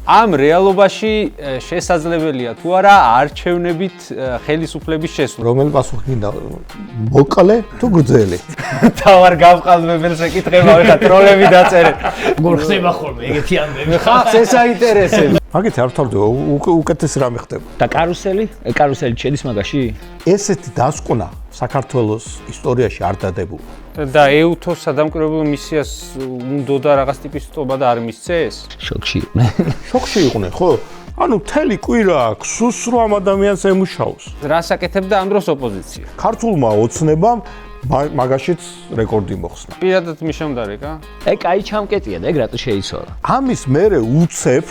ამ რეალობაში შესაძლებელია თუ არა არჩევნებით ხელისუფლების შესვლა. რომელი პასუხი გინდა? მოკლე თუ გრძელი? თავარ გავყალბებელს ეკითხება ხა ტროლები დაწერეთ. როგორ ხდება ხოლმე ეგეთი ამბები? ხალხს ეს აინტერესებს. მაგით არ ვთავდება, უკეთეს რამე ხდება. და კარუსელი შედის მაგაში? ესეთი დასკვნა საქართველოს ისტორიაში არ დადებულა. და ეუთოს სადამკვირვებლო მისიას უნდა და რაღაც ტიპის სტობა და არ მისცეს? შოქში იყვნენ. შოქში იყვნენ, ხო? ანუ მთელი კვირა ქსუს რო ამ ადამიანს ემუშაოს. რას აკეთებდა ამ დროს ოპოზიცია? ქართულმა ოცნებამ მაგაშიც რეკორდი მოხსნა. პირადად მიშამდარეკა? კაი ჩამკეტია და ეგ რატო შეიცვალა? ამის მერე უცებ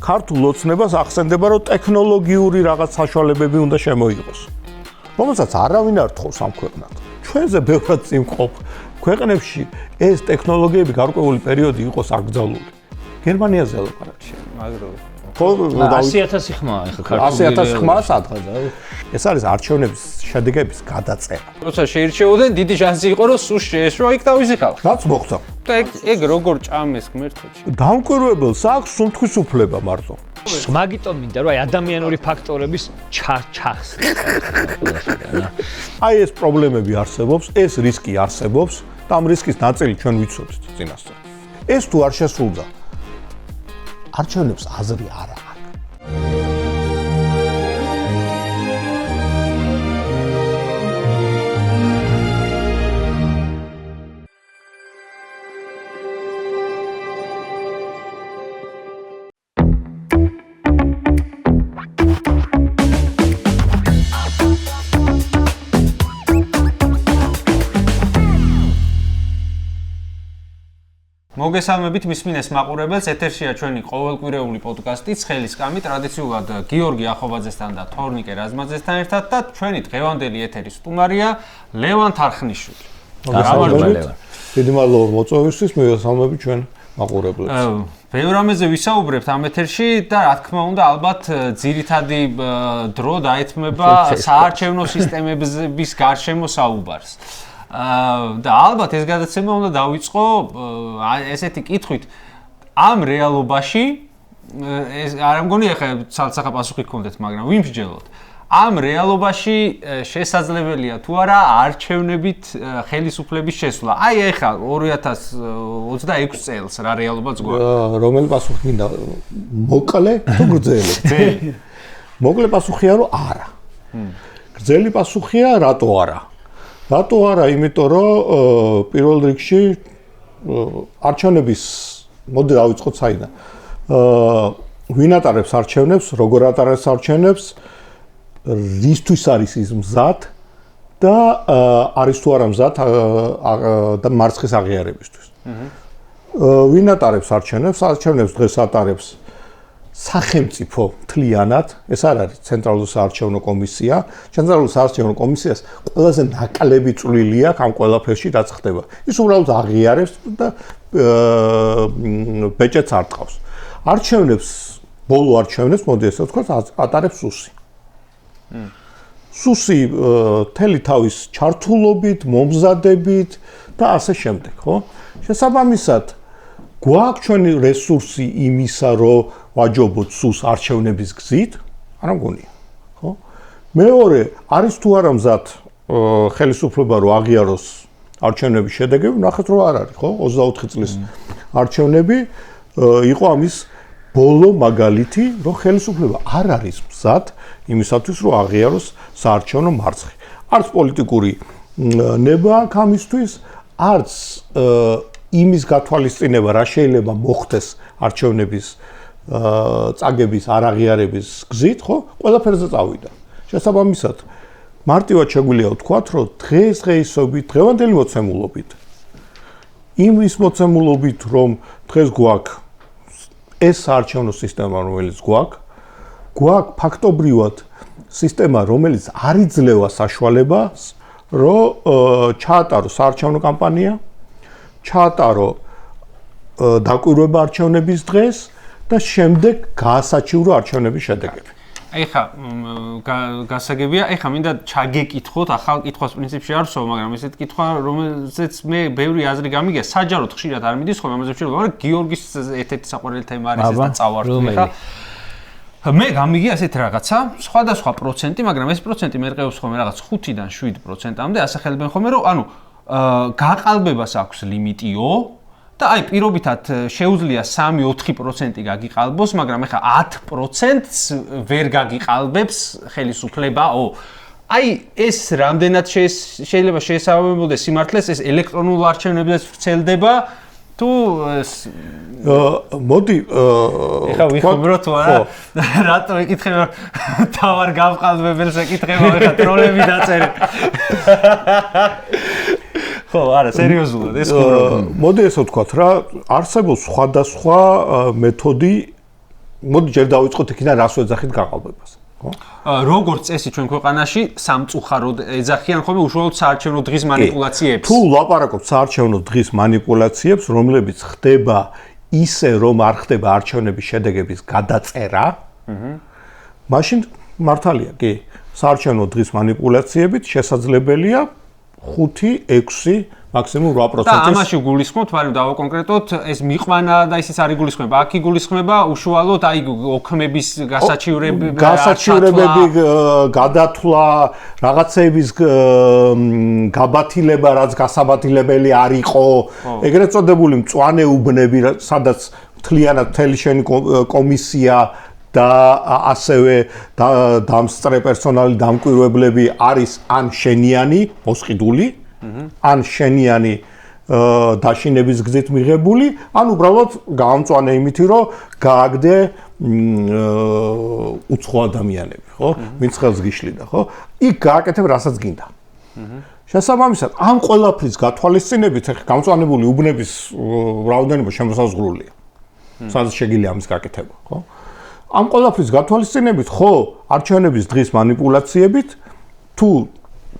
ქართულ ოცნებას ახსენდება, რომ ტექნოლოგიური რაღაც საშუალებები უნდა შემოიღოს. რომელსაც არავინ არ თხოვს ამ ქვეყნად. ჩვენზე ბევრად წიმყოფ ქვეყნებში ეს ტექნოლოგიები გარკვეული პერიოდი იყოს აკრძალული. გერმანიაზე ლაპარაკი. მაგრო. ხო, 100,000 ხმაა ახლა ქართული. 100,000 ხმაა სადღაც. ეს არის არჩევნების შედეგების გადაწერა. როცა შეირჩეოდნენ, დიდი შანსი იყო, რომ სულ შეეშვა იქ თავისი ხალხი. რაც მოხდა. და ეგ როგორ ჭამეს ღმერთოჩი? დამკვირვებელს აქვს სუნთქვის უფლება მარტო. მაგიტომ მინდა რომ აი ადამიანური ფაქტორების ჩახს. აი ეს პრობლემები არსებობს, ეს რისკი არსებობს და ამ რისკის ნაწილი ჩვენ ვიცოდით წინასწარ. ეს თუ არ შესრულდა, არჩევნებს აზრი არ აქვს. მოგესალმებით მისმინეს მაყურებელს, ეთერშია ჩვენი ყოველკვირეული პოდკასტი ცხელის კამი, ტრადიციულად გიორგი ახობაძესთან და თორნიკე რაზმაძესთან ერთად და ჩვენი დღევანდელი ეთერის სტუმარია ლევან თარხნიშვილი. დიდი მადლობა მოწვევისთვის, მოგესალმებით ჩვენ მაყურებლებს. ბევრ რამეზე ვისაუბრებთ ამ ეთერში და რა თქმა უნდა ალბათ ძირითადი დრო დაეთმება საარჩევნო სისტემების გარშემო საუბარს. და ალბათ ეს გადაცემა უნდა დავიწყო ესეთი კითხვით ამ რეალობაში ეს არ მგონი ახლა ცალ-ცალ პასუხი გქონდეთ, მაგრამ ვიმსჯელოთ. ამ რეალობაში შესაძლებელია თუ არა არჩევნებით ხელისუფლების შესვლა. აი ახლა 2026 წელს რა რეალობაც გვაქვს. რომელი პასუხი გინდა? მოკლე თუ გრძელი? მოკლე პასუხია რომ არა. გრძელი პასუხია რატო არა? რატო არა? იმიტომ რომ პირველ რიგში არჩევნების მოდი დავიწყოთ საიდან. ვინ ატარებს არჩევნებს, როგორ ატარებს არჩევნებს, რისთვის არის ის მზად და არის თუ არა მზად და მარცხის აღიარებისთვის. ვინ ატარებს არჩევნებს? არჩევნებს დღეს ატარებს სახელმწიფო მთლიანად, ეს არ არის ცენტრალური საარჩევნო კომისია. ცენტრალური საარჩევნო კომისიას ყველაზე ნაკლები წვლილი აქვს ამ ყველაფერში, რაც ხდება. ის უბრალოდ აღიარებს და ბეჭედს არ ტყავს. არჩევნებს, ბოლო არჩევნებს, მოდი ესე ვთქვათ, ატარებს სუსი. სუსი მთელი თავის ჩართულობით, მომზადებით და ასე შემდეგ, ხო? შესაბამისად, გვაქვს ჩვენი რესურსი იმისა, რომ ვაჯობოთ სუს არჩევნების გზით, არა მგონია, ხო? მეორე, არის თუ არა მზად ხელისუფლება რომ აღიაროს არჩევნების შედეგები, ნახეთ რომ არ არის, ხო? 24 წლის არჩევნები იყო ამის ბოლო მაგალითი, რომ ხელისუფლება არ არის მზად იმისათვის, რომ აღიაროს საარჩევნო მარცხი. არც პოლიტიკური ნება აქვს ამისთვის, არც იმის გათვალისწინება, რა შეიძლება მოხდეს არჩევნების წაგების არაღიარების გზით, ხო? ყველაფერზე წავიდა. შესაბამისად, მარტივად შეგვიძლია ვთქვათ, რომ დღესდღეობით, დღევანდელი მოცემულობით, იმის მოცემულობით, რომ დღეს გვაქვს ეს საარჩევნო სისტემა, რომელიც გვაქვს ფაქტობრივად სისტემა, რომელიც არ იძლევა საშუალებას, რომ ჩაატაროს საარჩევნო კამპანია, ჩაატარო დაკვირვება არჩევნების დღეს და შემდეგ გაასაჩიურო არჩევნების შედეგები. ეხა გასაგებია, ეხა მინდა ჩაგეკითხოთ, ახალ კითხვას პრინციპში არ ვსვამ, მაგრამ ესეთ კითხვა, რომელზეც მე ბევრი აზრი გამიგია, საჯაროდ ხშირად არ მიდის ხოლმე, ამაზე ვშევიდა, მაგრამ გიორგის ერთ-ერთი საყვარელი თემა არის ეს და წავართვი ხა. მე გამიგია ესეთ რაღაცა, სხვადასხვა პროცენტი, მაგრამ ეს პროცენტი მერყეობს ხოლმე რაღაც 5-დან 7%-მდე, ასახელებენ ხოლმე, რომ ანუ გაყალბებას აქვს ლიმიტიო და აი პირობითად შეუძლია 3-4% გაგიყალბოს, მაგრამ ეხა 10%-ს ვერ გაგიყალბებს ხელისუფლებაო. აი ეს რამდენად შეიძლება შეესაბამებოდეს სიმართლეს, ეს ელექტრონულ არჩევნებზეც ვრცელდება თუ მოდი ეხა ვიხმობ თუ არა რატო ეკითხება თავარ გავყალბებელს ეკითხება ეხა ტროლები დაწერე ხო არა სერიოზულად ეს ხო მოდი ესე ვთქვათ რა არსებობს სხვადასხვა მეთოდი მოდი ჯერ დავიწყოთ იქიდან რას ვეძახით გაყალბებას ხო როგორც წესი ჩვენ ქვეყანაში სამწუხაროდ ეძახიან ხოლმე უშუალოდ საარჩევნო დღის მანიპულაციებს თუ ლაპარაკობთ საარჩევნო დღის მანიპულაციებს რომლებიც ხდება ისე რომ არ ხდება არჩევნების შედეგების გადაწერა მაშინ მართალია კი საარჩევნო დღის მანიპულაციებით შესაძლებელია 5-6 მაქსიმუმ 8%. და ამაში გულისხმობთ, მაგრამ დავაკონკრეტოთ, ეს მიყვანა და ისიც არ იგულისხმება. აქ იგულისხმება უშუალოდ აი ოქმების გასაჩივრებები, გადათვლა, რაღაცების გაბათილება, რაც გასაბათილებელი არ იყო, ეგრეთ წოდებული მწვანე უბნები, სადაც მთლიანად მთელი შენი კომისია და ასევე დამსწრე პერსონალი დამკვირვებლები არის ან შენიანი მოსყიდული ან შენიანი დაშინების გზით მიღებული ან უბრალოდ გაამწვანე იმითი რომ გააგდე უცხო ადამიანები ხო ვინც ხელს გიშლიდა ხო იქ გააკეთებ რასაც გინდა შესაბამისად ამ ყველაფრის გათვალისწინებით ახლა გამწვანებული უბნების რაოდენობა შემოსაზღვრულია სადაც შეგიძლია ამის გაკეთება ხო ამ ყველაფრის გათვალისწინებით ხო არჩევნების დღის მანიპულაციებით თუ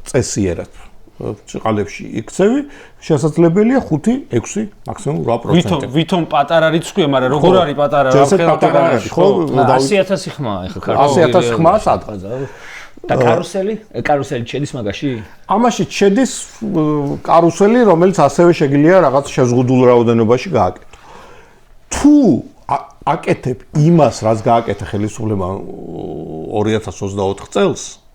წესიერად ჭყალებში იქცევი შესაძლებელია 5-6 მაქსიმუმ 8%. ვითომ პატარა რიცხვია, მაგრამ როგორ არის პატარა რა ხელთაგანაში ხო 100,000 ხმაა ეხა კარუსელი 100,000 ხმაა სადღაც და კარუსელი შედის მაგაში? ამაში შედის კარუსელი, რომელიც ასევე შეგიძლია რაღაც შეზღუდულ რაოდენობაში გააკეთო. თუ აკეთებ იმას, რაც გააკეთა ხელისუფლებამ 2024 წელს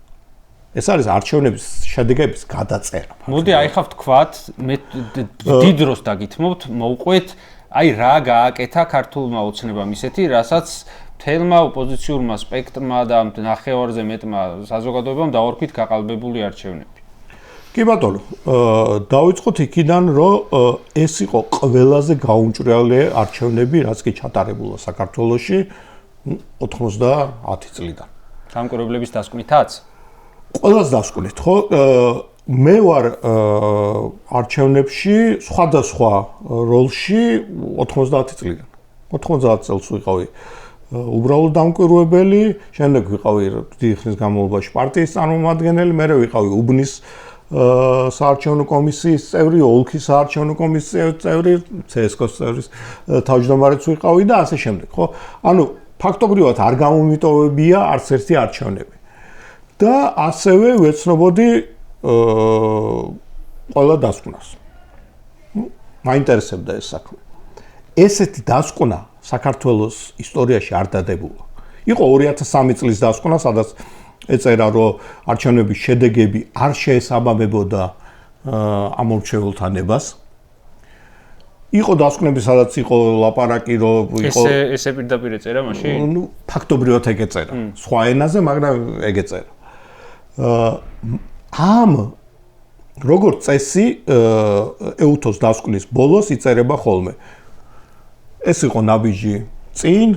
ეს არის არჩევნების შედეგების გადაწერა. მოდი აი ხა ვთქვათ, მე დიდ დროს დაგითმობთ, მოვყვეთ, აი რა გააკეთა ქართულმა ოცნებამ ისეთი, რასაც თელმა ოპოზიციურმა სპექტრმა და ნახევარზე მეტმა საზოგადოებამ დაორქვით გაყალბებული არჩევნები. კი ბატონო, დავიწყოთ იქიდან, რომ ეს იყო ყველაზე გაუმჭრელი არჩევნები, რაც კი ჩატარებულა საქართველოში 90 წლიდან. დამკვირვებლების დასკვნითაც? ყველას დასკვნით, ხო? მე ვარ არჩევნებში სხვადასხვა როლში 90 წლიდან. 90 წელს ვიყავი უბრალოდ დამკვირვებელი, შემდეგ ვიყავი დიდი ხნის განმავლობაში პარტიის წარმომადგენელი, მერე ვიყავი უბნის საარჩევნო კომისიის წევრი, ოლქის საარჩევნო კომისიის წევრი, CSKO-ს წევრის თავმჯდომარეც ვიყავი და ასე შემდეგ, ხო? ანუ ფაქტობრივად არ გამომიტოვებია არც ერთი არჩევნები. და ასევე ვეცნობოდი ყველა დასკვნას. მაინტერესებდა ეს საქმე. ესეთი დასკვნა საქართველოს ისტორიაში არ დადებულა. იყო 2003 წლის დასკვნა, სადაც ეწერა, რომ არჩევნების შედეგები არ შეესაბამებოდა ამორჩეულთა ნებას. იყო დასკვნები, სადაც იყო ლაპარაკი, რომ იყო ესე პირდაპირ ეწერა მაშინ? ნუ ფაქტობრივად ეგ ეწერა. სხვა ენაზე, მაგრამ ეგ ეწერა. ამ როგორც წესი ეუთოს დასკვნის ბოლოს იწერება ხოლმე. ეს იყო ნაბიჯი წინ,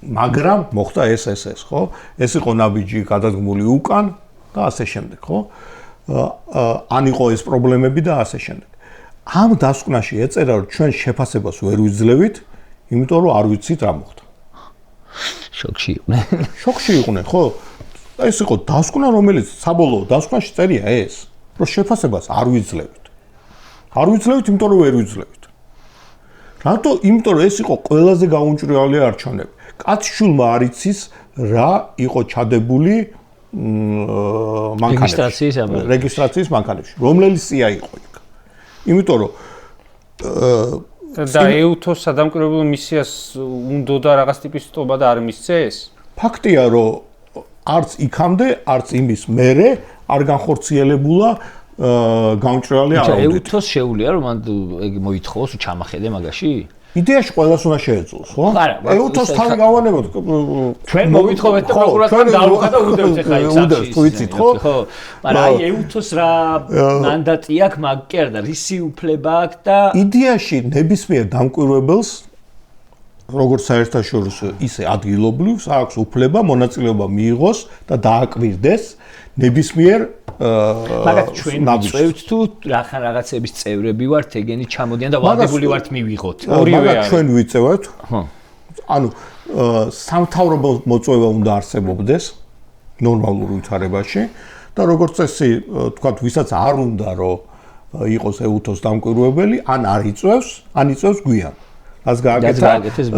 მაგრამ მოხდა ეს, ხო? ეს იყო ნაბიჯი გადადგმული უკან და ასე შემდეგ, ხო? ან იყო ეს პრობლემები და ასე შემდეგ. ამ დასკვნაში ეწერა, რომ ჩვენ შეფასებას ვერ ვიძლევით, იმიტომ რომ არ ვიცით რა მოხდა. შოქში იყვნენ. შოქში იყვნენ, ხო? ეს იყო დასკვნა, რომელიც საბოლოო დასკვნაში წერია ეს, რომ შეფასებას არ ვიძლევით. არ ვიძლევით, იმიტომ რომ ვერ ვიძლევით. რატო? იმიტომ რომ ეს იყო ყველაზე გაუმჭრელი არჩევნები. კაცშულმა არ იცის რა იყო ჩადებული რეგისტრაციის მანქანებში. რომელი სია იყო იქ. იმიტომ რომ და EUTOS სადამკვირვებლო მისიას უნდა რაღაც ტიპის სტობა და არ მისცეს? ფაქტია, რომ არც იქამდე, არც იმის მერე არ განხორციელებულა გამჭრელი აუდიტი. EUTOS შეუძლია რომ მან მოითხოვოს ჩამახედე მაგაში? იდეაში ყველას უნდა შეეძლოს, ხო? EUTOS თან გავანებოთ. ჩვენ მოვითხოვეთ და პროკურატურამ დაუხადა უდევს ახლა იქ უდევს, თუ იცით, ხო? მაგრამ აი EUTOS რა მანდატი აქვს მაგერ და რისი უფლება აქვს და იდეაში ნებისმიერ დამკვირვებელს როგორც საერთაშორისო ისე ადგილობრივს აქვს უფლება მონაწილეობა მიიღოს და დააკვირდეს ნებისმიერ მაგათ ჩვენ ვიწევთ თუ რახან რაღაცების წევრები ვართ ეგენი ჩამოდიან და ვალდებული ვართ მივიღოთ ორივე ჩვენ ვიწევთ ანუ სამთავრობო მოწვევა უნდა არსებობდეს ნორმალურ ვითარებაში და როგორც წესი თქვათ ვისაც არ უნდა რომ იყოს EUTOS დამკვირვებელი ან არ იწევს ან იწევს გვიან ას გააკეთეს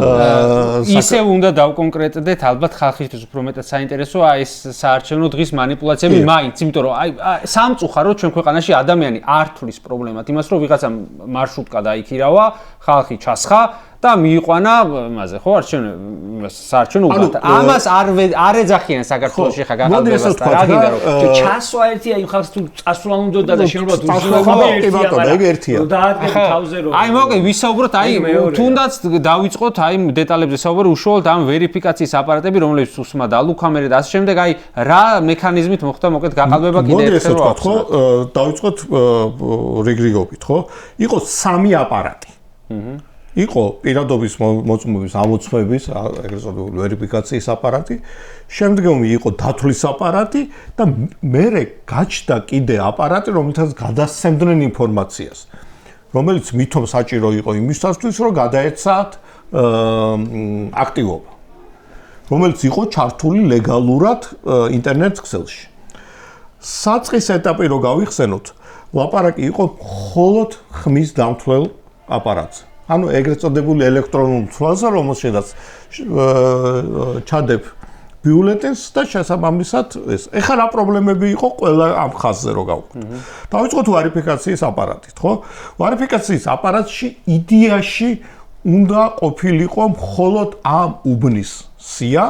ისე უნდა დავკონკრეტდეთ ალბათ ხალხისთვის უფრო მეტად საინტერესოა ეს საარჩევნო დღის манипуляციები მაინც იმიტომ რომ აი სამწუხაროდ ჩვენ ქვეყანაში ადამიანი არ თulis პრობლემად იმას რომ ვიღაცა მარშრუტკა დაიქირავა ხალხი ჩასხა და მიიყვანა იმაზე ხო საარჩევნო უბანთ ამას არ ეძახიან საქართველოში ხა გაყალბებას და რა გინდა რომ ჩასვა ერთია იმ ხალხს თუ წასვლან უნდა და შენობად უზრუნველყოფა ერთია დაადგენ თავზე რომ აი მოკლე ვისაუბროთ აი თუნდაც დავიწყოთ აი დეტალებზე საუბარი უშუალოდ ამ ვერიფიკაციის აპარატები რომლებიც უსმა და ლუქამერი და ასე შემდეგ აი რა მექანიზმით მოხდა მოკლედ გაყალბება კიდე ერთხელ რო ხო დავიწყოთ რიგრიგობით ხო იყო 3 აპარატი იყო პირადობის მოწმობის ამოწმების ეგრეთ წოდებული ვერიფიკაციის აპარატი, შემდგომი იყო დათვლის აპარატი და მერე გაჩნდა კიდე აპარატი, რომელთაც გადასცემდნენ ინფორმაციას, რომელიც მithom საჭირო იყო იმისათვის, რომ გადაეცათ აქტივობა, რომელიც იყო ჩართული ლეგალურად ინტერნეტ ქსელში. საწყის ეტაპი რო გავიხსენოთ, ლაპარაკი იყო მხოლოდ ხმის დამთვლელ აპარატზე. ანუ ეგრეთ წოდებული ელექტრონულ თვალზე რომელშედაც ჩადებ ბიულეტენს და შესაბამისად ეს ეხლა რა პრობლემები იყო ყველა ამ ხაზზე რო გავყვეთ. დავიწყოთ ვარიფიკაციის აპარატით, ხო? ვარიფიკაციის აპარატში იდეაში უნდა ყოფილიყო მხოლოდ ამ უბნის სია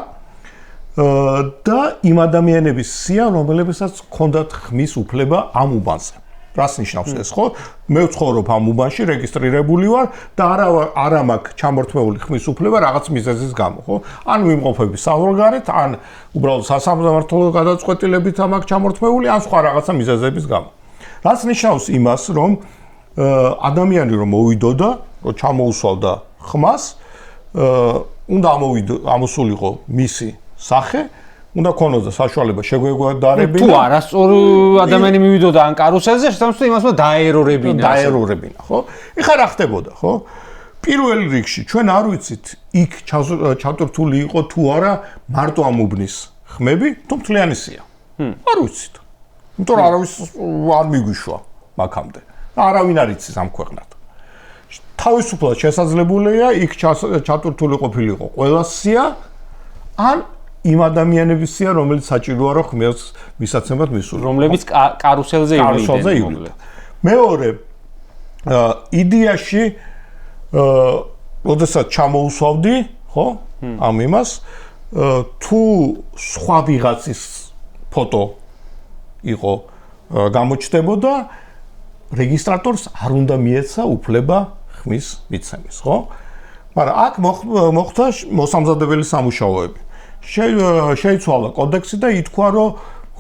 და იმ ადამიანების სია, რომლებსაც ჰქონდათ ხმის უფლება ამ უბანზე. რას ნიშნავს ეს, ხო? მე ვცხოვრობ ამ უბანში, რეგისტრირებული ვარ და არა მაქვს ჩამორთმეული ხმის უფლება რაღაც მიზეზის გამო, ხო? ან ვიმყოფები საზღვარგარეთ, ან უბრალოდ სასამართლო გადაწყვეტილებით მაქვს ჩამორთმეული, ან სხვა რაღაცა მიზეზების გამო. რაც ნიშნავს იმას, რომ ადამიანი რომ მოვიდოდა, რომ ჩამოუსვალდა ხმას, უნდა ამოსულიყო მისი სახე უნდა ქონოდა საშუალება შეგვეგვადარებინა. თუ არასწორ ადამიანი მივიდოდა ან კარუსელზე, შესაბამისად იმასმა დაერორებინა, ხო? ეხლა რა ხდებოდა, ხო? პირველ რიგში ჩვენ არ ვიცით იქ ჩატვირთული იყო თუ არა მარტო ამ უბნის ხმები, თუ მთლიანი სია. არ ვიცით. იმიტომ რომ არავის არ მიგვიშვა მაგამდე. არავინ არ იცის ამ ქვეყნად. თავისუფლად შესაძლებელია იქ ჩატვირთული ყოფილიყო ყველა სია ან იმ ადამიანების სია, რომელიც საჭიროა რომ ხმის მისაცემად მისულიყო. რომლებიც კარუსელზე ივლიდნენ. მეორე იდეაში როდესაც ჩამოუსვავდი, ხო? ამ იმას თუ სხვა ვიღაცის ფოტო იყო გამოჩნდებოდა, რეგისტრატორს არ უნდა მიეცა უფლება ხმის მიცემის, ხო? მაგრამ აქ მოხდა მოსამზადებელი სამუშაოები. შეიცვალა კოდექსი და ითქვა, რომ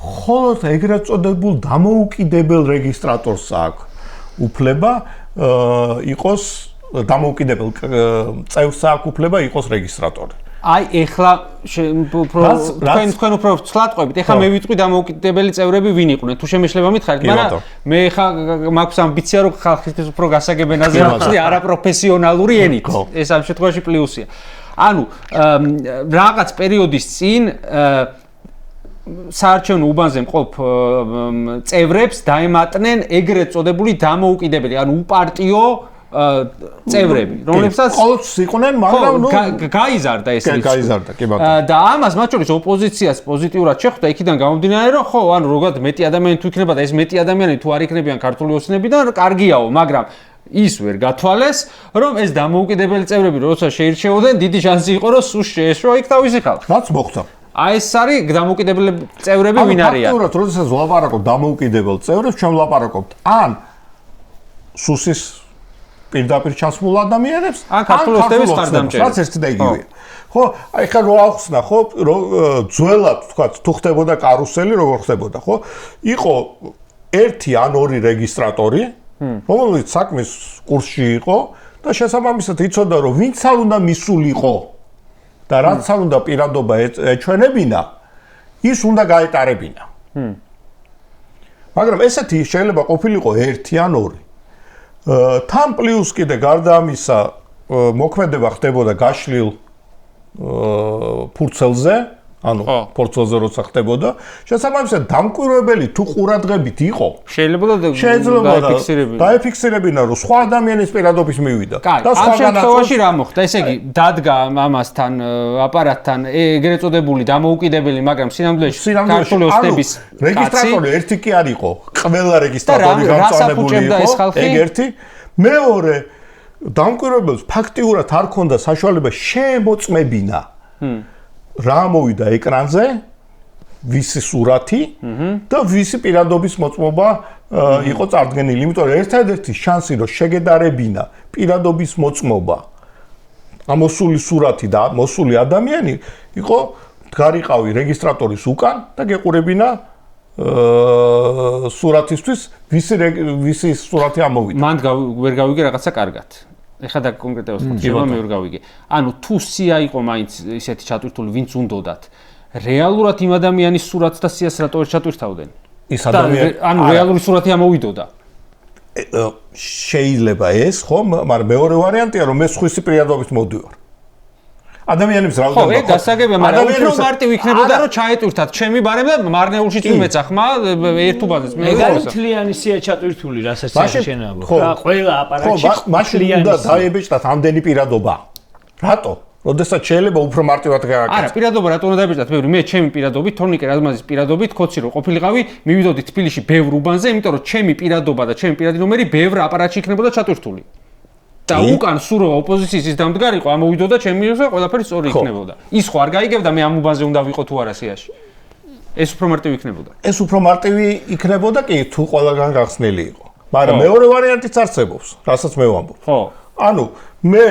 მხოლოდ ეგრეთ წოდებულ დამოუკიდებელ რეგისტრატორს აქვს უფლება იყოს დამოუკიდებელ წევრს აქვს უფლება იყოს რეგისტრატორი. აი ეხლა თქვენ უფრო ცლად ყვებით. ეხლა მე ვიტყვი დამოუკიდებელი წევრები ვინ იყვნენ? თუ შემეშლება მითხარით, მაგრამ მე ეხლა მაქვს ამბიცია რომ ხალხისთვის უფრო გასაგებ ენაზე ვახსნი არაპროფესიონალური ენით. ეს ამ შემთხვევაში პლუსია. ანუ რაღაც პერიოდის წინ საარჩევნო უბანზე მყოფ წევრებს დაემატნენ ეგრეთ წოდებული დამოუკიდებელი, ანუ უპარტიო წევრები, რომლებსაც ყოველთვის იყვნენ, მაგრამ ნუ გაიზარდა ეს რიცხვი. გაიზარდა, კი ბატონო. და ამას მათ შორის ოპოზიციას პოზიტიურად შეხვდა იქიდან გამომდინარე, რომ ხო, ანუ როგად მეტი ადამიანი თუ იქნება და ეს მეტი ადამიანი თუ არ იქნებიან ქართული ოცნებიდან, კარგიაო, მაგრამ ის ვერ გათვალეს, რომ ეს დამოუკიდებელი წევრები როცა შეირჩეოდნენ, დიდი შანსი იყო, რომ სულ შეეშვა იქ თავისი ხალხი. რაც მოხდა. აი ეს არის დამოუკიდებელი წევრები ვინ არიან? ფაქტურად, როდესაც ვლაპარაკობ დამოუკიდებელ წევრებს, ჩვენ ვლაპარაკობთ ან სუსის პირდაპირ ჩასმულ ადამიანებს, ან ქართული ოცნების მხარდამჭერებს. რაც ერთი და იგივეა. ხო, აი ხა რო ახსნა, ხო, ძველად თქვა, თუ ხდებოდა კარუსელი, როგორ ხდებოდა, ხო? იყო ერთი ან ორი რეგისტრატორი, რომელიც საქმის კურსში იყო და შესაბამისად იცოდა, რომ ვინც არ უნდა მისულიყო და რაც არ უნდა პირადობა ეჩვენებინა, ის უნდა გაეტარებინა. მაგრამ ესეთი შეიძლება ყოფილიყო ერთი ან ორი. თან პლუს კიდე გარდა ამისა მოქმედება ხდებოდა გაშლილ ფურცელზე, ანუ ფურცელზე როცა ხდებოდა, შესაბამისად დამკვირვებელი თუ ყურადღებით იყო, შეიძლება დაეფიქსირებინა, რომ სხვა ადამიანის პირადობის მივიდა და სხვა განაცხადში რა მოხდა, ესე იგი დადგა ამასთან აპარატთან ეგრეთ წოდებული დამოუკიდებელი, მაგრამ სინამდვილეში ქართული ოცნების რეგისტრატორი ერთი კი არ იყო, ყველა რეგისტრატორი გამწვანებული იყო, ეგ ერთი. მეორე დამკვირვებელს ფაქტიურად არ ქონდა საშუალება შემოწმებინა რა მოვიდა ეკრანზე, ვისი სურათი და ვისი პირადობის მოწმობა იყო წარდგენილი. იმიტომ რომ ერთადერთი შანსი რომ შეგედარებინა პირადობის მოწმობა, ამოსული სურათი და მოსული ადამიანი იყო გარიყავი რეგისტრატორის უკან და გეყურებინა სურათისთვის ვისი სურათი ამოვიდა. მან ვერ გავიგე რაღაცა კარგად. ეხლა და კონკრეტულად ხდება მე ვერ გავიგე. ანუ თუ სია იყო მაინც ისეთი ჩატვირთული, ვინც უნდათ, რეალურად იმ ადამიანის სურათს და სიას რატო ვერ ჩატვირთავდნენ? ის ადამიანი ანუ რეალური სურათი ამოვიდოდა. შეიძლება ეს, ხო, მაგრამ მეორე ვარიანტია, რომ მე სხვისი პირადობით მოდივარ. ადამიანებს რაოდენობა ხო, ეგ გასაგებია, მაგრამ უფრო მარტივ იქნებოდა, რომ ჩაეტვირთათ ჩემი ბარემ და მარნეულში წვიმეცა ხმა ერთუბანეს. მე თლიანი სია ჩატვირთული, რასაც შეშენებო. რა, ყველა აპარატში მაშინ უნდა დაებეჭდათ ამდენი პირადობა. რატო? როდესაც შეიძლება უფრო მარტივად გააკეთოს. არა, პირადობა რატო უნდა დაებეჭდათ? მე ჩემი პირადობით, თორნიკე რაზმაზის პირადობით, ხოცი რომ ყოფილიყავი, მივიდოდი თბილისში ბევრ უბანზე, იმიტომ რომ ჩემი პირადობა და ჩემი პირადი ნომერი ბევრ აპარატში იქნებოდა ჩატვირთული. და უკან სურო ოპოზიციის ის დამდგარიყო, ამოვიდოდა ჩემი და ყველაფერი სწორი იქნებოდა. ის ხო არ გაიგებდა მე ამ უბანზე უნდა ვიყო თუ არა სიაში. ეს უფრო მარტივი იქნებოდა. ეს უფრო მარტივი იქნებოდა კი თუ ყველგან გახსნილი იყო. მაგრამ მეორე ვარიანტიც არსებობს, რასაც მე ვამბობ. ხო. ანუ მე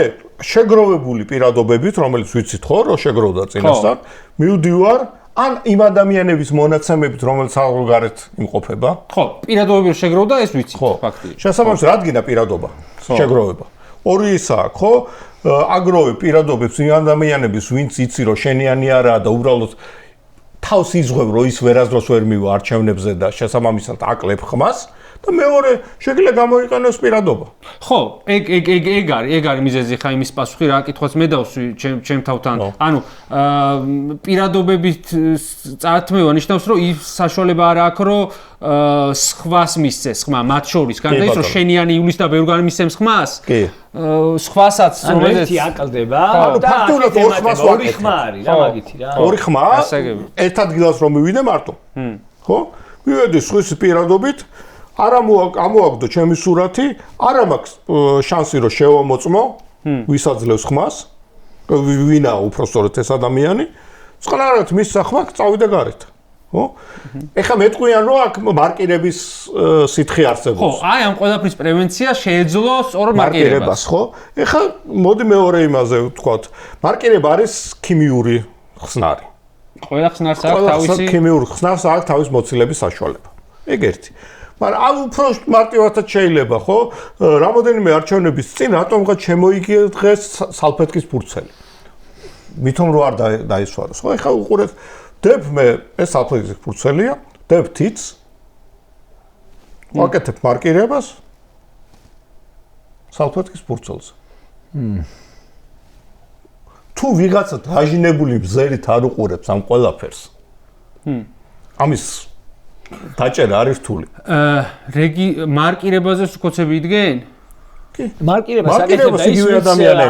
შეგროვებული პირადობებით, რომელიც ვიცით ხო, რომ შეგროვდა წინასწარ, მივდივარ ან იმ ადამიანების მონაცემებით, რომელიც აღგარეთ იმყოფება. ხო, პირადობები შეგროვდა, ეს ვიცით ფაქტია. შესაბამისად, რადგინა პირადობა შეგროვება. ორი ისაა, ხო? აგროვე პირადობებს იმ ადამიანების, ვინც იცი რომ შენიანი არაა და უბრალოდ თავს იზღვევ, რომ ის ვერასდროს ვერ მივა არჩევნებზე და შესაბამისად აკლებ ხმას და მეორე შეგიძლია გამოიყენოს პირადობა. ხო, ეგ არის მიზეზი ხა იმის პასუხი რა კითხვას მე დავსვი ჩემ თავთან. ანუ პირადობებით წართმევა ნიშნავს, რომ ის საშუალება არ აქვს, რომ სხვას მისცეს ხმა, მათ შორის, გარდა ის, რომ შენიანი იulis და ბევრგან მისცემს ხმას. კი. სხვასაც რომელიც აკლდება და ორი ხმა არის, რა მაგითი რა. ორი ხმა? ერთ ადგილას რომ მივიდე მარტო. ხო? მივედი სხვის პირადობით არა ამოაგდო ჩემი სურათი, არა მაქვს შანსი რომ შევამოწმო, ვისაძლევს ხმას, ვინაა უпростоრეთ ეს ადამიანი, წყნარად მის სახმა წავიდა გარეთ. ხო? ეხლა მეტყვიან რომ აქ მარკირების სითხე არსებობს. ხო, აი ამ ყველაფრის პრევენცია შეეძლო სწორ მარკირებას, ხო? ეხლა მოდი მეორე იმაზე ვთქვათ. მარკირება არის ქიმიური ხსნარი. ყველა ხსნარს აქვს თავისი ქიმიური ხსნარს აქვს თავის მოცილების საშუალება. ეგ ერთი. მაგრამ ამ უფრო მარტივადაც შეიძლება, ხო? რამოდენიმე არჩევნების წინ რატომღაც შემოიგია დღეს სალფეტკის ფურცელი. ვითომ რო არ დაისვაროს, ხო? ეხლა უყურეთ დებ მე ეს სალფეტკის ფურცელია, დებ თიც. ვაკეთებ მარკირებას სალფეტკის ფურცელზე. თუ ვიღაცა დაჟინებული მზერით არ უყურებს ამ ყველაფერს. ამის დაჭერა არის რთული. მარკირებაზე სუკოცები იდგენ? მარკირებას აკეთებდა ის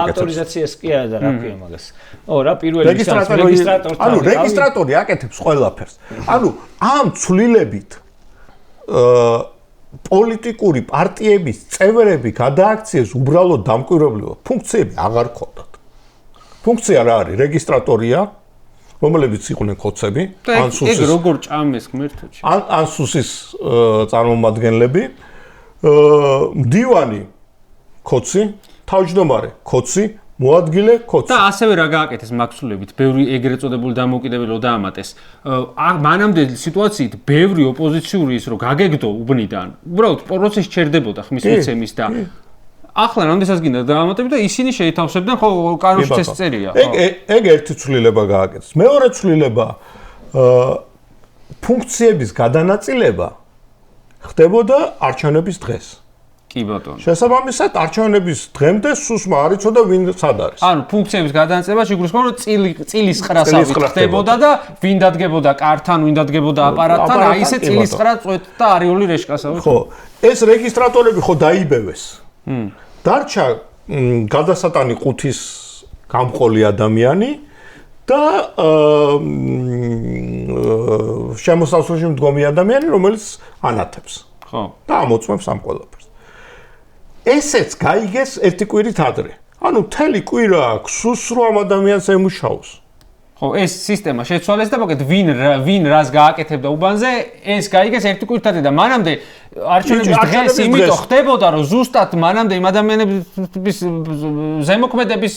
ავტორიზაციას კი არა და რა ქვია მაგას. რა პირველი რეგისტრატორი ანუ რეგისტრატორი აკეთებს ყველაფერს. ანუ ამ ცვლილებით პოლიტიკური პარტიების წევრები გადააქციეს უბრალოდ დამკვირვებლობა ფუნქციები აღარ ქონდათ. ფუნქცია რა არის? რეგისტრატორია, რომლებიც იყვნენ ხოცები, ეგ როგორ ჭამეს ღმერთოჩი? ანსუსის წარმომადგენლები, მდივანი ხოცი, თავმჯდომარე ხოცი, მოადგილე ხოცი. და ასევე რა გააკეთეს მაქსულებით, ბევრი ეგრეთ წოდებული დამოუკიდებელი დაამატეს. მანამდელი სიტუაციით ბევრი ოპოზიციური ის რომ გაგეგდო უბნიდან, უბრალოდ პროცესი ჩერდებოდა ხმის მიცემის და ახლა რამდენსაც გინდა დაამატები და ისინი შეითავსებდნენ ხო კანონში ეს წერია. ეგ ერთი ცვლილება გააკეთეს. მეორე ცვლილება ფუნქციების გადანაწილება ხდებოდა არჩევნების დღეს. კი ბატონო. შესაბამისად არჩევნების დღემდე სუსმა არ იცოდა ვინ სად არის. ანუ ფუნქციების გადანაწილება შეგულისხმობ რომ წილის ყრასავით ხდებოდა და ვინ დადგებოდა კართან, ვინ დადგებოდა აპარატთან, აი ესე წილის ყრა წვეთდა არიული რეშკასავით. ხო, ეს რეგისტრატორები ხო დაიბევეს. დარჩა გადასატანი ყუთის გამყოლი ადამიანი და შემოსასვლელში მდგომი ადამიანი, რომელიც ანათებს. ხო. და ამოწმებს ამ ყველაფერს. ესეც გაიგეს ერთი კვირით ადრე. ანუ მთელი კვირა აქვს სულს რომ ამ ადამიანს ემუშაოს. ხო, ეს სისტემა შეცვალეს და მოკეთ ვინ რას გააკეთებდა უბანზე, ეს გაიგეს ერთი კვირით ადრე და მანამდე არჩევნების დღეს იმიტომ ხდებოდა რომ ზუსტად მანამდე იმ ადამიანების ზემოქმედების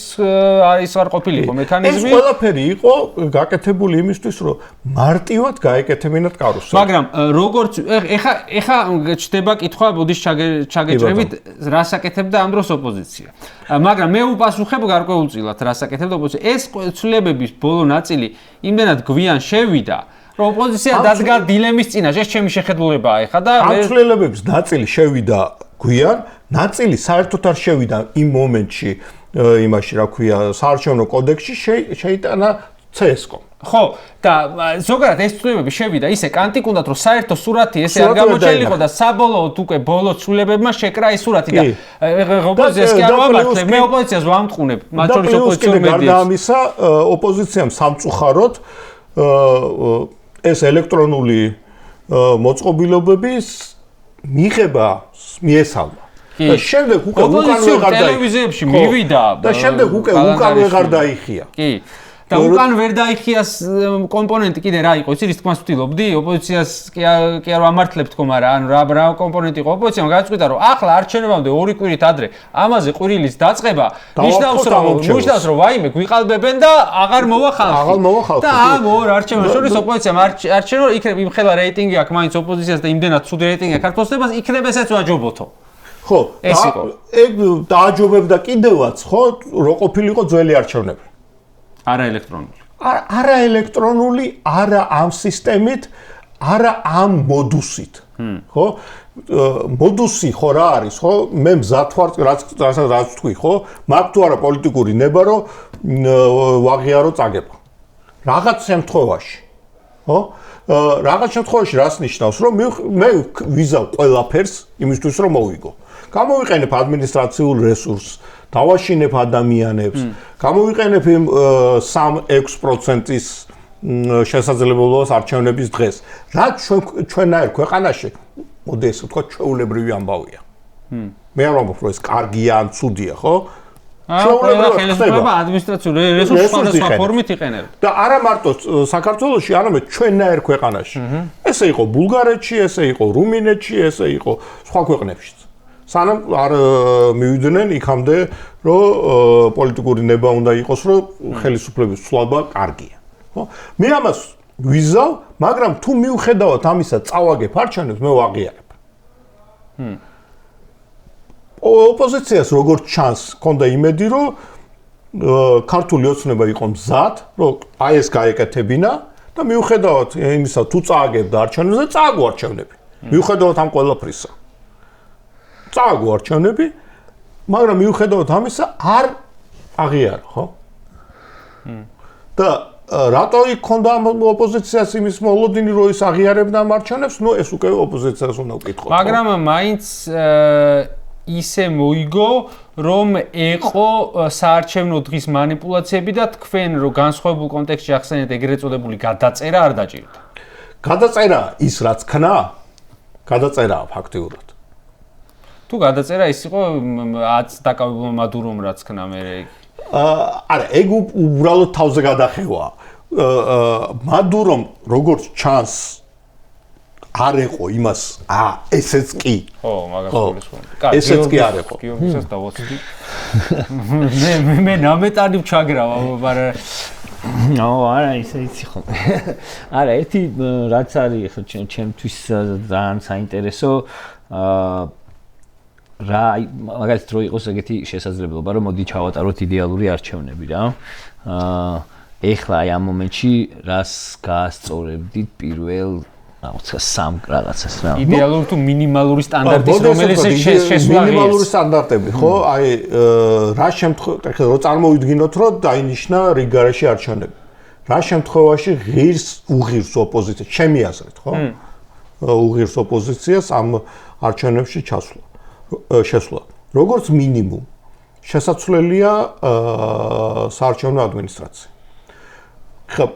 ის არ ყოფილიყო მექანიზმი. ეს ყველაფერი იყო გაკეთებული იმისთვის რომ მარტივად გაეკეთებინათ კარუსელი. მაგრამ როგორც ეხა ჩდება კითხვა ბოდიშ ჩაგეჭრებით რას აკეთებდა ამ დროს ოპოზიცია. მაგრამ მე უპასუხებ გარკვეულწილად რას აკეთებდა ოპოზიცია. ეს ცვლილებების ბოლო ნაწილი იმდენად გვიან შევიდა რომ ოპოზიცია დადგა დილემის წინაშე, ეს ჩემი შეხედულებაა ეხა და ამ ცვლილებების ნაწილი შევიდა გვიან, ნაწილი საერთოდ არ შევიდა იმ მომენტში იმაში რა ქვია საარჩევნო კოდექსში შეიტანა CSKOM. ხო, და ზოგადად ეს ცვლილებები შევიდა ისე კანტიკუნდათ რომ საერთო სურათი ესე არ გამოჩენილიყო და საბოლოოდ უკვე ბოლო ცვლილებებმა შეკრა ეს სურათი და ოპოზიციას კი არ ვამართლებ, მე ოპოზიციას ვამტყუნებ, მათ შორის ოპოზიციურ მედიას. გარდა ამისა, ოპოზიციამ სამწუხაროდ ეს ელექტრონული მოწყობილობების მიღება მიესალმა. და შემდეგ უკვე უკან ვეღარ ტელევიზიებში მივიდა და შემდეგ უკვე უკან ვეღარ დაიხია. კი. და უკან ვერ დაიხიას კომპონენტი კიდე რა იყო, იცი რის თქმას ვთილობდი, ოპოზიციას კი არ ვამართლებ თქო, მაგრამ ანუ რა კომპონენტი იყო, ოპოზიციამ გააწყვიტა რომ ახლა არჩევნებამდე 2 კვირით ადრე ამაზე ყვირილის დაწება ნიშნავს რომ ვაიმე გვიყალბებენ და აღარ მოვა ხალხი. და ამ ორ არჩევნებს შორის ოპოზიციამ არჩევნო იქნებ იმხელა რეიტინგი აქვს მაინც ოპოზიციას და იმდენად ცუდი რეიტინგი აქვს ქართლოსნებას, იქნებ ესეც ვაჯობოთო. ხო, ეგ დააჯობებდა კიდევაც, ხო, რო ყოფილიყო ძველი არჩევნები. არაელექტრონული. არაელექტრონული, არა ამ სისტემით, არა ამ მოდუსით. ხო? მოდუსი ხო რა არის, ხო? მე მზად ვარ რაც თქვი, ხო? მაქვს თუ არა პოლიტიკური ნება, რომ ვაღიარო წაგება. რაღაც შემთხვევაში. ხო? რაღაც შემთხვევაში რას ნიშნავს, რომ მე ვიზავ ყველაფერს იმისთვის, რომ მოვიგო. გამოვიყენებ ადმინისტრაციულ რესურსს, დავაშინებ ადამიანებს, გამოვიყენებ იმ 3-6%-ის შესაძლებლობას არჩევნების დღეს. რაც ჩვენაერ ქვეყანაში, მოდი ესე ვთქვა, ჩვეულებრივი ამბავია. მე არ ვამბობ, რომ ეს კარგია ან ცუდია, ხო? ხელისუფლება ადმინისტრაციულ რესურსს სხვადასხვა ფორმით იყენებდა. და არა მარტო საქართველოში, არამედ ჩვენაერ ქვეყანაში. ესე იყო ბულგარეთში, ესე იყო რუმინეთში, ესე იყო სხვა ქვეყნებშიც. სანამ არ მივიდნენ იქამდე, რომ პოლიტიკური ნება უნდა იყოს, რომ ხელისუფლების ცვლილება კარგია. ხო? მე ამას ვიზავ, მაგრამ თუ მიუხედავად ამისა წავაგებ არჩევნებს, მე ვაღიარებ. ოპოზიციას როგორც ჩანს, ჰქონდა იმედი, რომ ქართული ოცნება იყო მზად, რომ აი ეს გაეკეთებინა და მიუხედავად იმისა, თუ წააგებდა არჩევნებს, წააგო არჩევნები. მიუხედავად ამ ყველაფრისა. წააგო არჩევნები, მაგრამ მიუხედავად ამისა არ აღიარა, ხო? და რატო იქონდა ოპოზიციას იმის მოლოდინი, რომ ის აღიარებდა ამ არჩევნებს? ნუ ეს უკვე ოპოზიციას უნდა ვკითხოთ. მაგრამ მაინც ისე მოიგო, რომ ეყო საარჩევნო დღის манипуляციები და თქვენ რო განსხვავებულ კონტექსტში ახსენეთ ეგრეთ წოდებული გადაწერა არ დაჭირდა. გადაწერა ის რაც ქნა, გადაწერა ფაქტიურად. თუ გადაწერა ის იყო 10 დაკავებულმა მადურომ რაც ქნა მე არა, ეგ უბრალოდ თავზე გადახევა. მადურომ როგორც ჩანს არ ეყო იმას, ესეც კი. ხო, მაგას გულისხმობ. ესეც კი არ ეყო. გიორგისაც დავოცდი. მე ნამეტანი ჩაგრავა, მაგრამ არა, ისე იცი ხო. არა, ერთი რაც არის ხო ჩემთვის ძალიან საინტერესო რა მაგალითად რო იყოს ეგეთი შესაძლებლობა რომ მოდი ჩავატაროთ იდეალური არჩევნები რა. ეხლა აი ამ მომენტში რას გაასწორებდით პირველ სამ რაღაცას რა. იდეალური თუ მინიმალური სტანდარტის რომელიც შესვლა მინიმალური სტანდარტები ხო? აი რა შემთხვევაში რო წარმოვიდგინოთ რომ დაინიშნა რიგარაში არჩევნები. რა შემთხვევაში უღირს ოპოზიცია, ჩემი აზრით ხო? უღირს ოპოზიციას ამ არჩევნებში შესვლა. როგორც მინიმუმ შესაძლებელია საარჩევნო ადმინისტრაცია. ხა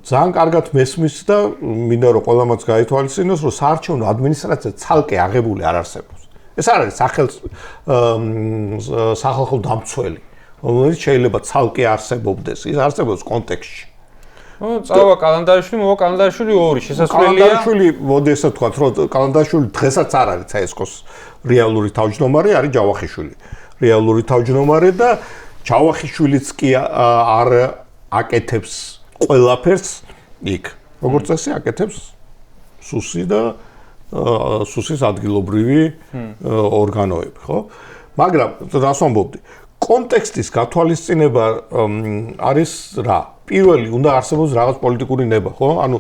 ძალიან კარგად მესმის და მინდა რომ ყველამაც გაითვალისწინოს რომ საარჩევნო ადმინისტრაცია ცალკე აღებული არ არსებობს. ეს არ არის სახალხო დამცველი, რომელიც შეიძლება ცალკე არსებობდეს, ის არსებობს კონტექსტში. წავა კალანდარიშვილი, მოვა კალანდარიშვილი 2 შესაძლებელია. კალანდარიშვილი, მოდი ესე ვთქვათ, რომ კალანდარიშვილი დღესაც არ არის CSKO-ს რეალური თავმჯდომარე, არის ჯავახიშვილი. რეალური თავმჯდომარე და ჯავახიშვილიც კი არ აკეთებს ყველაფერს იქ. როგორც წესი აკეთებს სუსი და სუსის ადგილობრივი ორგანოები, ხო? მაგრამ რას ვამბობდი? კონტექსტის გათვალისწინება არის რა? პირველი უნდა არსებობს რაღაც პოლიტიკური ნება, ხო? ანუ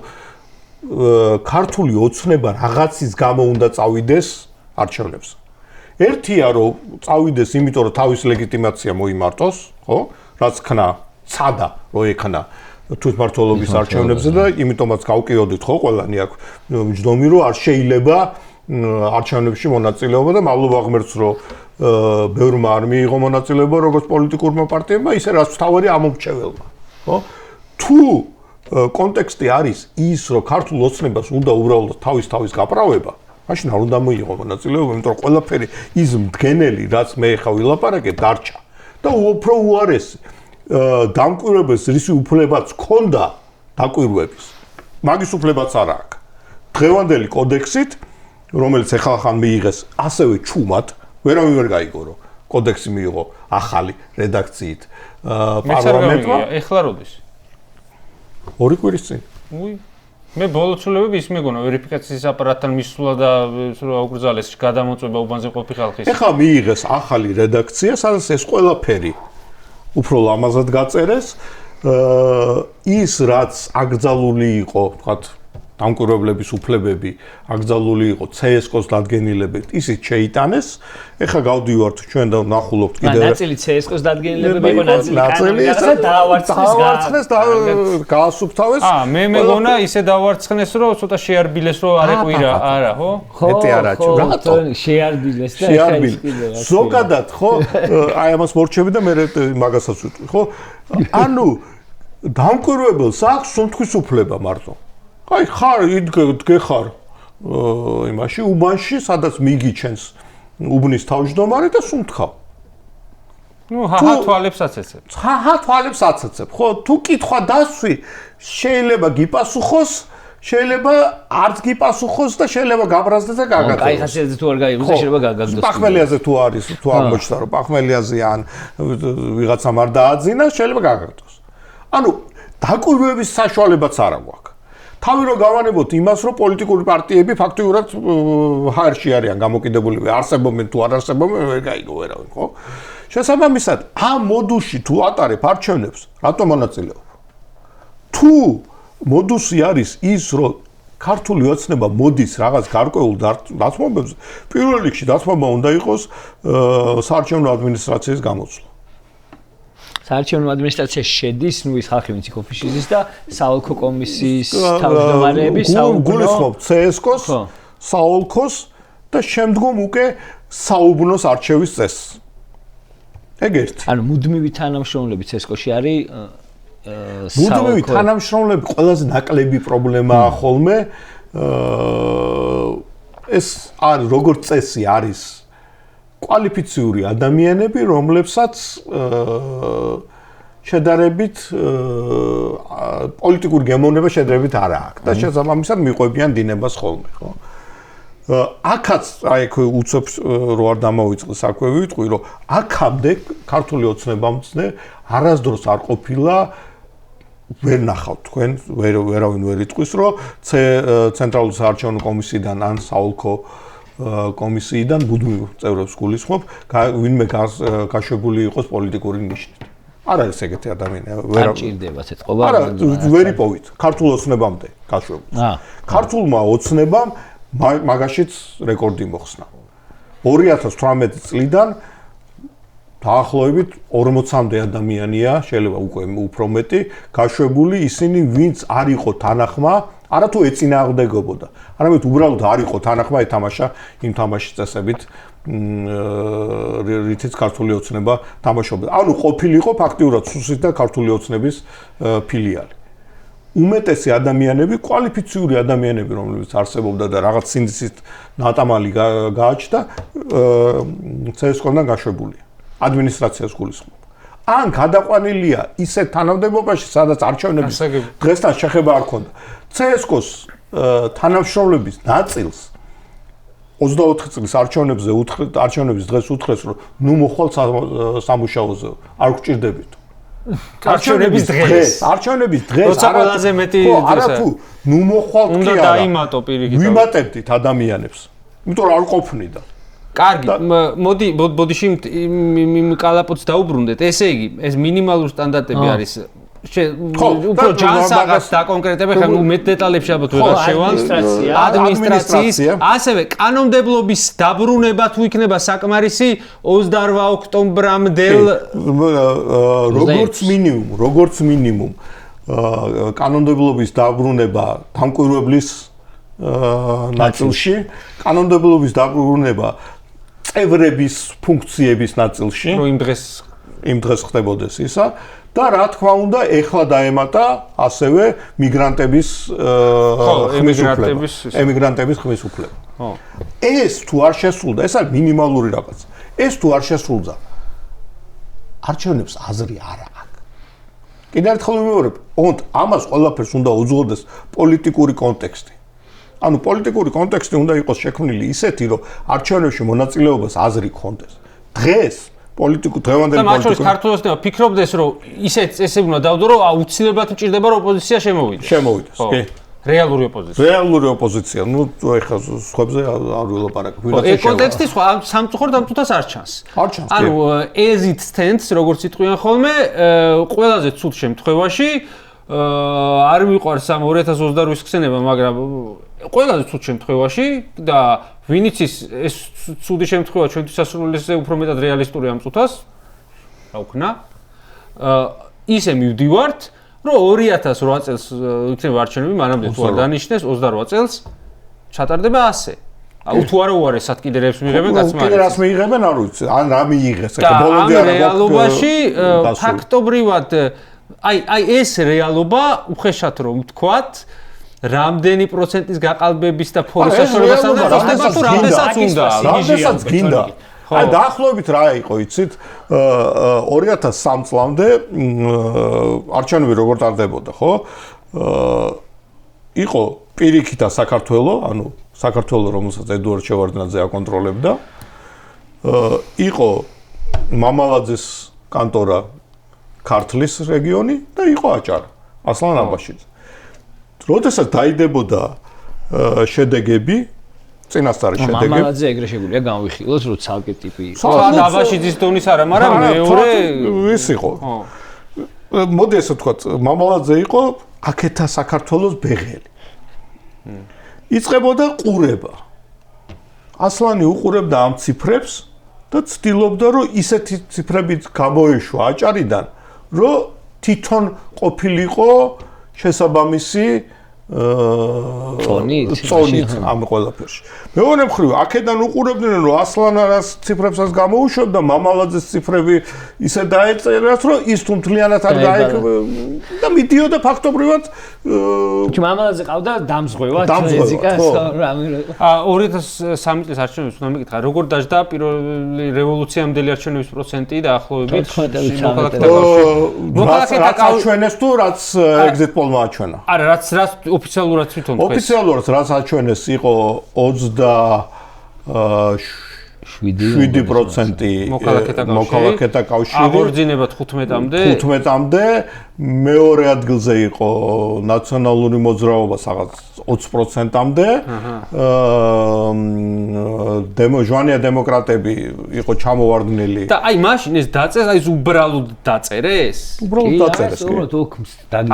ქართული ოცნება რაღაცის გამო უნდა წავიდეს არჩევნებზე. ერთია რომ წავიდეს იმიტომ რომ თავის ლეგიტიმაცია მოიმარტოს, ხო? რაც ქნა ცადა რო ექნა თვითმმართველობის არჩევნებზე და იმიტომაც გავკიოდით ხო ყველანი აქ მჯდომი რომ არ შეიძლება არჩევნებში მონაწილეობა და მადლობა ღმერთს რომ ბევრმა არ მიიღო მონაწილეობა როგორც პოლიტიკურმა პარტიებმა ისე რაც თავარი ამომრჩეველმა ხო თუ კონტექსტი არის ის რომ ქართულ ოცნებას უნდა უბრალოდ თავის გაправება მაშინ არ უნდა მოიღო მონაწილეობა იმიტომ რომ ყველაფერი ის მდგენელი რაც მე ხა ვილაპარაკე დარჩა და უფრო უარესი დამკვირვებელს რისი უფლებაც ჰქონდა დაკვირვების მაგის უფლებაც არ აქვს დღევანდელი კოდექსით რომელიც ახალ მიიღეს ასევე ჩუმად ვერავინ ვერ გაიგო რომ კოდექსი მიიღო ახალი რედაქციით პარლამენტმა ეხლა როდის 2 კვირის წინ მე ბოლო ცვლილებები ის მეგონა ვერიფიკაციის აპარატთან მისვლა და რა უგრძალეს გადამოწმება უბანზე ყოფილი ხალხის ეხლა მიიღეს ახალი რედაქცია სადაც ეს ყველაფერი უფრო ლამაზად გაწერეს ის რაც აკრძალული იყო თქვათ დამკვირვებლების უფლებები აკრძალული იყო CSKO-ს დადგენილებებით ისიც შეიტანეს ეხლა გავდივართ ჩვენ და ვნახულობთ კიდევ ნაწილი CSKO-ს დადგენილებები იყო ნაწილი დაავარცხნეს და გაასუფთავეს მე მეგონა ისე დაავარცხნეს რომ ცოტა შეარბილეს რომ არ ეკვირა არა ხო ეტი არაჩო რატო შეარბილეს და შეარბილეს ზოგადად ხო აი ამას მორჩები და მე მაგასაც ვიტყვი ხო ანუ დამკვირვებელს აქვს სუნთქვის უფლება მარტო აი ხარ დგეხარ იმაში უბანში სადაც მიგიჩენს უბნის თავმჯდომარე და სუნთქავ ნუ ჰაჰა თვალებს აცეცებ ჰაჰა თვალებს აცეცებ ხო თუ კითხვა დასვი შეიძლება გიპასუხოს შეიძლება არც გიპასუხოს და შეიძლება გაბრაზდეს და გაგაძლოს აი ხასიათზე თუ არ გაიღოს და შეიძლება გაგაგდოს პახმელიაზე თუ არის თუ აღმოჩნდა რომ პახმელიაზე ან ვიღაცამ არ დააძინა შეიძლება გაგაგდოს ანუ დაკვირვების საშუალებაც არ აქვს თავი რომ გავანებოთ იმას რომ პოლიტიკური პარტიები ფაქტიურად ჰაერში არიან გამოკიდებული არსებობენ თუ არ არსებობენ ვერ გაიგო ვერავინ ხო შესაბამისად ამ მოდულში თუ ატარებ არჩევნებს რატომ მონაწილეობ თუ მოდუსი არის ის რომ ქართული ოცნება მოდის რაღაც გარკვეულ დათმობებზე პირველ რიგში დათმობა უნდა იყოს საარჩევნო ადმინისტრაციის გამოცვლა საარჩევნო ადმინისტრაცია შედის ნუ ის ხალხი ვინც ოფისის და საოლქო კომისიის თავმჯდომარეები გულისხმობ CSKO-ს, საოლქოს და შემდგომ უკვე საუბნოს არჩევის წესს. ეგ ერთი. ანუ მუდმივი თანამშრომლები CSKO-ში არის მუდმივი თანამშრომლები ყველაზე ნაკლები პრობლემაა ხოლმე. ეს არის როგორც წესი არის კვალიფიციური ადამიანები, რომლებსაც შედარებით პოლიტიკური გემოვნება შედარებით არ აქვს და შესაბამისად მიყვებიან დინებას ხოლმე, ხო? აქაც აი ხო უცებ რო არ დამოვიწყე საქმე ვიტყვი რომ აქამდე ქართული ოცნებამცნე არასდროს არ ყოფილა ვერ ნახავთ თქვენ ვერავინ ვერ იტყვის რომ ცენტრალური საარჩევნო კომისიიდან ან საოლქო კომისიიდან მუდმივ წევრებს გულისხმობ ვინმე გაშვებული იყოს პოლიტიკური ნიშნით არ არის ეგეთი ადამიანი ვერ ჭირდება ეთყობა არა ვერ იპოვით ქართულ ოცნებამდე გაშვებული ქართულმა ოცნებამ მაგაშიც რეკორდი მოხსნა 2018 წლიდან დაახლოებით 40-მდე ადამიანია შეიძლება უკვე უფრო მეტი გაშვებული ისინი ვინც არ იყო თანახმა არათუ ეწინააღმდეგებოდა არამედ უბრალოდ არ იყო თანახმა ეთამაშა იმ თამაშის წესებით რითიც ქართული ოცნება თამაშობდა ანუ ყოფილიყო ფაქტიურად სუსის და ქართული ოცნების ფილიალი უმეტესი ადამიანები, კვალიფიციური ადამიანები, რომლებიც არსებობდა და რაღაც სინდისით ნატამალი გააჩნდა, CSKO-დან გაშვებულია. ადმინისტრაციას გულისხმობ. ან გადაყვანილია ისეთ თანამდებობაში, სადაც არჩევნების დღესთან შეხება არ ქონდა. CSKO-ს თანამშრომლების ნაწილს 24 წლის არჩევნების დღეს უთხრეს, რომ ნუ მოხვალ სამუშაოზე, არ გჭირდებით. არჩევნების დღეს როცა ყველაზე მეტი არათუ ნუ მოხვალთ კი არა უნდა დაიმატო პირიქით ვიმატებდით ადამიანებს იმიტომ რომ არ ყოფნიდა კარგი ბოდიში იმ კალაპოც დაუბრუნდეთ ესე იგი ეს მინიმალური სტანდარტები არის უფრო ჯანსაღად დაკონკრეტებენ ხომ მეტ დეტალებში ალბათ ვეღარ შევალ ადმინისტრაციის ასევე კანონმდებლობის დაბრუნება თუ იქნება საკმარისი 28 ოქტომბრამდე როგორც მინიმუმ კანონმდებლობის დაბრუნება დამკვირვებლის ნაწილში კანონმდებლობის დაბრუნება წევრების ფუნქციების ნაწილში რომ იმ დღეს ხდებოდეს ისა და რა თქმა უნდა ეხლა დაემატა ასევე მიგრანტების ემიგრანტების ხმის უფლება. ხო. ეს თუ არ შესრულდა, ეს არის მინიმალური რაღაც. ეს თუ არ შესრულდა, არჩევნებს აზრი არ აქვს. კიდევ ერთხელ ვიმეორებ, ამას ყველაფერს უნდა უძღოდეს პოლიტიკური კონტექსტი. ანუ პოლიტიკური კონტექსტი უნდა იყოს შექმნილი ისეთი, რომ არჩევნებში მონაწილეობას აზრი ქონდეს. დღეს დღევანდელი და მათ შორის ქართულ ოცნება ფიქრობდეს რომ ესე უნდა დავდო რომ აუცილებლად მჭირდება რომ ოპოზიცია შემოვიდეს კი რეალური ოპოზიცია ნუ ეხლა სხვებზე არ ვილაპარაკებ ვიღაცა ეს კონტექსტი სხვა სამწუხაროდ ამ თუთას არ ჩანს ანუ exit stance როგორც იტყვიან ხოლმე ყველაზე ცუდ შემთხვევაში არ მიყვარს ამ 2028-ის ხსენება მაგრამ ყველაზე ცუდ შემთხვევაში და ვინიც ეს ცუდი შემთხვევა ჩვენთვის სასურველზე უფრო მეტად რეალისტური ამ წუთას რა ვქნა ისე მივდივართ რომ 2008 წელს იქნება არჩევნები მანამდე თუ არ დანიშნეს 28 წელს ჩატარდება ასე თუ არა უარესად კიდე რებს მიიღებენ კაცმა კიდე რას მიიღებენ არ ვიცი ან რა მიიღეს ეხლა ბოლომდე არა რეალობაში ფაქტობრივად აი ეს რეალობა უხეშად რომ ვთქვათ რამდენი პროცენტის გაყალბების და ფორის საშუალებასთან და რამდენსაც უნდა რამდენსაც გინდა აი დაახლოებით რა იყო იცით 2003 წლამდე არჩევნები როგორ ტარდებოდა ხო იყო პირიქითა საქართველო ანუ საქართველო რომელსაც ედუარდ შევარდნაძე აკონტროლებდა იყო მამალაძის კანტორა ქართლის რეგიონი და იყო აჭარა ასლან აბაშიძე როდესაც დაიდებოდა შედეგები წინასწარი შედეგები მამალაძე ეგრე შეგვიძლია განვიხილოთ რომ ცალკე ტიპი იყო აბაშიძის დონის არა მაგრამ მეორე ის იყო მოდი ესე ვთქვათ მამალაძე იყო აქეთა საქართველოს ბეღელი იწყებოდა ყურება ასლანი უყურებდა ამ ციფრებს და ცდილობდა რომ ისეთი ციფრებით გამოეშვა აჭარიდან რომ თვითონ ყოფილიყო შესაბამისი წონით ამ ყველაფერში. მეორე მხრივ, აქედან უყურებდნენ, რომ ასლანარას ციფრებსაც გამოუშვებდა, მამალაძეს ციფრები ისე დაეწერათ, რომ ის თუნთლიანად არ გაიქცა და მიდიოდა ფაქტობრივად მამალაძე ყავდა დამზღვევად ეზიკას, 2003 წლის არჩევნებს უნდა მეკითხა, როგორ დაждდა პირველი რევოლუციამდელი არჩევნების პროცენტი და ახლობებით მოქალაქეთა კავშირს თუ რაც exit poll მოაჩვენა. არა, რაც ოფიციალურად თვითონ თქვენ. ოფიციალურად რაც აჩვენეს იყო 27% მოქალაქეთა კავშირი. აღორძინება 15-მდე. 15-მდე, მეორე ადგილზე იყო ნაციონალური მოძრაობა რაღაც 20%-მდე. ჟვანია დემოკრატები იყო ჩამოვარდნილი. და აი მაშინ ეს დაწერეს, აი უბრალოდ დაწერეს? უბრალოდ დაწერეს.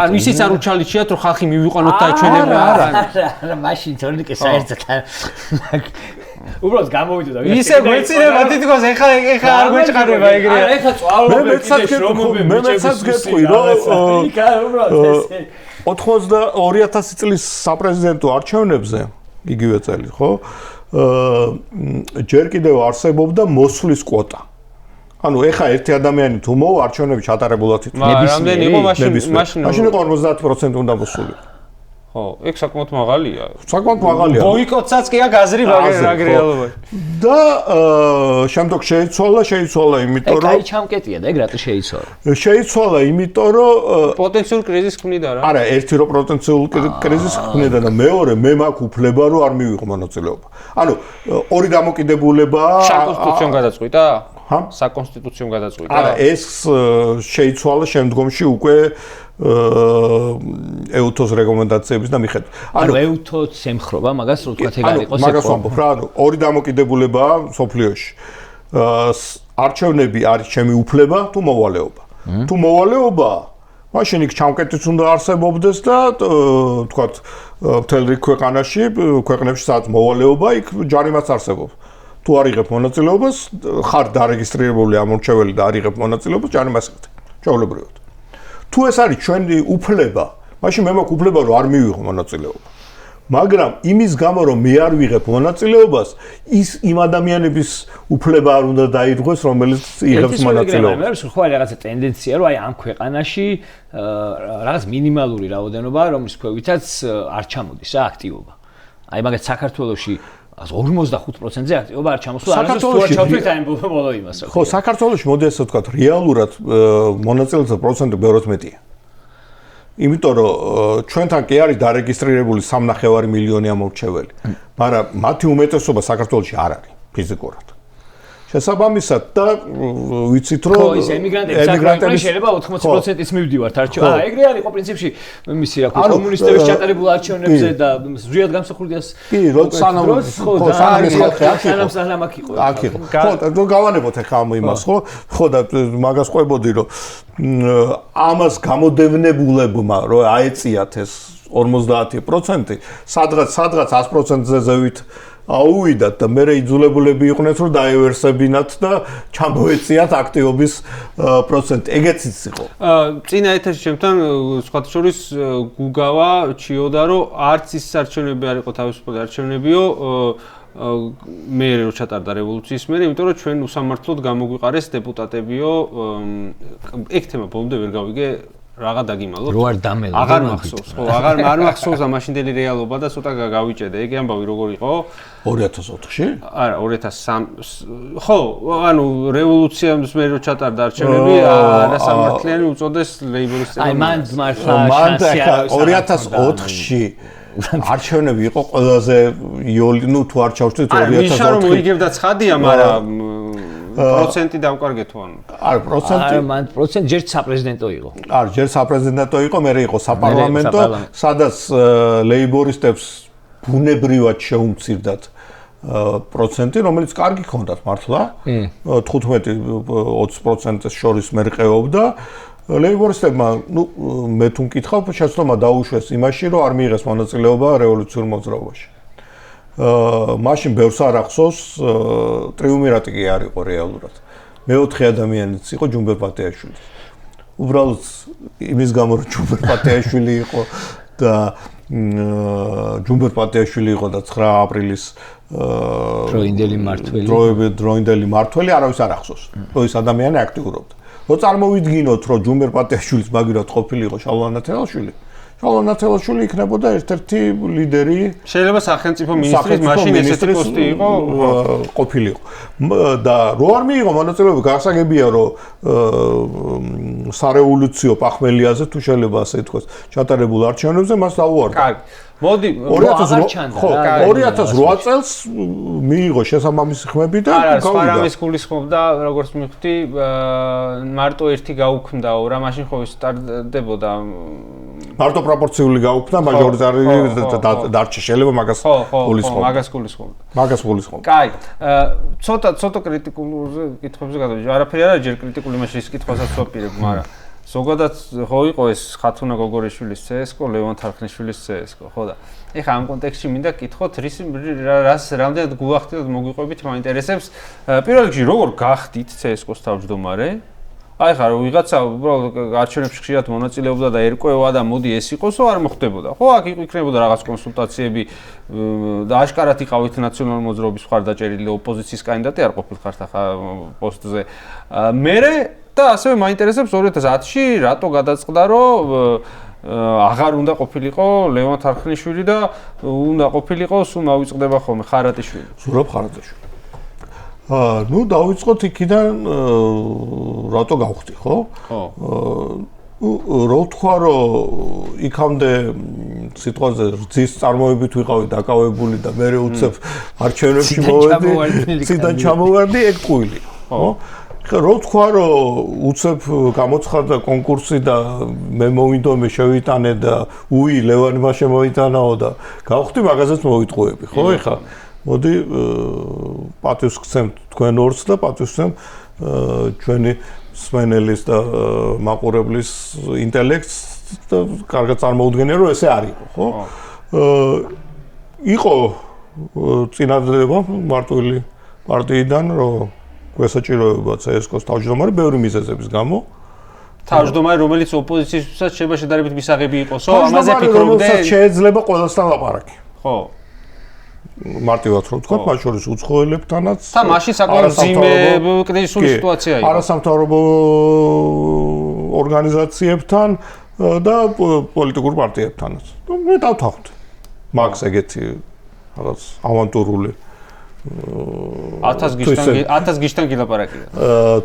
არ ისიც არ უჩალიჩიათ, რომ ხალხი მივიყვანოთ და აჩვენებენ. არა, მაშინ თორნიკე საერთოდ უბრალოდ გამოვიდოდა. ისე მეცინება თითქოს ეხა არ გვეჭყარება ეგრე. არა, ეხა წვალობები მე მეცაც გეტყვი, რომ 2000 წლის საპრეზიდენტო არჩევნებზე, იგივე წელი, ხო? ჯერ კიდევ არსებობდა მოსვლის კვოტა. ანუ ეხა ერთი ადამიანი თუ მოვა არჩევნები ჩატარებულად ითქვა. რამდენი იყო მაშინ იყო 50% უნდა მოსულიყო. ხო, ეგ საკმაოდ მაღალია. საკმაოდ მაღალია. ბოიკოტსაც კი აქ აზრი მაგრეალობა. და შემდეგ შეიცვალა, იმიტომ რომ აი ჩამკეტია და ეგ რატო შეიცვალა? შეიცვალა, იმიტომ რომ პოტენციურ კრიზისს ქმნიდა რა. არა, ერთი რომ პოტენციურ კრიზისს ქმნიდა და მეორე მე მაქვს უფლება რომ არ მივიღო მონაწილეობა. ანუ ორი დამოკიდებულებაა. საკონსტიტუციომ გადაწყვიტა? ჰა? საკონსტიტუციომ გადაწყვიტა? არა, ეს შეიცვალა შემდგომში უკვე EUTO-ს რეკომენდაციების და მიხედვით. ანუ EUTO-ს ემხრობა მაგას რო თქვა ეგ არ იყოს მაგას ვამბობ რა, ორი დამოკიდებულებაა სოფლიოში. არჩევნები არის ჩემი უფლება თუ მოვალეობა. თუ მოვალეობაა, მაშინ იქ ჩამკეტიც უნდა არსებობდეს და თქვათ მთელ რიგ ქვეყნებში სადაც მოვალეობა, იქ ჯარიმაც არსებობს. თუ არ იღებ მონაწილეობას, ხარ დარეგისტრირებული ამორჩეველი და არ იღებ მონაწილეობას, ჯარიმას იღებ. ჩვეულებრივად. თუ ეს არის ჩვენი უფლება, მაშინ მე მაქვს უფლება რომ არ მივიღო მონაწილეობა. მაგრამ იმის გამო რომ მე არ ვიღებ მონაწილეობას, ის იმ ადამიანების უფლება არ უნდა დაირღვეს, რომელიც იღებს მონაწილეობას. მე ხო არის რაღაცა ტენდენცია, რომ აი ამ ქვეყანაში რაღაც მინიმალური რაოდენობა, რომლის ქვევითაც არ ჩამოდის რა აქტივობა. აი მაგათ საქართველოში 45%-ზე აქტივობა არ ჩამოსულა, საქართველოში ჩავთვლით აი ბოლო იმას. ხო, საქართველოში მოდი ასე ვთქვათ, რეალურად მონაწილეთა პროცენტი ბევრად მეტია. იმიტომ რომ ჩვენთან კი არის დარეგისტრირებული 3.5 მილიონი ამორჩეველი, მაგრამ მათი უმეტესობა საქართველოში არ არის ფიზიკურად. შესაბამისად და ვიცით რომ ხო, ის ემიგრანტები შეიძლება 80%-იც მივდივართ არჩევნებში. ეგრე არის ხო პრინციპში მისი რა ქვია კომუნისტების ჩატარებულ არჩევნებზე და ზრიად გამსახურდიას. კი, სანამ სანამ აქ იყო. აქ იყო. ხო, გავანებოთ ახლა ამ იმას, ხო? ხო და მაგას ყვებოდი რომ ამას გამოდევნებულებმა რომ აეწიათ ეს 50%, სადღაც 100%-ზე ზევით აუვიდათ და მე იძულებულები იყვნენ რომ დაევერსებინათ და ჩამოეწიათ აქტივობის პროცენტი. ეგეც იყო. წინა ეთერში ჩემთან სხვათა შორის გუგავა ჩიოდა რომ არც ის არჩევნები არ იყო თავისუფალი არჩევნებიო მე რო ჩატარდა რევოლუციის მერე, იმიტომ რომ ჩვენ უსამართლოდ გამოგვიყარეს დეპუტატებიო ეგ თემა ბოლომდე ვერ გავიგე რაღა დაგიმალოთ. რო არ დამელო. აღარ მახსოვს, ხო, აღარ მახსოვს ამაშინდელი რეალობა და ცოტა გავიჭედე. ეგ ამბავი როგორ იყო? 2004-ში? არა, 2003. ხო, ანუ რევოლუციას მე რო ჩატარდა არჩევნები, არასამართლიანი უწოდეს ლეიბორისტებმა. აი, მან მართლა 2004-ში არჩევნები იყო ყველაზე იოლი, ნუ თუ არ ჩავშთით 2004-ში. მიშა რომ მოიგებდა ცხადია, მაგრამ პროცენტი დავკარგეთ თუ ანუ. არა, პროცენტი. არა, მან პროცენტი ჯერ საპრეზიდენტო იყო. არა, ჯერ საპრეზიდენტო იყო, მერე იყო საპარლამენტო, სადაც ლეიბორისტებს ბუნებრივად შეუმცირდათ პროცენტი, რომელიც კარგი ჰქონდათ მართლა. 15-20%-ს შორის მერყეობდა. ლეიბორისტებმა, ნუ მე თუ მკითხავ, შეცდომა დაუშვეს იმაში, რომ არ მიიღეს მონაწილეობა რევოლუციურ მოძრაობაში. მაშინ ბევრს არ ახსოვს, ტრიუმვირატი კი არ იყო რეალურად. მეოთხე ადამიანიც იყო ჯუმბერ პატეაშვილი. უბრალოდ იმის გამო რომ ჯუმბერ პატეაშვილი იყო და ჯუმბერ პატიაშვილი იყო და 9 აპრილის დროინდელი მართველი არავის არ ახსოვს. რო ის ადამიანი აქტიურობდა. რო წარმოვიდგინოთ, რომ ჯუმბერ პატიაშვილის მაგივრად ყოფილიყო შალვა ნათელაშვილი, შალვა ნათელაშვილი იქნებოდა ერთ-ერთი ლიდერი. შეიძლება სახელმწიფო მინისტრის მაშინ ესეთი პოსტი იყო ყოფილიყო. და რო არ მიიღო მონაწილეობა, გასაგებია, რომ სარევოლუციო პახმელიაზე თუ შეიძლება ასე ითქვას, ჩატარებულ არჩევნებზე მას დაუარდა. კარგი. მოდი 2008 წელს მიიღო შესაბამისი ხმები და გავიდა. არა, სპარამის გულისხმობდა, როგორც მივხვდი, მარტო ერთი გაუქმდაო რა, მაშინ ხო სტარდებოდა მარტო პროპორციული გაუქმდა, მაჟორიტარი დარჩა, შეიძლება მაგას გულისხმობდა. მაგას გულისხმობდა. კაი, ცოტა კრიტიკულზე კითხვებზე გადავიდე. არაფერი არა, ჯერ კრიტიკული მაშინ ის კითხვასაც ვაპირებ, მაგრამ ზოგადად ხო იყო ეს ხათუნა გოგორიშვილის CS:GO, ლევონ თარხნიშვილის CS:GO, ხო და ეხლა ამ კონტექსტში მინდა კითხოთ, რას რამდენად გულახდით და მოგვიყვებით, მაინტერესებს. პირველ რიგში როგორ გახდით CS:GO-ს თავმჯდომარე? აი ხარ ვიღაცა უბრალოდ არჩევნებში ხშირად მონაწილეობდა და ერკვევა და მოდი ეს იყოსო, არ მოხდებოდა. ხო, აქ იქნებოდა რაღაც კონსულტაციები და აშკარად იყავით ნაციონალური მოძრაობის მხარდაჭერილი ოპოზიციის კანდიდატი არ ყოფილიყართ ახლა პოსტზე. მერე და ასევე მაინტერესებს 2010-ში რატო გადაწყდა, რომ აღარ უნდა ყოფილიყო ლევონ თარხნიშვილი და უნდა ყოფილიყო სულ მოვიწყდება ხოლმე ხარატიშვილი. ზურაბ ხარატიშვილი. ნუ დავიწყოთ იქიდან რატო გავხდი, ხო? ხო. რო თქვა, რომ იქამდე სიტყვაზე რძის წარმოებით ვიყავი დაკავებული და მე უცებ არჩევნებში მოვედი, ციდან ჩამოვარდი, ეგ ტყუილი, ხო? რო თქვა, რომ უცებ გამოცხადდა კონკურსი და მე მოვიდომე შევიტანე და უი ლევანმა შემოიტანაო და გავხდი მაგაზეც მოვიტყუები, ხო? ეხლა მოდი პატივს გცემთ თქვენ ორს და პატივს გცემ ჩვენი სმენელის და მაყურებლის ინტელექტს და კარგად წარმოუდგენია, რომ ესე არ იყო, ხო? იყო წინადადება მარტვილი პარტიიდან, რომ გვესაჭიროება CS:GO-ს თავმჯდომარე ბევრი მიზეზების გამო. თავმჯდომარე, რომელიც ოპოზიციისთვისაც შეიძლება შედარებით მისაღები იყოსო, ამაზე ფიქრობდე? შეიძლება ყველასთან ლაპარაკი. ხო. მარტივად რო ვთქვა, მათ შორის უცხოელებთანაც და მაშინ საკმაოდ ძიმე კრიზისული სიტუაცია იყო. არასამთავრობო ორგანიზაციებთან და პოლიტიკურ პარტიებთანაც. მე დავთანხმდი. მაგს ეგეთი რაღაც ავანტურული 1000 გიშთან გილაპარაკია.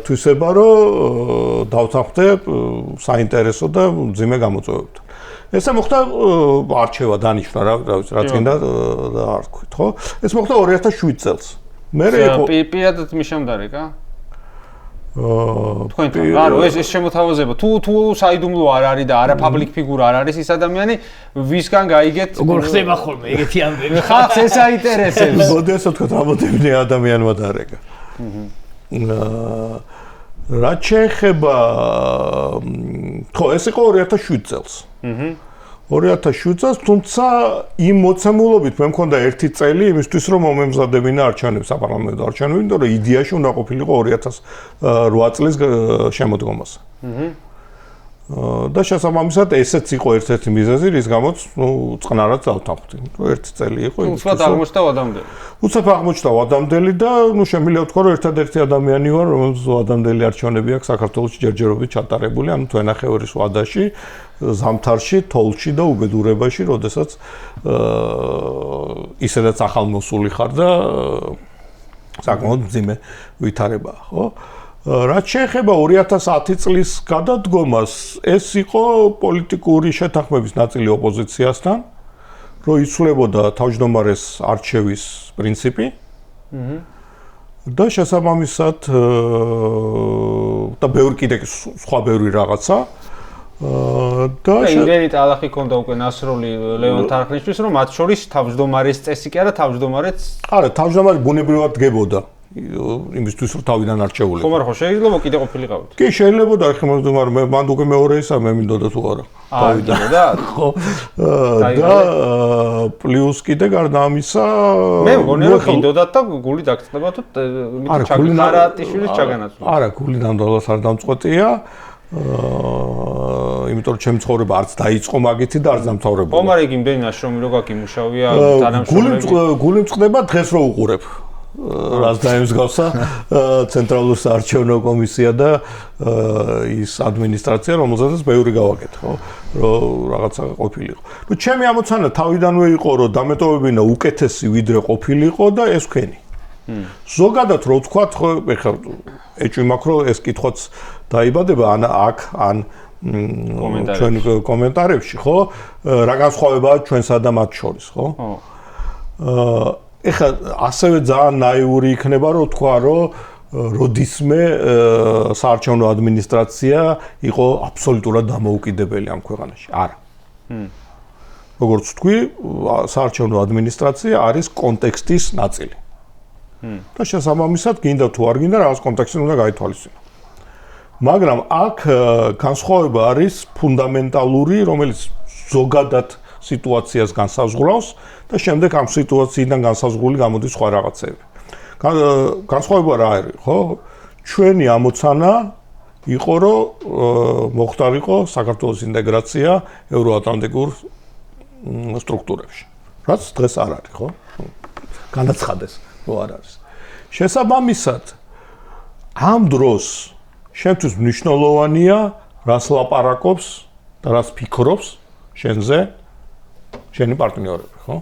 თვისება რომ დავთანხმდე საინტერესო და ძიმე გამოწვევებთან. ესე მოხდა არჩევა დანიშნა რა ვიცი რაც გინდა და არ თქვით, ხო? ეს მოხდა 2007 წელს. მე პირადად მიშამდარეკა? თქვენთან რა რო ეს შემოთავაზება თუ საიდუმლო არ არის და არა პაბლიკ ფიგურა არ არის ის ადამიანი ვისგან გაიგეთ როგორ ხდება ხოლმე ეგეთი ამბები ხალხს ეს აინტერესებს მოდი ასე ვთქვათ ამოდემნი ადამიანმა დარეკა რაც შეეხება ხო ეს იყო 2007 წელს 2007 წელს თუმცა იმ მოცემულობით მე მქონდა ერთი წელი იმისთვის რომ მომემზადებინა არჩევნები საპარლამენტო არჩევნები იმიტომ რომ იდეაში უნდა ყოფილიყო 2008 წლის შემოდგომაზე და შესაბამისად ესეც იყო ერთ-ერთი მიზეზი რის გამოც ნუ წყნარად დავთანხმდი რომ ერთი წელი იყო უცბად აღმოჩნდა ვადამდელი უცებ აღმოჩნდა ვადამდელი და ნუ შემიძლია ვთქვა რომ ერთადერთი ადამიანი ვარ რომელს ვადამდელი არჩევნები აქვს საქართველოში ჯერჯერობით ჩატარებული ანუ თვენახევრის ვადაში ზამთარში, თოლში და უბედურებაში, როდესაც ისედაც ახალმოსული ხარ და საკმაოდ მძიმე ვითარებაა, ხო? რაც შეეხება 2010 წლის გადადგომას, ეს იყო პოლიტიკური შეთანხმების ნაწილი ოპოზიციასთან, რომ იცვლებოდა თავმჯდომარეს არჩევის პრინციპი. და შესაბამისად და ბევრი კიდე სხვა ბევრი რაღაცა და იმდენი ტალახი ქონდა უკვე ნასროლი ლევონ თარხნიშვილს რომ მათ შორის თავმჯდომარის წესი კი არა თავმჯდომარეც არა თავმჯდომარე ბუნებრივად დგებოდა იმისთვის რომ თავიდან არჩეული ხო მაგრამ ხო შეიძლება კიდე ყოფილიყავით კი შეიძლება და ხე მომდომარე მე მანდ უკვე მეორე ისა მე მინდოდა თუ არა დავიდა ხო და პლუს კიდე გარდა ამისა მე მგონია რომ მინდოდათ და გული დაგწდება თუ ხარატიშვილის ჩაგანაცვლა არა გული ნამდვილად არ დამწყვეტია იმიტომ რომ ჩემი ცხოვრება არც დაიწყო მაგითი და არც დამთავრებულა. ხომ არ იგი იმდენი ნაშრომი რო გაქვს იმუშავია თანამშრომლები. გული მწყდება დღეს რო უყურებ. რას დაემსგავსა ცენტრალური საარჩევნო კომისია და ის ადმინისტრაცია, რომელზედაც ბევრი გავაკეთე, ხო? რომ რაღაცა ყოფილიყო. ნუ ჩემი ამოცანა თავიდანვე იყო, რომ დამეტოვებინა უკეთესი ვიდრე ყოფილიყო და ეს ვქენი. ზოგადად რო ვთქვათ, ხო, ეხლა ეჭვი მაქვს, რომ ეს კითხვაც დაიბადება ან აქ, ან ჩვენ კომენტარებში, ხო? რა განსხვავებაა ჩვენსა და მათ შორის, ხო? ეხლა ასევე ძალიან ნაიური იქნება რომ თქვა რომ როდისმე საარჩევნო ადმინისტრაცია იყო აბსოლუტურად დამოუკიდებელი ამ ქვეყანაში. არა. როგორც თქვი, საარჩევნო ადმინისტრაცია არის კონტექსტის ნაწილი. და შესაბამისად, გინდა თუ არ გინდა, რაღაც კონტექსტი უნდა გაითვალისწინო. მაგრამ აქ განსხვავება არის ფუნდამენტალური, რომელიც ზოგადად სიტუაციას განსაზღვრავს და შემდეგ ამ სიტუაციიდან განსაზღვრული გამოდის სხვა რაღაცები. განსხვავება რა არის, ხო? ჩვენი ამოცანა იყო, რომ მოხდარიყო საქართველოს ინტეგრაცია ევროატლანტიკურ სტრუქტურებში. რაც დღეს არ არის, ხო? განაცხადეს, რომ არ არის. შესაბამისად, ამ დროს შენთვის მნიშვნელოვანია, რას ლაპარაკობს და რას ფიქრობს შენზე შენი პარტნიორები, ხო?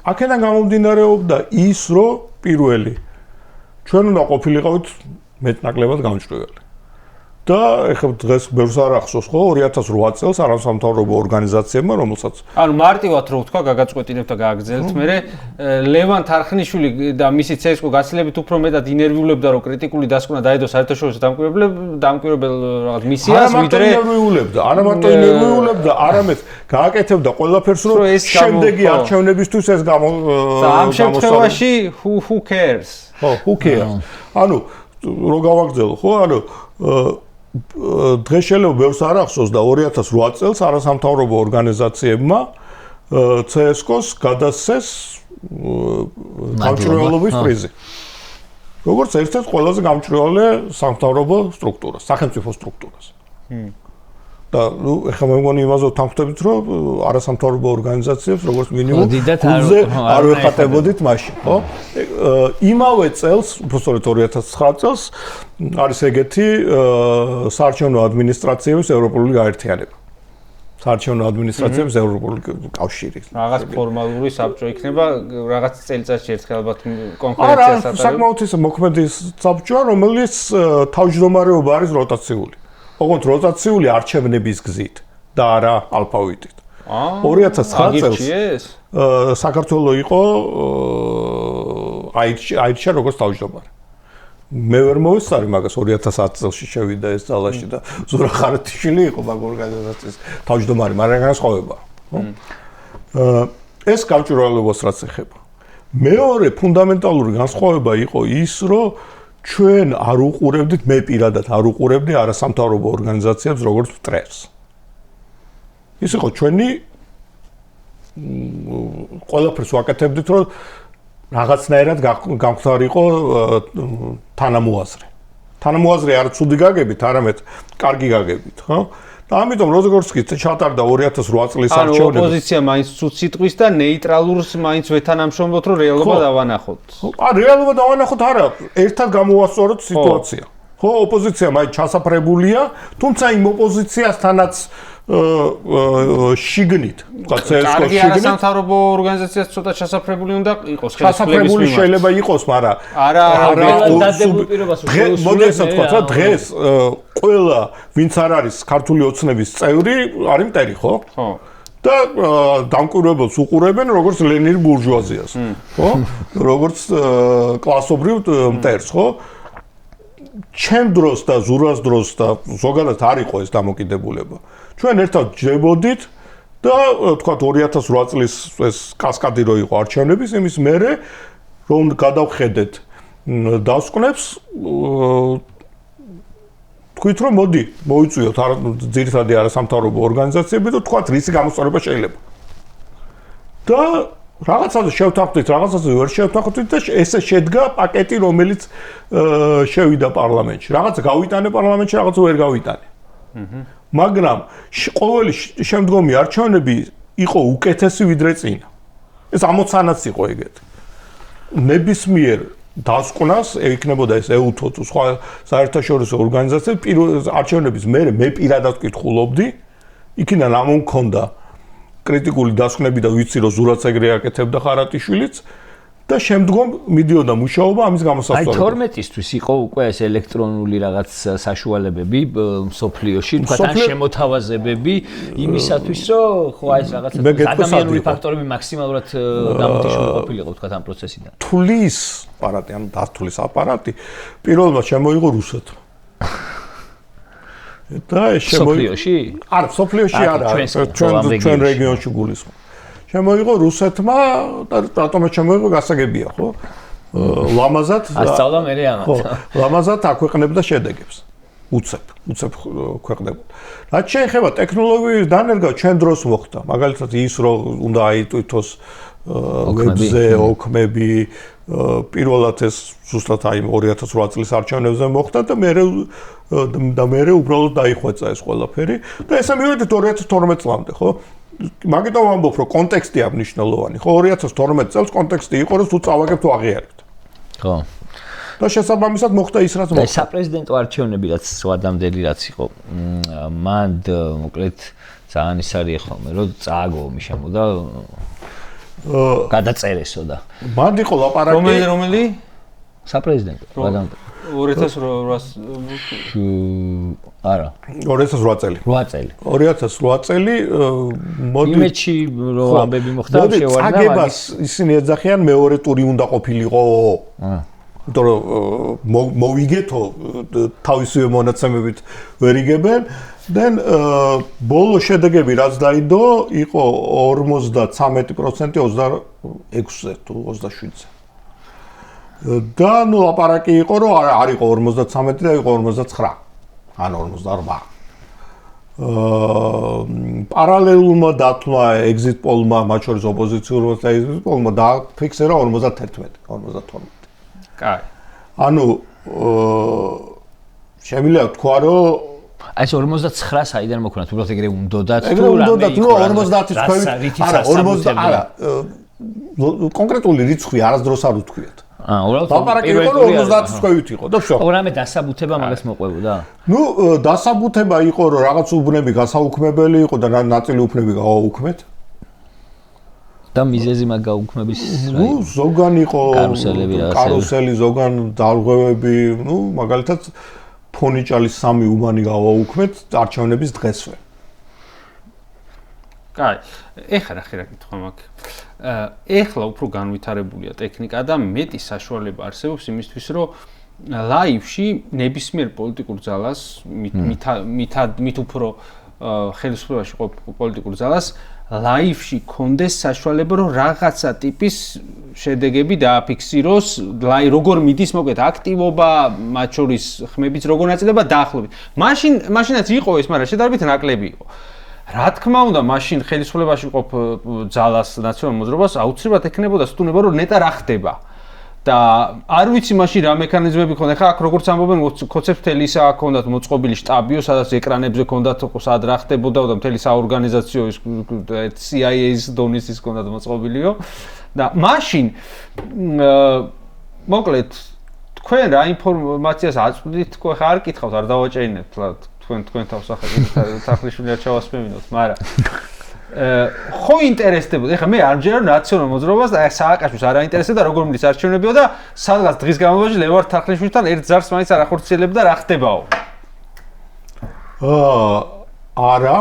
აქედან გამომდინარეობდა ის, რომ პირველი ჩვენ უნდა ყოფილიყავით მეტნაკლებად გამჭვირვალე. და ეხლა დღეს ბევრს არ ახსოვს, ხო, 2008 წელს არასამთავრობო ორგანიზაციებმა, რომელსაც ანუ მარტივად რო ვთქვა, გაგაწყვეტინებთ და გააგრძელეთ, მერე ლევან თარხნიშვილი და მისი CSKO გაცილებით უფრო მეტად ინერვიულებდა, რომ კრიტიკული დასკვნა დაედო საერთაშორისო დამკვირვებელ რაღაც მისიას, ვიდრე არა მარტო ინერვიულებდა, არამედ გააკეთებდა ყველაფერს, რომ შემდეგი არჩევნებისთვის ეს და ამ შემთხვევაში who cares? ხო, who cares? ანუ რო გავაგრძელო, ხო, ანუ დღეს შეიძლება ბევრს არ ახსოვს და 2008 წელს არასამთავრობო ორგანიზაციებმა CSKO-ს გადასცეს გამჭვირვალობის პრიზი. როგორც ერთ-ერთ ყველაზე გამჭვირვალე სამთავრობო სტრუქტურას, სახელმწიფო სტრუქტურას. და ნუ ეხლა მე მგონი იმაზე ვთანხმდებით, რომ არასამთავრობო ორგანიზაციებს როგორც მინიმუმ გულზე არ ვეხატებოდით მაშინ, ხო? იმავე წელს, უბრალოდ 2009 წელს არის ეგეთი საარჩევნო ადმინისტრაციების ევროპული გაერთიანება. საარჩევნო ადმინისტრაციების ევროპული კავშირი. რაღაც ფორმალური საბჭო იქნება, რაღაც წელიწადში ერთხელ ალბათ კონფერენციას ატარებს. არა, საკმაოდ ის მოქმედი საბჭოა, რომელიც თავმჯდომარეობა არის როტაციული. ოღონდ როტაციული არჩევნების გზით და არა ალფავიტით. 2009 წელს საქართველოს იყო აირჩია როგორც თავმჯდომარე. მე ვერ მოვესწარი მაგას 2010 წელს შევიდა ეს ძალაში და ზურა ხარათიშვილი იყო მაგ ორგანიზაციის თავმჯდომარე, მაგრამ განსხვავება, ხო? ეს გამჭვირვალებას რაც ეხება. მეორე ფუნდამენტალური განსხვავება იყო ის, რომ ჩვენ არ უყურებდით, მე პირადად არ უყურებდი არასამთავრობო ორგანიზაციებს როგორც მტრებს. ის იყო ჩვენი ყველაფერს ვაკეთებდით, რომ რაღაცნაირად გამختارიყო თანამოაზრე. თანამოაზრე არ ცუდი გაგებით, არამედ კარგი გაგებით, ხო? და ამიტომ როგორც კი ჩატარდა 2008 წლის არჩევნები. ანუ ოპოზიცია მაინც ცუდ სიტყვის და ნეიტრალურს მაინც ვეთანამშრომლოთ, რომ რეალობა დავანახოთ. რეალობა დავანახოთ, არა, ერთად გამოვასწოროთ სიტუაცია. ხო, ოპოზიცია მაინც ჩასაფრებულია, თუმცა იმ ოპოზიციასთანაც შიგნით, ვთქვათ, CSKO-ს კარგი არასამთავრობო ორგანიზაციას ცოტა ჩასაფრებული უნდა იყოს. ჩასაფრებული შეიძლება იყოს, მაგრამ არა დადებული პირობას მოდი ასე ვთქვათ, რა დღეს ყველა ვინც არ არის ქართული ოცნების წევრი, არის მტერი, ხო? ხო. და დამკვირვებელს უყურებენ როგორც ლენინურ ბურჟუაზიას, ხო? როგორც კლასობრივ მტერს, ხო? ჩემ დროს და ზურას დროს და ზოგადად არ იყო ეს დამოკიდებულება. ჩვენ ერთად ჯებოდით და თქვათ 2008 წლის ეს კასკადი რო იყო არჩევნების, იმის მერე რომ გადავხედეთ დასკვნებს, თქვით რომ მოდი მოიწვიოთ ძირითადი არასამთავრობო ორგანიზაციები და თქვათ რისი გამოსწორება შეიძლება. და რაღაცაზე შევთანხმდით, რაღაცაზე ვერ შევთანხმდით და ესე შედგა პაკეტი, რომელიც შევიდა პარლამენტში. რაღაცა გავიტანე პარლამენტში, რაღაცა ვერ გავიტანე. მაგრამ ყოველი შემდგომი არჩევნები იყო უკეთესი ვიდრე წინა. ეს ამოცანაც იყო ეგეთ. ნებისმიერ დასკვნას ექნებოდა ეს EUTO თუ სხვა საერთაშორისო ორგანიზაციები პირველ არჩევნების მერე მე პირადად ვკითხულობდი, იქიდან ამ მქონდა კრიტიკული დასკვნები და ვიცი რომ ზურაც ეგრე აკეთებდა ხარატიშვილიც და შემდგომ მიდიოდა მუშაობა ამის გამოსასწორებლად. აი 12-ისთვის იყო უკვე ეს ელექტრონული რაღაც საშუალებები სოფლიოში, თქვათ შემოთავაზებები იმისათვის, რომ ხო აი ეს რაღაცა ადამიანური ფაქტორები მაქსიმალურად გამოტიშული ყოფილიყო თქვათ ამ პროცესიდან. თulis აპარატი, ანუ დათulis აპარატი პირველად შემოიღო რუსეთმა. და სოფლიოში? არა, სოფლიოში არა, ჩვენ რეგიონში გულისხმობ. შემოიღო რუსეთმა და რატომაც შემოიღო გასაგებია, ხო? ლამაზად ასწავლა მერე ამათ. ხო, ლამაზად აქვეყნებდა შედეგებს. უცებ ქვეყნებოდა. რაც შეეხება ტექნოლოგიის დანერგვა, ჩვენ დროს მოხდა. მაგალითად ის რომ უნდა აიტვირთოს ვებზე ოქმები, პირველად ეს ზუსტად აი 2008 წლის არჩევნებზე მოხდა და მე უბრალოდ დაიხვეწა ეს ყველაფერი და ესე მივედით 2012 წლამდე, ხო? მაგიტომ ვამბობ, რომ კონტექსტია მნიშვნელოვანი. ხო, 2012 წელს კონტექსტი იყო, რომ თუ წავაგებთ თუ აღიარებთ. ხო. და შესაბამისად მოხდა ის, რაც მოხდა. და საპრეზიდენტო არჩევნები რაც ვადამდელი რაც იყო, მან მოკლედ ძალიან ის არის ხოლმე, რომ წააგო მიშამო და გადაწერესო და. მან იყო ლაპარაკი. რომელი? საპრეზიდენტო ვადამდელი. 2800 არა 2008 წელი 2008 წელი მოდი იმეჩი რომ ამბები მოხდა შევარდა აგებას ისინი ეძახიან მეორე ტური უნდა ყოფილიყო იმიტომ რომ მოვიგეთო თავისივე მონაცემებით ვერ იგებენ then ბოლო შედეგები რაც დაიდო იყო 53% 26-ზე თუ 27-ზე და ნუ ლაპარაკი იყო რომ არ იყო 53 და იყო 59 ან 48 პარალელურმა დათვლა exit poll-მა მათ შორის ოპოზიციურმა და exit poll-მა დაფიქსირა 51 კაი ანუ შემიძლია თქვა რომ აი ეს 59 საიდან მოქონათ უბრალოდ ეგრე უნდოდათ თუ რამე იყო 50-ის ქვევით არა 50 არა კონკრეტული რიცხვი არასდროს არ უთქვიათ უბრალოდ ლაპარაკი იყო რომ 50-ის ქვევით იყო და всё. რამე დასაბუთება მაგას მოყვებოდა? ნუ დასაბუთება იყო რომ რაღაც უბნები გასაუქმებელი იყო და ნაწილი უბნები გავაუქმეთ. და მიზეზი მაგ გაუქმების ნუ ზოგან იყო კარუსელი ზოგან დარღვევები, ნუ მაგალითად ფონიჭალის 3 უბანი გავაუქმეთ არჩევნების დღესვე. კაი, ეხლა რა ხერა კითხვა მაქვს. ეხლა უფრო განვითარებულია ტექნიკა და მეტი საშუალება არსებობს იმისთვის, რომ ლაივში ნებისმიერ პოლიტიკურ ძალას მით უფრო ხელისუფლებაში ყოფ პოლიტიკურ ძალას ლაივში კონდეს საშუალება, რომ რაღაცა ტიპის შედეგები დააფიქსიროს, როგორ მიდის მოკეთ აქტივობა, მათ შორის ხმების როგორ ნაწილება დაახლოებით. მაშინაც იყო ეს, მაგრამ შედარებით ნაკლები იყო. რა თქმა უნდა, მაშინ ხელისუფლებაში ყოფ ძალას ნაციონალურ მოძრაობას აუცილებლად ექნებოდა სტუნება, რომ ნეტა რა ხდება. და არ ვიცი მაშინ რა მექანიზმები ქონდა. ხა აქ როგორც ამბობენ, კონცეფტელი ისა აქ მოწყობილი შტაბიო, სადაც ეკრანებზე ქონდათ სად რა ხდებოდა და მთელი საორგანიზაციო CIA-ის დონის ის ქონდათ მოწყობილიო. და მაშინ მოკლედ თქვენ რა ინფორმაციას აწვდით, თქვენ ხა არ კითხავთ, არ დავაჭერინებთ თქვენ თავს ახლა თახლიშვილი არ ჩავასწრებინოთ, მაგრამ ხო ინტერესდებოდა. ეხლა მე არ მჯერა ნაციონალურ მოძრაობას და სააკაშვილს არ აინტერესებდა როგორ მიდის არჩევნებიო და სადღაც დღის განმავლობაში ლევარ თახლიშვილთან ერთ ზარს მაინც არ ახორციელებდა რა ხდებაო. არა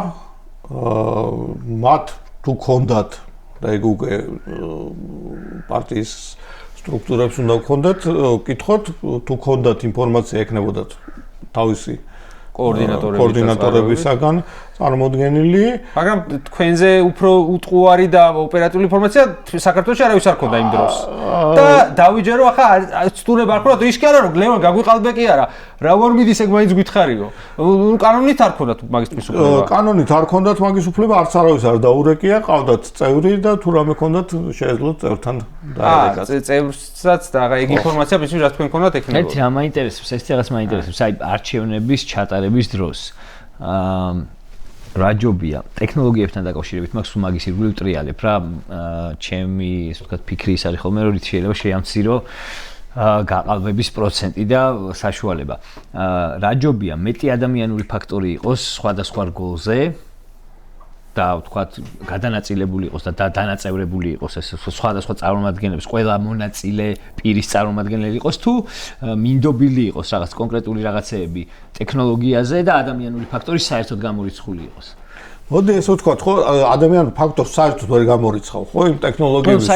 მათ თუ ქონდათ და ეგ უკვე პარტიის სტრუქტურებს უნდა ქონდათ, კითხოთ თუ ქონდათ ინფორმაცია ექნებოდათ თავისი კოორდინატორებისაგან წარმოდგენილი, მაგრამ თქვენზე უფრო უტყუარი და ოპერატიული ინფორმაცია საქართველოში არავის არ ქონდა იმ დროს. და დავიჯერო ახლა სტუნება არ ქონდა, ის კი არა რომ ლევან გაგვიყალბე კი არა. რა ვარ მიდის ეგ მაინც გითხარიო. კანონით არ ქონდათ მაგის უფლება. კანონით არ ქონდათ მაგის უფლება, არც არავის არ დაურეკია, ყავდათ წევრი და თუ რამე ქონდათ შეეძლოთ წევრთან დაერეკათ. წევრსაც და ეგ ინფორმაცია ბიზნეს რა თქვენ ქონდათ ექნება. ერთი რა მაინტერესებს, ეს რაღაც მაინტერესებს, აი არჩევნების ჩატარების დროს. რა ჯობია ტექნოლოგიებთან დაკავშირებით მაქვს უმაგის ირგვლივ ტრიალებ რა ჩემი ესე ვთქვათ ფიქრი ის არის ხოლმე რომ შეიძლება შეამცირო გაყალბების პროცენტი და საშუალება რა ჯობია მეტი ადამიანური ფაქტორი იყოს სხვადასხვა რგოლზე და ვთქვათ გადანაწილებული იყოს და დანაწევრებული იყოს ეს სხვადასხვა წარმომადგენლების ყველა მონაწილე პირის წარმომადგენელი იყოს თუ მინდობილი იყოს რაღაც კონკრეტული რაღაცეები ტექნოლოგიაზე და ადამიანური ფაქტორი საერთოდ გამორიცხული იყოს მოდი ესე ვთქვათ ხო ადამიანურ ფაქტორს საერთოდ ვერ გამორიცხავ ხო იმ ტექნოლოგიების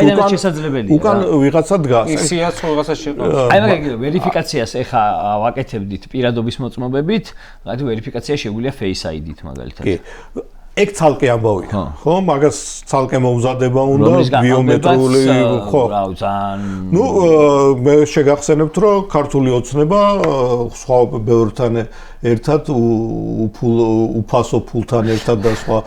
უკან ვიღაცა დგას ისიაც ვიღაცა შეყავს აი მაგალითად ვერიფიკაციას ეხა ვაკეთებდით პირადობის მოწმობებით მაგალითად ვერიფიკაცია შეგვიძლია Face ID-ით მაგალითად კი ეგ ცალკე ამბავია ხო მაგას ცალკე მოუზადება უნდა ბიომეტრიული ხო ნუ მე შეგახსენებთ რომ ქართული ოცნება სხვა ბევრთან ერთად უფასო ფულთან ერთად და სხვა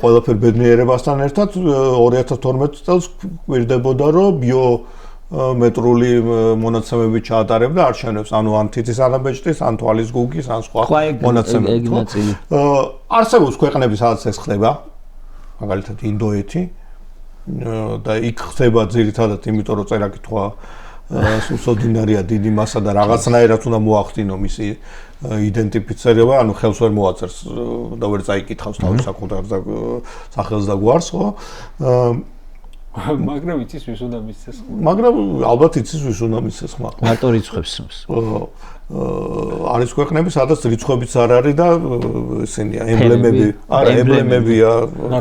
ყველაფერ ბედნიერებასთან ერთად 2012 წელს გვირდებოდა რომ მეტრული მონაცემები ჩაატარებდა არჩევნებს, ანუ ან თითის ანაბეჭდის, ან თვალის გუგის, ან სხვა მონაცემები. არსებობს ქვეყნები, სადაც ეს ხდება, მაგალითად ინდოეთი და იქ ხდება ძირითადად, იმიტომ რომ წერა-კითხვა სუცოდინარია დიდი მასა და რაღაცნაირად უნდა მოახდინო მისი იდენტიფიცირება, ანუ ხელს ვერ მოაწერს და ვერ წაიკითხავს თავის საკუთარ სახელს და გვარს, ხო? მაგრამ იცის ვის უნდა მისცეს ხმა. მაგრამ ალბათ იცის ვის უნდა მისცეს ხმა. მარტო რიცხვებს სნობს. არის ქვეყნები, სადაც რიცხვებიც არ არის და ესენია ემბლემები, არა ემბლემებია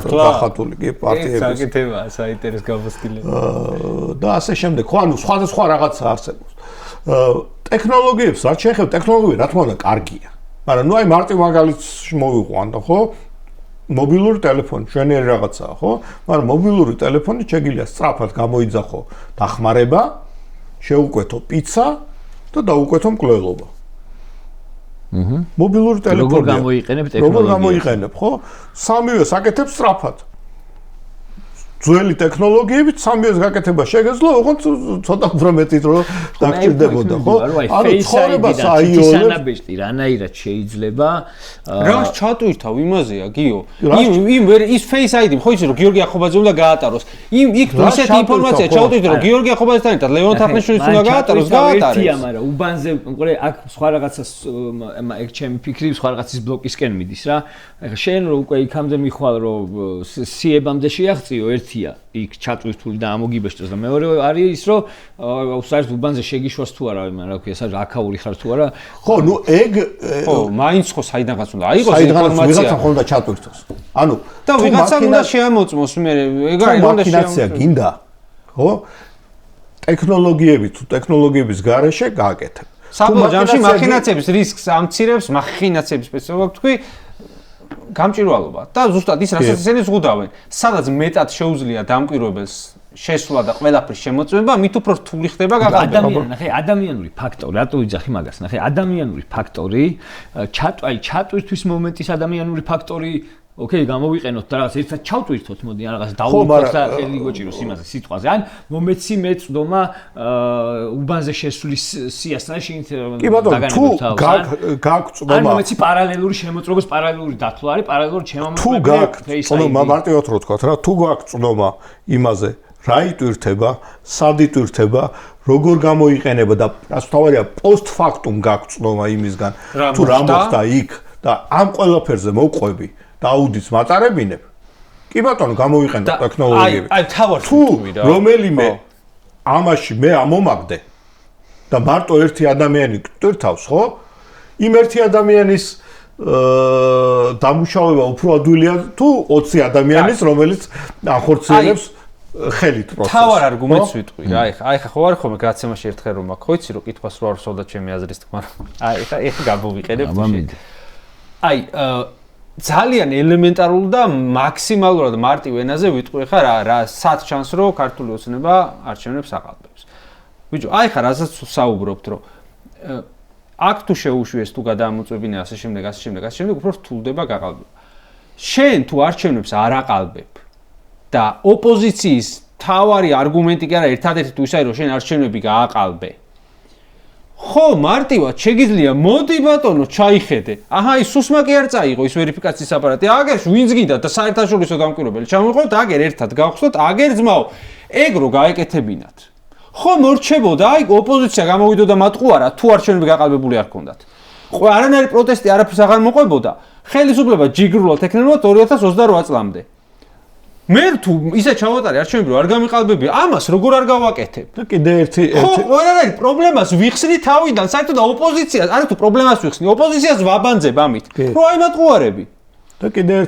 დახატული კი პარტიების. საკეთებაა საინტერესო გამოსtildeება. და ასე შემდეგ. ხო, ანუ სხვადასხვა რაღაცა არსებობს. ტექნოლოგიებს რაც შეეხება, ტექნოლოგიები რა თქმა უნდა კარგია. მაგრამ ნუ აი მარტივ მაგალითს მოვიყვანდა, ხო? მობილური ტელეფონი ჩვენერი რაღაცაა, ხო? მაგრამ მობილური ტელეფონი შეგიძლია სწრაფად გამოიძახო დახმარება, შეუკვეთო პიცა და დაუკვეთო მკვლელობა. მობილური ტელეფონი როგორ გამოიყენებ ტექნოლოგიას? როგორ გამოიყენებ, ხო? სამივე საკეთებს სწრაფად. ძველი ტექნოლოგიებით სამივეს გაკეთება შეგეძლო, ოღონდ ცოტა უფრო მეტით რომ დაგჭირდებოდა, ხო? ანუ ცხოვრებას აიოლებს რანაირად შეიძლება რა ჩატვირთავ იმაზეა, გიო. ის Face ID, ხო იცი რომ გიორგი ახობაძე უნდა გაატაროს. იქ თუ ისეთი ინფორმაცია ჩავტვირთო რომ გიორგი ახობაძესთან ერთად ლევონ თახნიშვილიც უნდა გაატაროს, გაატარეს. მაგრამ უბანზე მყურე აქ სხვა რაღაცას ეგ ჩემი ფიქრი სხვა რაღაცის ბლოკისკენ მიდის რა. ეხლა შენ რო უკვე იქამდე მიხვალ რომ სიებამდე შეაღწიო ერთია იქ ჩატვირთული და ამოგიბეჭდეს და მეორე არის ის რომ საერთოდ უბანზე შეგიშვას თუ არა რა ქვია ეს აკაური ხარ თუ არა ხო ნუ ეგ ხო მაინც ხო საიდანაც უნდა აიღოს ინფორმაცია ვიღაცა ხომ უნდა ჩატვირთოს ანუ და ვიღაცა უნდა შეამოწმოს მე ეგ არის უნდა მაქინაცია გინდა ხო ტექნოლოგიები თუ ტექნოლოგიების გარეშე გააკეთებ საბოლოო ჯამში მაქინაციების რისკს ამცირებს მაქინაციების სპეციფიკა თქვი გამჭირვალობა და ზუსტად ის რასაც ისინი ზღუდავენ სადაც მეტად შეუძლია დამკვირვებელს შესვლა და ყველაფრის შემოწმება მით უფრო რთული ხდება გაყალბება ნახე ადამიანური ფაქტორი რატო ვიძახი მაგას ნახე ადამიანური ფაქტორი ჩატვირთვის მომენტის ადამიანური ფაქტორი ოკეი გამოვიყენოთ და რაღაც ერთად ჩავტვირთოთ მოდი რაღაც დაუვიქოთ და ხელი გოჭიროს იმაზე სიტყვაზე ან მომეცი მეწდომა უბანზე შესვლის სიასთან შეგინთ კი ბატონო თუ გაგწდომა ან მომეცი პარალელური შემოწროგოს პარალელური დათვლა არის პარალელური შემომწროები თუ გაგწდომა მარტივად რო თქვა რა თუ გაგწდომა იმაზე რა იტვირთება სად იტვირთება როგორ გამოიყენება და რაც თავარია პოსტფაქტუმ გაგწდომა იმისგან თუ რა მოხდა იქ და ამ ყველაფერზე მოვყვები და აუდიტს მატარებინებ. კი ბატონო, გამოიყენო ტექნოლოგიები. აი თავად თვითმი და რომელიმე ამაში მე ამომაგდე და მარტო ერთი ადამიანი გვტირთავს, ხო? იმ ერთი ადამიანის დამუშავება უფრო ადვილია თუ 20 ადამიანის, რომელიც ახორციელებს ხელით პროცესს. თავარ არგუმენტს ვიტყვი რა, აი ხა ხო არ ხომ გაცემაში ერთხელ რომ აქ ხო იცი რომ კითხვას რო არ ვსვლა ჩემი აზრის თქმა რა. აი ხა გამოვიყენებ. აი ძალიან ელემენტარულ და მაქსიმალურად მარტივ ენაზე ვიტყვი ხა რა სად ჩანს რომ ქართული ოცნება არჩევნებს აყალბებს. ბიჭო, აი ხა რასაც საუბრობთ რომ აქ თუ შეუშვიეს თუ გადაამოწმებინე ასე შემდეგ უფრო რთულდება გაყალბება. შენ თუ არჩევნებს არ აყალბებ და ოპოზიციის თავარი არგუმენტი კი არა ერთადერთი თუ ისაა რომ შენ არჩევნები გააყალბე. ხო, მარტივად შეგიძლია მოდი ბატონო, ჩაიხედე. აჰა, ის სუსმა კი არ წაიღო ის ვერიფიკაციის აპარატი. აგერ ვინც გინდა და საერთაშორისო დამკვირვებელი ჩამოვიყოთ, აგერ ერთად გავხსნათ, აგერ ძმაო. ეგ რო გაეკეთებინათ. ხო, მორჩებოდა, აი ოპოზიცია გამოვიდოდა მატყუარა, თუ არჩევნები გაყალბებული არ ქონდათ. ხო, არანაირი პროტესტი არაფერს აღარ მოყვებოდა. ხელისუფლება ჯიგრულად ეკნებოდა 2028 წლამდე. მე თუ ისე ჩავატარე არჩევნები რომ არ გამიყალბებია, ამას როგორ არ გავაკეთებ? და კიდე ერთი ხო, ყველანაირ პრობლემას ვიხსნი თავიდან, საერთოდ ოპოზიციას, არა თუ პრობლემას ვიხსნი, ოპოზიციას ვაბანძებ ამით. რო აი მატყუარები. და კიდე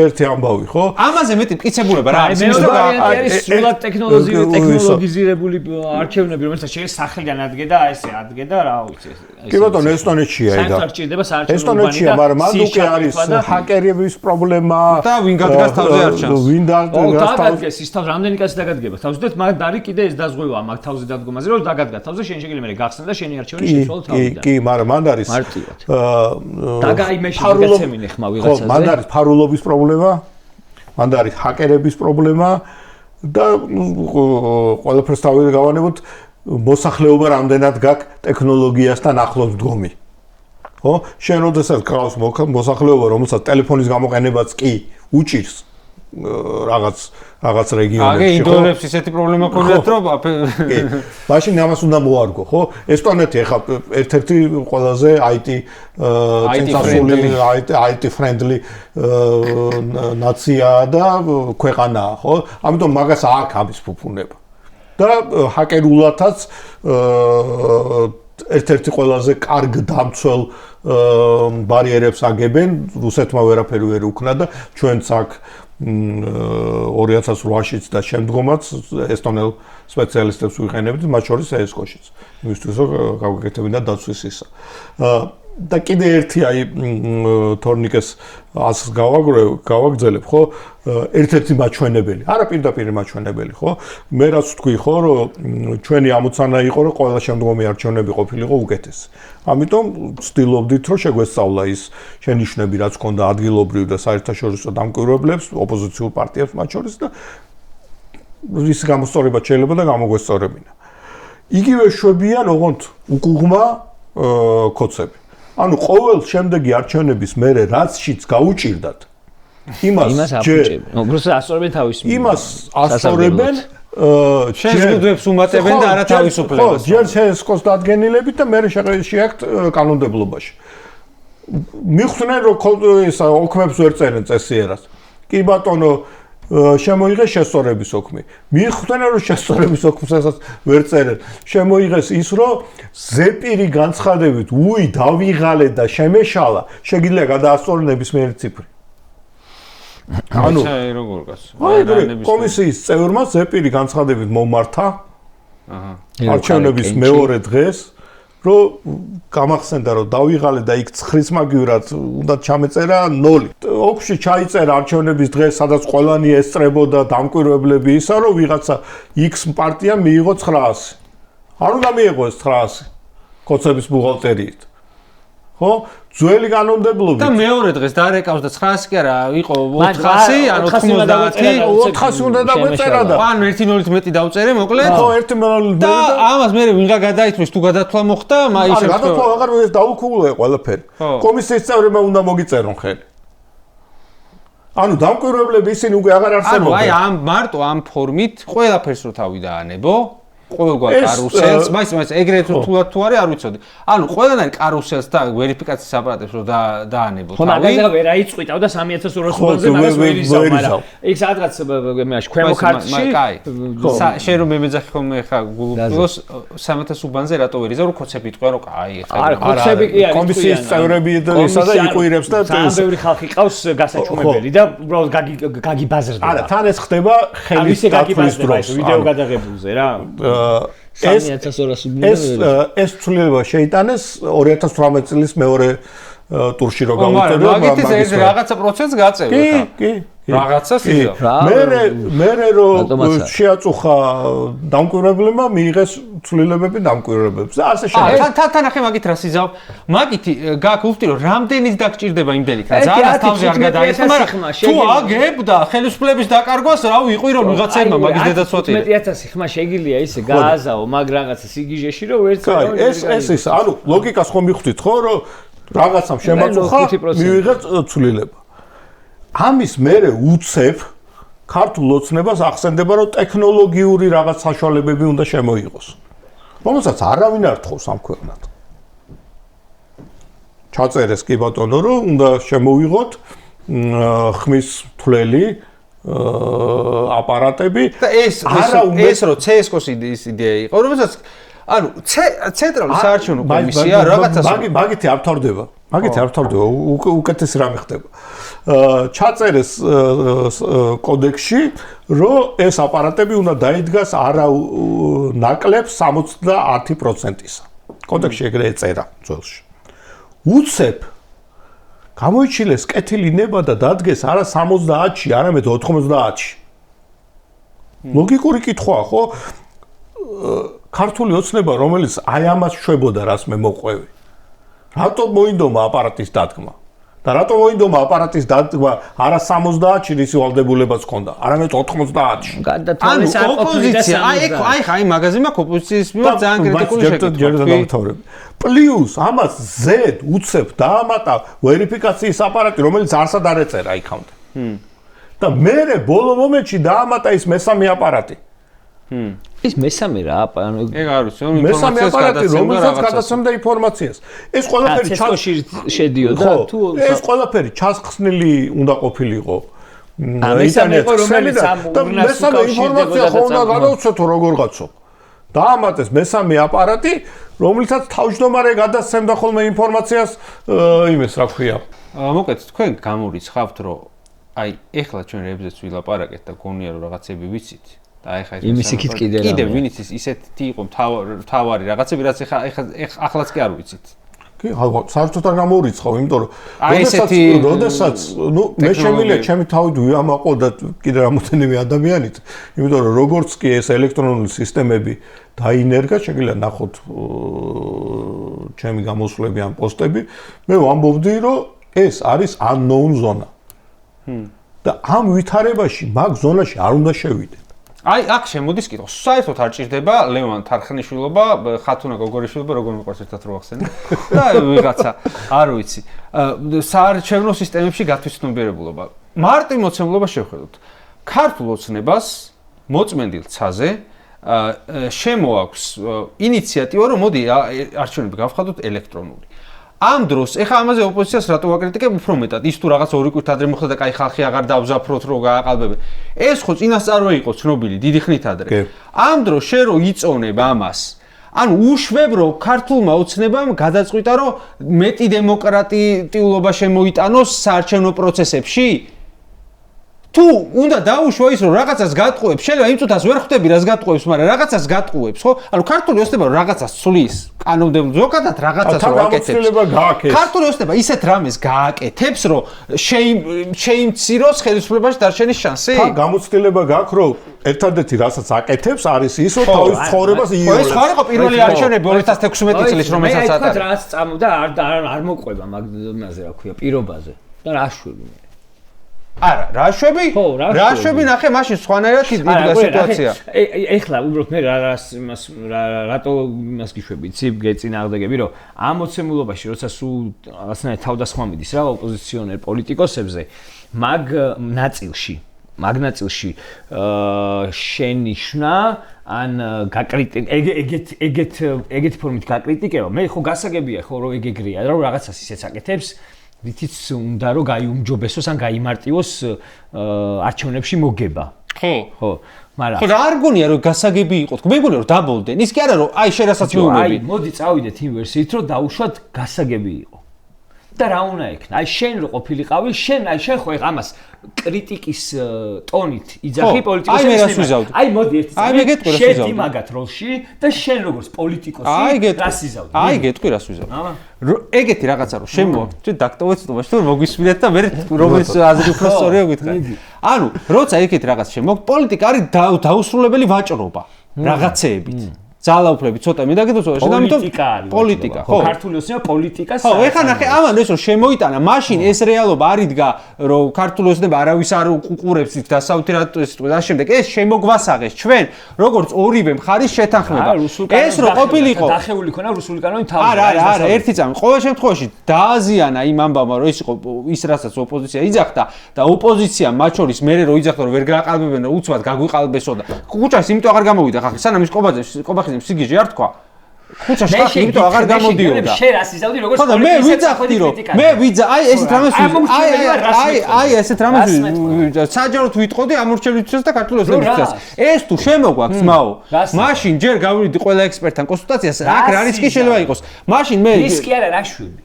ერთი ამბავი, ხო? ამაზე მეტი მტკიცებულება რა არის? მე ვარიანტი არის სრულად ტექნოლოგიზირებული არჩევნები, რომელსაც შეიძლება სახელიდან ადგედა, ესე ადგედა, რა ვიცი. კი ბატონო, ესტონეთშია ეგა. საერთოდ ჭირდება საარჩევნო ესტონეთშია, მაგრამ მანდ უკვე არის ჰაკერების პრობლემა და ვინ გადგას თავზე არ ჩანს. ვინ დაგდგას თავზე ის თავს რამდენი კაცი დაგადგება თავზე და მაგ დარი კიდე ეს დაზღვევა მაგ თავზე დადგომაზე რომ დაგადგა თავზე შენ შეგიძლია მე გახსნა და შენი არჩევანი შეცვალო თავიდან. კი, მაგრამ მანდ არის დაგაიმეში გაცემინე ხმა ვიღაცა მანდ არის ფარულობის პრობლემა, მანდ არის ჰაკერების პრობლემა და ყველაფერს თავი გავანებოთ მოსახლეობა რამდენად გაქვს ტექნოლოგიასთან ახლოს მდგომი. ხო? შენ როდესაც გყავს მოსახლეობა, რომელსაც ტელეფონის გამოყენებაც კი უჭირს რაღაც რეგიონებში, ხო? ინდოელებს ისეთი პრობლემა ქონდათ, რომ კი. მაშინ ამას უნდა მოარგო, ხო? ესტონეთი ახლა ერთ-ერთი ყველაზე IT friendly ნაცია და ქვეყანაა, ხო? ამიტომ მაგას აქვს ამის ფუფუნება. და ჰაკერულათაც ერთ-ერთი ყველაზე კარგ დამცველ ბარიერებს აგებენ, რუსეთმა ვერაფერი ვერ უქნა და ჩვენც აქ 2008-ში და შემდგომაც ესტონელ სპეციალისტებს ვიყენებთ, მათ შორის ESCO-შიც, იმისთვის რომ გავაკეთებინა დაცვის ისა. და კიდე ერთი აი თორნიკეს ასს გავაგრძელებ, ხო? ერთ-ერთი მაჩვენებელი, არა პირდაპირ მაჩვენებელი, ხო? მე რაც ვთქვი, ხო, რომ ჩვენი ამოცანა იყო, რომ ყველა შემდგომი არჩევნები ყოფილიყო უკეთესი. ამიტომ ვცდილობდით, რომ შეგვესწავლა ის შენიშვნები, რაც ჰქონდა ადგილობრივ და საერთაშორისო დამკვირვებლებს, ოპოზიციურ პარტიებს მათ შორის და რის გამოსწორება შეიძლება და გამოგვესწორებინა. იგივე შვებიან ოღონდ უკუღმა კოცები. ანუ ყოველ შემდეგი არჩევნების მერე რაცშიც გაუჭირდათ იმას აფუჭებენ. ნუ просто ასწორებენ თავის იმას ასწორებენ შეგვიძლებს უმატებენ და არა თავისუფლებას. ხო, ჯერ შეესკოს დადგენილებით და მერე შეაქვთ კანონმდებლობაში. მიხვდნენ რომ ისა ოქმებს ვერ წერენ წესიერას. კი ბატონო შემოიღეს შესწორების ოქმი. მიხვდნენ რომ შესწორების ოქმსაც ვერ წერენ. შემოიღეს ის რომ ზეპირი განცხადებით უი დავიღალე და შემეშალა, შეგიძლია გადაასწორონ ნებისმიერი ციფრი. ანუ როგორ გას? კომისიის წევრმა ზეპირი განცხადებით მომართა. არჩევნების მეორე დღეს რომ გამახსენდა რომ დავიღალე და იქ ცხრიც მაგივრად უნდა ჩამეწერა 0. ოქში ჩაიწერა არჩევნების დღეს, სადაც ყველანი ესწრებოდა დამკვირვებლები ისა, რომ ვიღაცა X პარტიამ მიიღო 900. არ უნდა მიიღო ეს 900 კოცების ბუღალტერიით. ხო? ძველი კანონმდებლობით და მეორე დღეს დარეკავს და 900 კი არა, იყო 400, ან 400 უნდა დაგვეწერა და ან 1-0-ით მეტი დავწერე, მოკლედ. ხო, 1-0-ით და ამას მე ვინღა გადაითმის თუ გადათვლა მოხდა, მაინც ეს გადათვლა აღარ ეს დაუქულა ყველაფერი. კომისიის წევრებმა უნდა მოგიწერონ ხელი. ანუ დამკვირვებლები ისინი უკვე აღარ არსებობენ. აი ამ მარტო ამ ფორმით ყველაფერს რო თავი დაანებო, ყოველგვარ კარუსელს, მაინც ეგრეთ თულად თუ არის არ ვიცოდი. ანუ ყველანაირ კარუსელს და ვერიფიკაციის აპარატებს რო დაანებო თავი. ხო, მაგაზე ვერ აიწყვიტავ და 3200 რუბლზე მაგას ვერ ისავ, მაგრამ იქ სადღაც მეაში ქვემო ქართლში შენ რომ მემეძახი ხოლმე ხა გულუპლოს 3000 უბანზე რატო ვერ იზავ, რომ კოცები იტყვიან რომ კაი ხა. არა, კოცები კი არის. კომისიის წევრები და ისა და იყვირებს და ძალიან ბევრი ხალხი ყავს გასაჩუმებელი და უბრალოდ გაგიბაზრდება. არა, თან ეს ხდება ხელის დათვლის დროს. ვიდეო გადაღებულზე რა. ეს ცვლილება შეიტანეს 2018 წლის მეორე ტურში რო გავიწევდა, მაგრამ მაგით ეს რაღაცა პროცესს გაწევდა. კი. რაღაცას იზო. მე რომ შეაწუხა დამკვირვებლებმა მიიღეს ცვლილებები დამკვირვებებს და ასე შემდეგ. თან ახე მაგით რას იზავ? მაგით გაქვს უთი რომ რამდენიც დაგჭირდება იმდენით. ძალიან თავზე არ გადაიხმა, მაგრამ თუ აგებდა ხელისუფლების დაკარგვას, რავი, იყო რომ ვიღაცაებმა მაგის დედაცვათი. 11000 ხმა შეგიძლია ისე გააზაო მაგ რაღაცა სიგიჟეში რომ ერთ ეს ის ანუ ლოგიკას ხომ მიხვდით ხო რომ რაღაცამ შემაწუხა მივიღეთ ცვლილება. ამის მერე უცებ ქართულ ოცნებას ახსენდება რომ ტექნოლოგიური რაღაც საშუალებები უნდა შემოიღოს. რომელსაც არავინ არ თხოვს ამ ქვეყნად. ჩაწერეს კი ბატონო რომ უნდა შემოიღოთ ხმის თვლელი აპარატები და ეს რომ CSKO-ს იდეა იყო, რომელსაც ანუ ცენტრალური საარჩევნო კომისია რაღაცას მაგითი არ თავდება. მაგითი არ თავდება, უკეთესი რამე ხდება. ჩაწერეს კოდექსში, რომ ეს აპარატები უნდა დაიდგას არა ნაკლებ 70%-ისა. კოდექსში ეგრე ეწერა ძველში. უცებ გამოიჩილეს კეთილი ნება და დადგეს არა 70-ში, არამედ 90-ში. ლოგიკური კითხვაა, ხო? ქართული ოცნება, რომელიც აი ამას შვებოდა, რას მე მოყვევი. რატომ მოინდომა აპარატის დადგმა? და რატომ მოინდომა აპარატის დადგმა არა 70-ში რის ვალდებულებაც ჰქონდა, არამედ 90-ში. ანუ ოპოზიცია, აი მაგაზე მაქვს ოპოზიციის მიმართ ძალიან კრიტიკული შეკითხვა. პლუს ამას ზედ უცებ დაამატა ვერიფიკაციის აპარატი, რომელიც არსად არ ეწერა იქამდე. და მერე ბოლო მომენტში დაამატა ის მესამე აპარატი. ის მესამე რა, ანუ ეგ არ ვიცი, მესამე აპარატი, რომელსაც გადაცემდა ინფორმაციას. ეს ყველაფერი ჩასხოში შედიოდა თუ ეს ყველაფერი ჩასხსნილი უნდა ყოფილიყო. მესამე იყო, რომელიც ამ მესამე ინფორმაცია ხო უნდა გადავცეთო როგორღაცო. დაამატეს მესამე აპარატი, რომელსაც თავმჯდომარე გადასცემდა ხოლმე ინფორმაციას იმეს რა ქვია. მოკლედ თქვენ გამორიცხავთ, რომ აი ეხლა ჩვენ რებზეც ვილაპარაკეთ და გონია რომ რაღაცები ვიცით. და ეხლა იმის იქით კიდე ვინიც ისეთი იყო თავარი რაღაცები რაც ახლაც კი არ ვიცით. კი, საერთოდ არ გამორიცხავ, იმიტომ რომ როდესაც ნუ მე შემიძლია ჩემი თავით ვიამაყო და კიდე რამოდენიმე ადამიანით, იმიტომ რომ როგორც კი ეს ელექტრონული სისტემები დაინერგა, შეგვიძლია ნახოთ ჩემი გამოსვლები ან პოსტები, მე ვამბობდი რომ ეს არის unknown zone. და ამ ვითარებაში მაგ ზონაში არ უნდა შევიდე. აი, აქ შემოდის კითხვა. საერთოდ არ ჭირდება ლევან თარხნიშვილობა, ხათუნა გოგორიშვილობა, როგორ მიყვარს ერთად რო ახსენე. და ვიღაცა, არ ვიცი. საარჩევნო სისტემებში გათვითცნობიერებულობა. მარტივ მოცემულობა შევხედოთ. ქართულ ოცნებას მოწმენდილ ცაზე შემოაქვს ინიციატივა, რომ მოდი არჩევნები გავხადოთ ელექტრონული. ამ დროს, ეხლა ამაზე ოპოზიციას რატო ვაკრიტიკებ უფრო მეტად? ის თუ რაღაც ორი კვირით ადრე მოხდა და კაი ხალხი აღარ დავზაფროთ, რომ გააყალბებენ. ეს ხო წინასწარვე იყო ცნობილი დიდი ხნით ადრე. ამ დროს შენ რო იწონებ ამას, ანუ უშვებ რომ ქართულმა ოცნებამ გადაწყვიტა რომ მეტი დემოკრატიულობა შემოიტანოს საარჩევნო პროცესებში? თუ უნდა დაუშვა ის რომ რაღაცას გატყუებს, შეიძლება იმ წუთას ვერ ხვდები რას გატყუებს, მაგრამ რაღაცას გატყუებს, ხო? ანუ ქართული ოცნება რომ რაღაცას ცulis, კანონმდებლ ზოგადად რაღაცას რო აკეთებს. ქართული ოცნება ისეთ რამეს გააკეთებს, რომ შეიმციროს ხელისუფლებაში დარჩენის შანსი? თან გამოცდილება გაქვს, რომ ერთადერთი რასაც აკეთებს არის ის, რომ თავის ცხოვრებას იოლებს. ეს ხარ იყო პირველი არჩევნები 2016 წლის, რომელსაც ატარებს. აი, რაც წამოდა არ მოყვება მაგაზე, რა ქვია, პირობაზე. და რა შვები? არა, რაშვები? რაშვები ნახე, მაშინ სხვანაირად იდგა სიტუაცია. ეხლა უბრალოდ მე რატო იმას გიშვები, იცი, გეწინააღმდეგები, რომ ამ მოცემულობაში, როცა სულ რაღაცნაირად თავდასხმა მიდის რა ოპოზიციონერ პოლიტიკოსებზე, მაგ ნაწილში შენიშვნა ან ეგეთ ფორმით გაკრიტიკება, მე ხო გასაგებია ხო რომ ეგრეა, რომ რაღაცას ისეც აკეთებს რითიც უნდა რომ გაიუმჯობესოს ან გაიმარტივოს არჩევნებში მოგება. ხო, მაგრამ ხო რა არ გონია რომ გასაგები იყო. მე მგონია რომ დაბოლდენ. ის კი არა რომ აი შენ რასაც მეუბნები. აი, მოდი წავიდეთ იმ ვერსიით რომ დაუშვათ გასაგები იყო. და რა უნდა ექნა? აი შენ რო ყოფილიყავი, შენ ხო ეხ ამას კრიტიკის ტონით იძახი პოლიტიკოსებს. აი მოდი ერთი წამი შედი მაგათ როლში და შენ როგორც პოლიტიკოსი რას იზავდი? აი გეტყვი რას ვიზავდი. ეგეთი რაღაცა რო შემოვაქვს, ჩვენ დაქტოვეთ თუმცა თუ მოგვისმინეთ და მე რომელიც აზრი უფრო სწორია გითხრათ. ანუ როცა ეგეთი რაღაც შემოვაქვს, პოლიტიკა არის დაუსრულებელი ვაჭრობა რაღაცეებით. ძალაუფლები ცოტა მინდა გითხრათ, ამიტომ პოლიტიკა, ხო? ქართული ოცნება პოლიტიკას. ხო, ეხლა ნახე, ამან ეს რომ შემოიტანა, მაშინ ეს რეალობა არ იდგა, რომ ქართული ოცნება არავის არ უყურებს და საუთირატოს და შემდეგ ეს შემოგვასაღეს ჩვენ, როგორც ორივე მხარის შეთანხმება. ეს რო ყოფილიყო, დახეული ქონა რუსული კანონი თავი. არა, ერთი წამი. ყოველ შემთხვევაში დააზიანა იმ ამბავმა, რომ ეს იყო ის რასაც ოპოზიცია იძახდა და ოპოზიცია მათ შორის მერე რო იძახდა, რომ ვერ გააყალბებენ, უცბად გაგვიყალბესო და ქუჩას იმიტომ აღარ გამოვიდა ხახი, სანამ ის ყობაძე სიგიჟე არ თქვა. ქუჩაში ხახი იმიტომ აღარ გამოდიოდა. შენ რას იზავდი როგორც ხო და მე ვიძახდი რომ აი ესეთ რამეს აი ესეთ რამეს საჯაროდ ვიტყოდი ამორჩევლისთვის და ქართულ ოცნებისთვის. ეს თუ შემოგვაქვს მაო. მაშინ ჯერ გავიდი ყველა ექსპერტთან კონსულტაციას, აქ რა რისკი შეიძლება იყოს. მაშინ მე რისკი არა რაშვილი.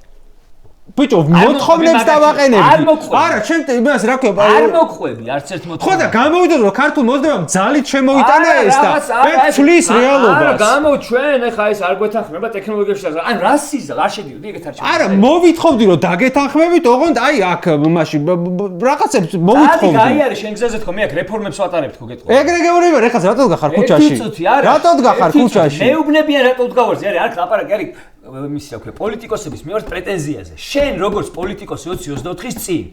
ბიჭო, მოთხოვნებს დავაყენებდი. არა, ჩემ იმას რა ქვია? არ მოხვები, არც ერთ მოთხოვნა. ხო და გამოვიდა რომ ქართულ მოძებნებამ ძალით შემოიტანა ეს და ფლის რეალობას. არა, ჩვენ ეხა ეს არ გვეთანხმება ტექნოლოგიებში. ან რას იზავ, არ შედიოდი ეგეთ არჩევნებში. არა, მოვითხოვდი რომ დაგეთანხმებით, ოღონდ აი აქ მაშინ რაღაცებს მოვითხოვდი. აი არის შენ გზაზე თქო, მე აქ რეფორმებს ვატარებ თქო გეტყვი. ეგრე გეუბნები, ეხლა რატო გახარ ქუჩაში? რატო გახარ ქუჩაში? მეუბნებიან რატო დგავარზე, არის ლაპარაკი არის მის რა ქვია პოლიტიკოსების მიერ პრეტენზიაზე. შენ როგორც პოლიტიკოსი 20-24-ის წინ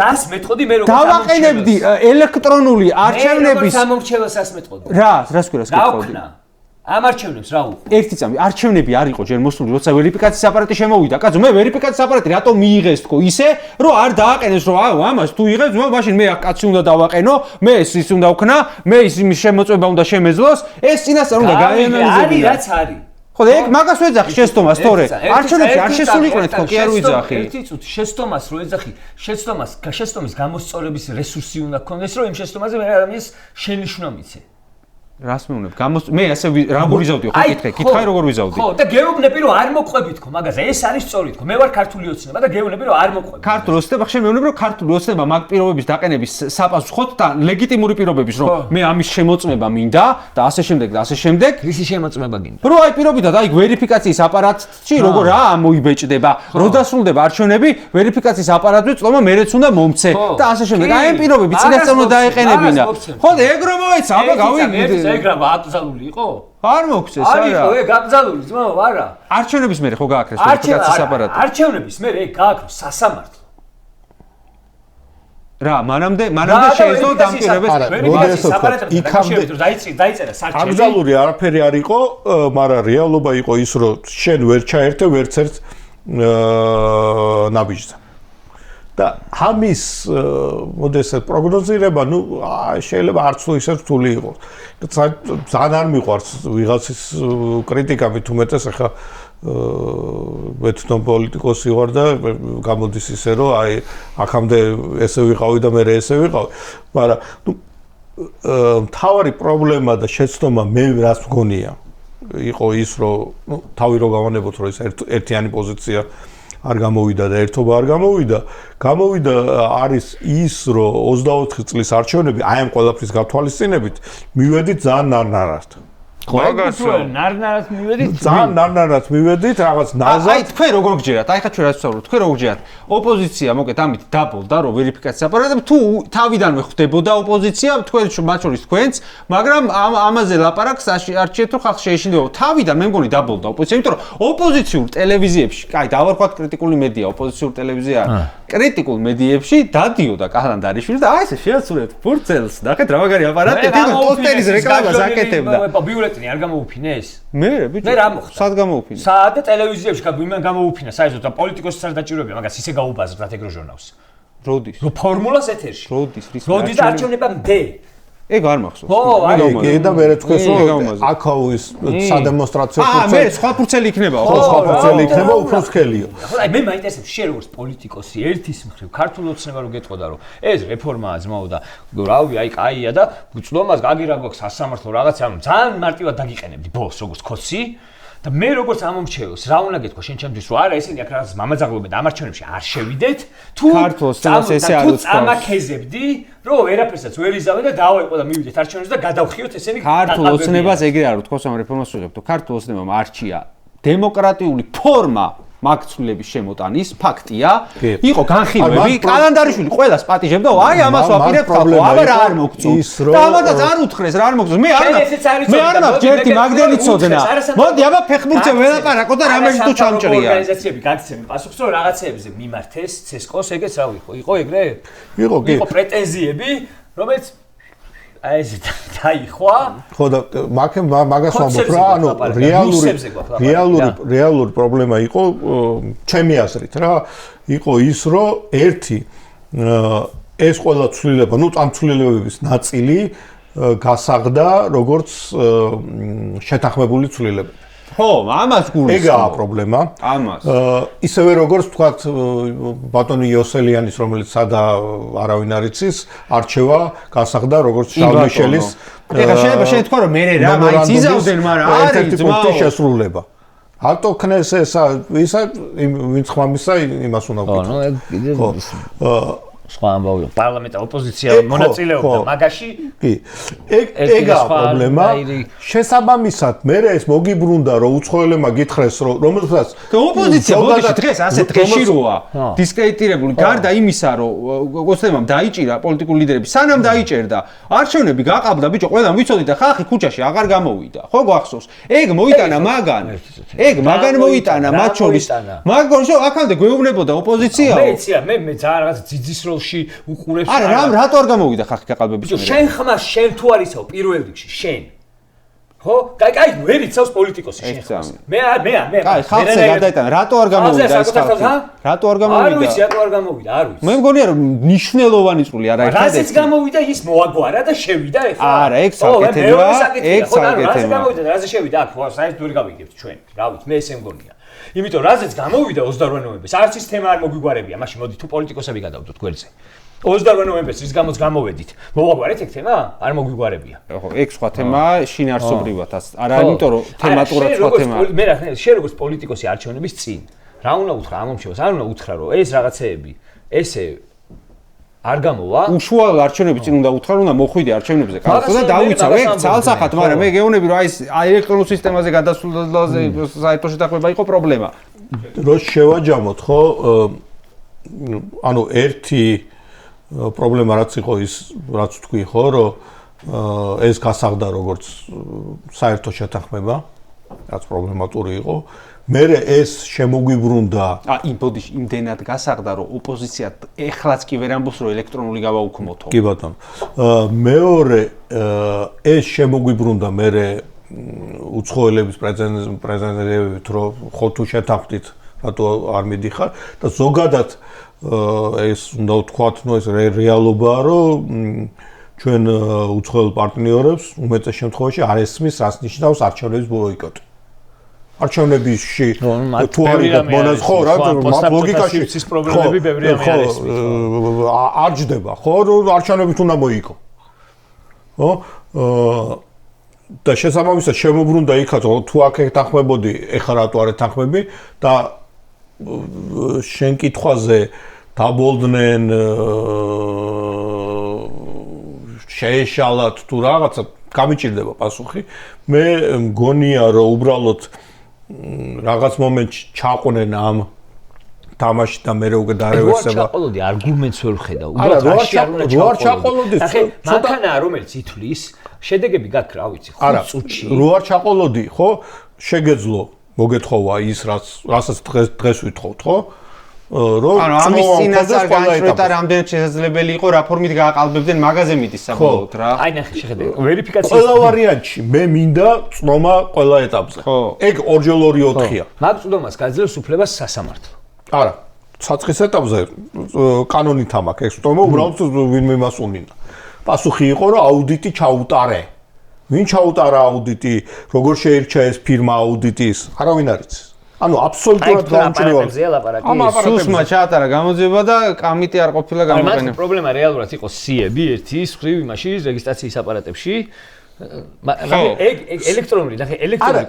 რას მეტყოდი მე როგორც დავაყენებდი ელექტრონული არჩევნების სამორჩევლსაც მეტყოდი. რას გქონდა? გავქნა. ამ არჩევნებს რა უყო? ერთი წამი არჩევნები არ იყო ჯერ მოსული, როცა ვერიფიკაციის აპარატი შემოვიდა. კაცო, მე ვერიფიკაციის აპარატი რატომ მიიღეს თქო ისე, რომ არ დააყენეს რომ აუ ამას თუ იღებს, მაშინ მე აქ კაცი უნდა დავაყენო, მე ის უნდა ვქნა, მე ის შემოწმება უნდა შემეძლოს, ეს წინასწარ უნდა გაიანალიზებინა. არის რაც არის. ხო და ეგ მაგას ვეძახი შეცდომას, თორე არჩევნებში არ შესულიყვნენ თქო, კი არ ვიძახი. ერთი წუთი შეცდომას რო ეძახი, შეცდომის გამოსწორების რესურსი უნდა გქონდეს, რომ იმ შეცდომაზე მე ადამიანს შენიშვნა მიცე. რას მეუბნებ? მე ასე როგორ ვიზავდიო, ხო კითხე, კითხავი როგორ ვიზავდი? ხო, და გეუბნები რომ არ მოყვები თქო მაგაზე, ეს არის სწორი თქო. მე ვარ ქართული ოცნება და გეუბნები რომ არ მოყვები. ქართული ოცნება, ხშირ მეუბნები რომ ქართული ოცნება მაგ პირობების დაყენების საპასუხოდ და ლეგიტიმური პირობების, რომ მე ამის შემოწმება მინდა და ასე შემდეგ და ასე შემდეგ. ისი შემოწმება გინდა? რო აი პირობითად აი ვერიფიკაციის აპარატში როგორ რა მოიბეჭდება, რო დასრულდება არჩევნები, ვერიფიკაციის აპარატზე წლობა მერეც უნდა მომცე და ასე შემდეგ. აი ამ პირობები წინასწარ უნდა დაეყენებინა. ხო და ეგ რომ მოეცა, აბა გავიგე ეგ რა აკრძალული იყო? არ მოგვცეს არა. არის ხო ეგ აკრძალული ძმაო, არა. არჩევნების მერე ხო გააკრეს ვერიფიკაციის აპარატი? არჩევნების მერე ეგ გააკროს სასამართლო. რა, მანამდე შეეძლო დამკვირვებელს ვერიფიკაციის აპარატი იქამდე დაიწერა სარჩელი. აკრძალული არაფერი არ იყო, მაგრამ რეალობა იყო ის, რომ შენ ვერ ჩაერთე ვერც ერთ ნაბიჯზე. და ამის მოდესე პროგნოზირება, შეიძლება არც თუ ისე რთული იყოს. ძალიან არ მიყვარს ვიღაცის კრიტიკა, თუმეტეს ახლა მე თვითონ პოლიტიკოსი ვარ და გამოდის ისე, რომ აი აქამდე ესე ვიყავი და მე ესე ვიყავი, მაგრამ მთავარი პრობლემა და შეცდომა მე რას მგონია იყო ის, რომ თავი რო გავანებოთ, რომ ეს ერთიანი პოზიცია არ გამოვიდა და ერთობა არ გამოვიდა. გამოვიდა არის ის, რომ 24 წლის არჩევნები აი ამ ყველაფრის გათვალისწინებით მივედით ძალიან ნარნარად. მაგასო ნარნარად მივედით? ძალიან ნარნარად მივედით, რაღაც ნაზად. აი თქვენ როგორ გჯერათ? აი ხა ჩვენ რაც ვსაუბრობთ, თქვენ როგორ გჯერათ? ოპოზიცია მოკეთ ამით დაბოლდა, რომ ვერიფიკაციის აპარატი თუ თავიდანვე ხვდებოდა ოპოზიცია, თქვენ მათ შორის თქვენც, მაგრამ ამაზე ლაპარაკს არჩიეთ, რომ ხალხი შეეშინდება. თავიდან მე მგონი დაბოლდა ოპოზიცია, იმიტომ რომ ოპოზიციურ ტელევიზიებში, აი დავარქვათ კრიტიკული მედია, ოპოზიციურ ტელევიზია, კრიტიკულ მედიებში დადიოდა კალანდარიშვილი და აი ესე შეაცურეთ ფურცელს, ნახეთ რა მაგარი აპარატი, თვითონ პოსტერის რეკლამას აკეთებდა. ბიულეტენი არ გამოუფინეს? მე ბიჭო. მე რა მოხდა? სად გამოუფინე? სად და ტელევიზიებში ვიმან გამოუფინა, საერთოდ და პოლიტიკოსიც არ დაჭიროებია, მაგას ისე გაუბაზრდათ ეგ რო ჟურნალს. როდის? რო ფორმულას ეთერში. როდის და არჩევნებამდე? ეგ არ მახსოვს. ხო, აი და მე თქვენს რომ აქაუის სადემონსტრაციო ფურცელი. მე სხვა ფურცელი იქნება, ხო, სხვა ფურცელი იქნება, უფრო სქელიო. ხო, აი მე მაინტერესებს შენ როგორც პოლიტიკოსი ერთის მხრივ ქართულ ოცნება რო გეტყოდა რომ ეს რეფორმაა ძმაო და რავი, აი კაია და წლომას გაგირა გვაქვს სასამართლო რაღაცა, ძალიან მარტივად დაგიყენებდი ბოლოს როგორც ქოცი და მე როგორც ამომრჩეველს რა უნდა გეთქვა შენ ჩემთვის რომ არა ესენი აქ რაღაც მამაძაღლობენ ამ არჩევნებში არ შევიდეთ თუ წამაქეზებდი რომ ვერაფერსაც ვერ იზავენ და დავაიყო და მივიდეთ არჩევნებში და გადავხიოთ ესენი ქართულ ოცნებას ეგრე არ ვთქოს ამ რეფორმას ვიღებთ ქართულ ოცნებამ არჩია დემოკრატიული ფორმა მაგცვლილების შემოტანის ფაქტია იყო განხილვები კალანდარიშვილი ყველას პატიჟებდა აი ამას ვაპირებთ ხალხო აბა რა არ მოგწონს და ამათაც არ უთხრეს რა არ მოგწონს მე არ მაქვს ჯერტი მაგდენი წოდნა მოდი აბა ფეხბურთზე ველაპარაკო და რამეში თუ ჩამჭრია ორგანიზაციები გაგცემენ პასუხს რომ რაღაცეებზე მიმართეს ცესკოს ეგეც რა იყო ეგრე იყო პრეტენზიები რომელიც აი ეს დაიხვა ხო და მაგას ვამბობ რა ანუ რეალური პრობლემა იყო ჩემი აზრით რა იყო ის რომ ერთი ეს ყველა ცვლილება ნუ ამ ცვლილებების ნაწილი გასაღდა როგორც შეთანხმებული ცვლილებები ხო ამას გულისხმობ ეგაა პრობლემა ამას ისევე როგორც თქვათ ბატონი იოსელიანის რომელიც სადა არავინ არ იცის არჩევა გასაღდა როგორც შალმიშელის ეხლა შეიძლება შენ თქვა რომ მე რა მაინც იზავდნენ მაგრამ არის ძმაო შესრულება ატო ქნეს ესა ისა ვინც ხმამისა იმას უნდა გქონდეს ხო სხვა ამბავი პარლამენტა ოპოზიცია მონაწილეობდა მაგაში კი ეგაა პრობლემა შესაბამისად მე ეს მოგიბრუნდა რომ უცხოელებმა გითხრეს რომ რომელსაც ოპოზიცია ბოდიში დღეს ასე დღეში როა დისკრედიტირებული გარდა იმისა რომ ოცნებამ დაიჭირა პოლიტიკური ლიდერები სანამ დაიჭერდა არჩევნები გაყაბდა ბიჭო ყველამ ვიცოდი და ხალხი ქუჩაში აღარ გამოვიდა ხო გვახსოვს ეგ მოიტანა მაგან მოიტანა მათ შორის მაგრამ შო აქამდე გვეუბნებოდა ოპოზიციაო მე იცი მე ძალიან რაღაც ძიძის როლში უყურებს არა რატო არ გამოვიდა ხალხი გაყალბების მერე შენ ხმას შენ თუ არისო პირველ რიგში შენ ხო კაი ვერ იცავს პოლიტიკოსი შენ ხმას მე კაი ხალხზე გადაიტანა რატო არ გამოვიდა ეს ხალხი რატო არ გამოვიდა არ ვიცი რატო არ გამოვიდა არ ვიცი მე მგონია რომ ნიშნელოვანი წული არა ერთადერთი რაზეც გამოვიდა ის მოაგვარა და შევიდა ეხლა არა ეგ საკეთებია ეგ საკეთებია რაზე გამოვიდა რაზე შევიდა აქ ხო საერთოდ ვერ გავიგებთ ჩვენ რა ვიცი მე ესე მგონია იმიტომ რაზეც გამოვიდა 28 ნოემბერს არც ის თემა არ მოგვიგვარებია მაშინ მოდი თუ პოლიტიკოსები გადავდოთ გვერდზე 28 ნოემბერს რის გამოც გამოვედით მოვაგვარეთ ეგ თემა არ მოგვიგვარებია ხო ეგ სხვა თემაა შინაარსობრივად არა იმიტომ რომ თემატურად სხვა თემაა მე რა შენ როგორც პოლიტიკოსი არჩევნების წინ რა უნდა უთხრა ამომრჩევას არ უნდა უთხრა რომ ეს რაღაცეები ესე არ გამოვა უშუალო არჩევნების წინ უნდა უთხრა რომ უნდა მოხვიდე არჩევნებზე კაცო და დავიცავ ეგ ცალსახად მაგრამ მე გეუბნები რომ აი ელექტრონულ სისტემაზე გადასვლაზე საერთო შეთანხმება იყო პრობლემა რო შევაჯამოთ ხო ანუ ერთი პრობლემა რაც იყო ის რაც თქვი ხო რომ ეს გასაღდა როგორც საერთო შეთანხმება რაც პრობლემატური იყო მე ეს შემოგვიბრუნდა ბოდიში იმდენად გასაღდა რომ ოპოზიცია ეხლაც კი ვერ ამბობს რომ ელექტრონული გავაუქმოთო კი ბატონო მეორე ეს შემოგვიბრუნდა მე უცხოელების პრეზიდენტებით რომ ხო თუ შეთანხმდით რატო არ მიდიხარ და ზოგადად ეს უნდა ვთქვათ ნუ ეს რეალობაა რომ ჩვენ უცხოელ პარტნიორებს უმეტეს შემთხვევაში არ ესმის რას ნიშნავს არჩევნების ბოიკოტი არჩევნებში თუ არის მონაზ ხო რა ლოგიკაში ის პრობლემები ბევრი არ ესმის არ ჯდება ხო რომ არჩევნებით უნდა მოიკო ხო და შესაბამისად შემოbrunდა იქაც თუ აქ ეთანხმებოდი ეხლა რატო არ ეთანხმები და შენ კითხვაზე დაბოლდნენ შეეშალათ თუ რაღაცა გამიჭირდება პასუხი მე მგონია რომ უბრალოდ რაღაც მომენტში ჩაყვნენ ამ თამაში და მე უკვე დაარევესება. რა ჩაყოლოდი არგუმენტს ვერ ხედა. უბრალოდ არ ჩაყოლოდი. მანქანა რომელიც ითვლის, შედეგები გაქვს, რა ვიცი, 5 წუთში. რო არ ჩაყოლოდი, ხო? შეგეძლო მოგეთხოვა ის რასაც დღეს ვითხოვთ, ხო? რომ ამის წინასწარ განშროთა რამდენად შესაძლებელი იყო რაფორმით გააყალბებდნენ მაგაზე მიდის საბოლოოდ რა. აი ნახე შეხედე. ვერიფიკაცია. ყველა ვარიანტში მე მინდა წნომა ყველა ეტაპზე. ეგ 2x2-4-ია. მაგ წვდომას გაძლევს უფლებას სასამართლო. არა, საწყის ეტაპზე კანონით ამაქვს ეს წვდომა უბრალოდ ვინმე მას უნინდა. პასუხი იყო რომ აუდიტი ჩაუტარე. ვინ ჩაუტარა აუდიტი, როგორ შეირჩა ეს ფირმა აუდიტის, არავინ არ იცის. ანუ აბსოლუტურად გამჭრივალ. სუსმა ჩაატარა გამოძიება და კამიტი არ ყოფილა გამოყენებული. მაგრამ პრობლემა რეალურად იყო სიები ერთი მხრივ იმაში რეგისტრაციის აპარატებში, ეგ ელექტრონული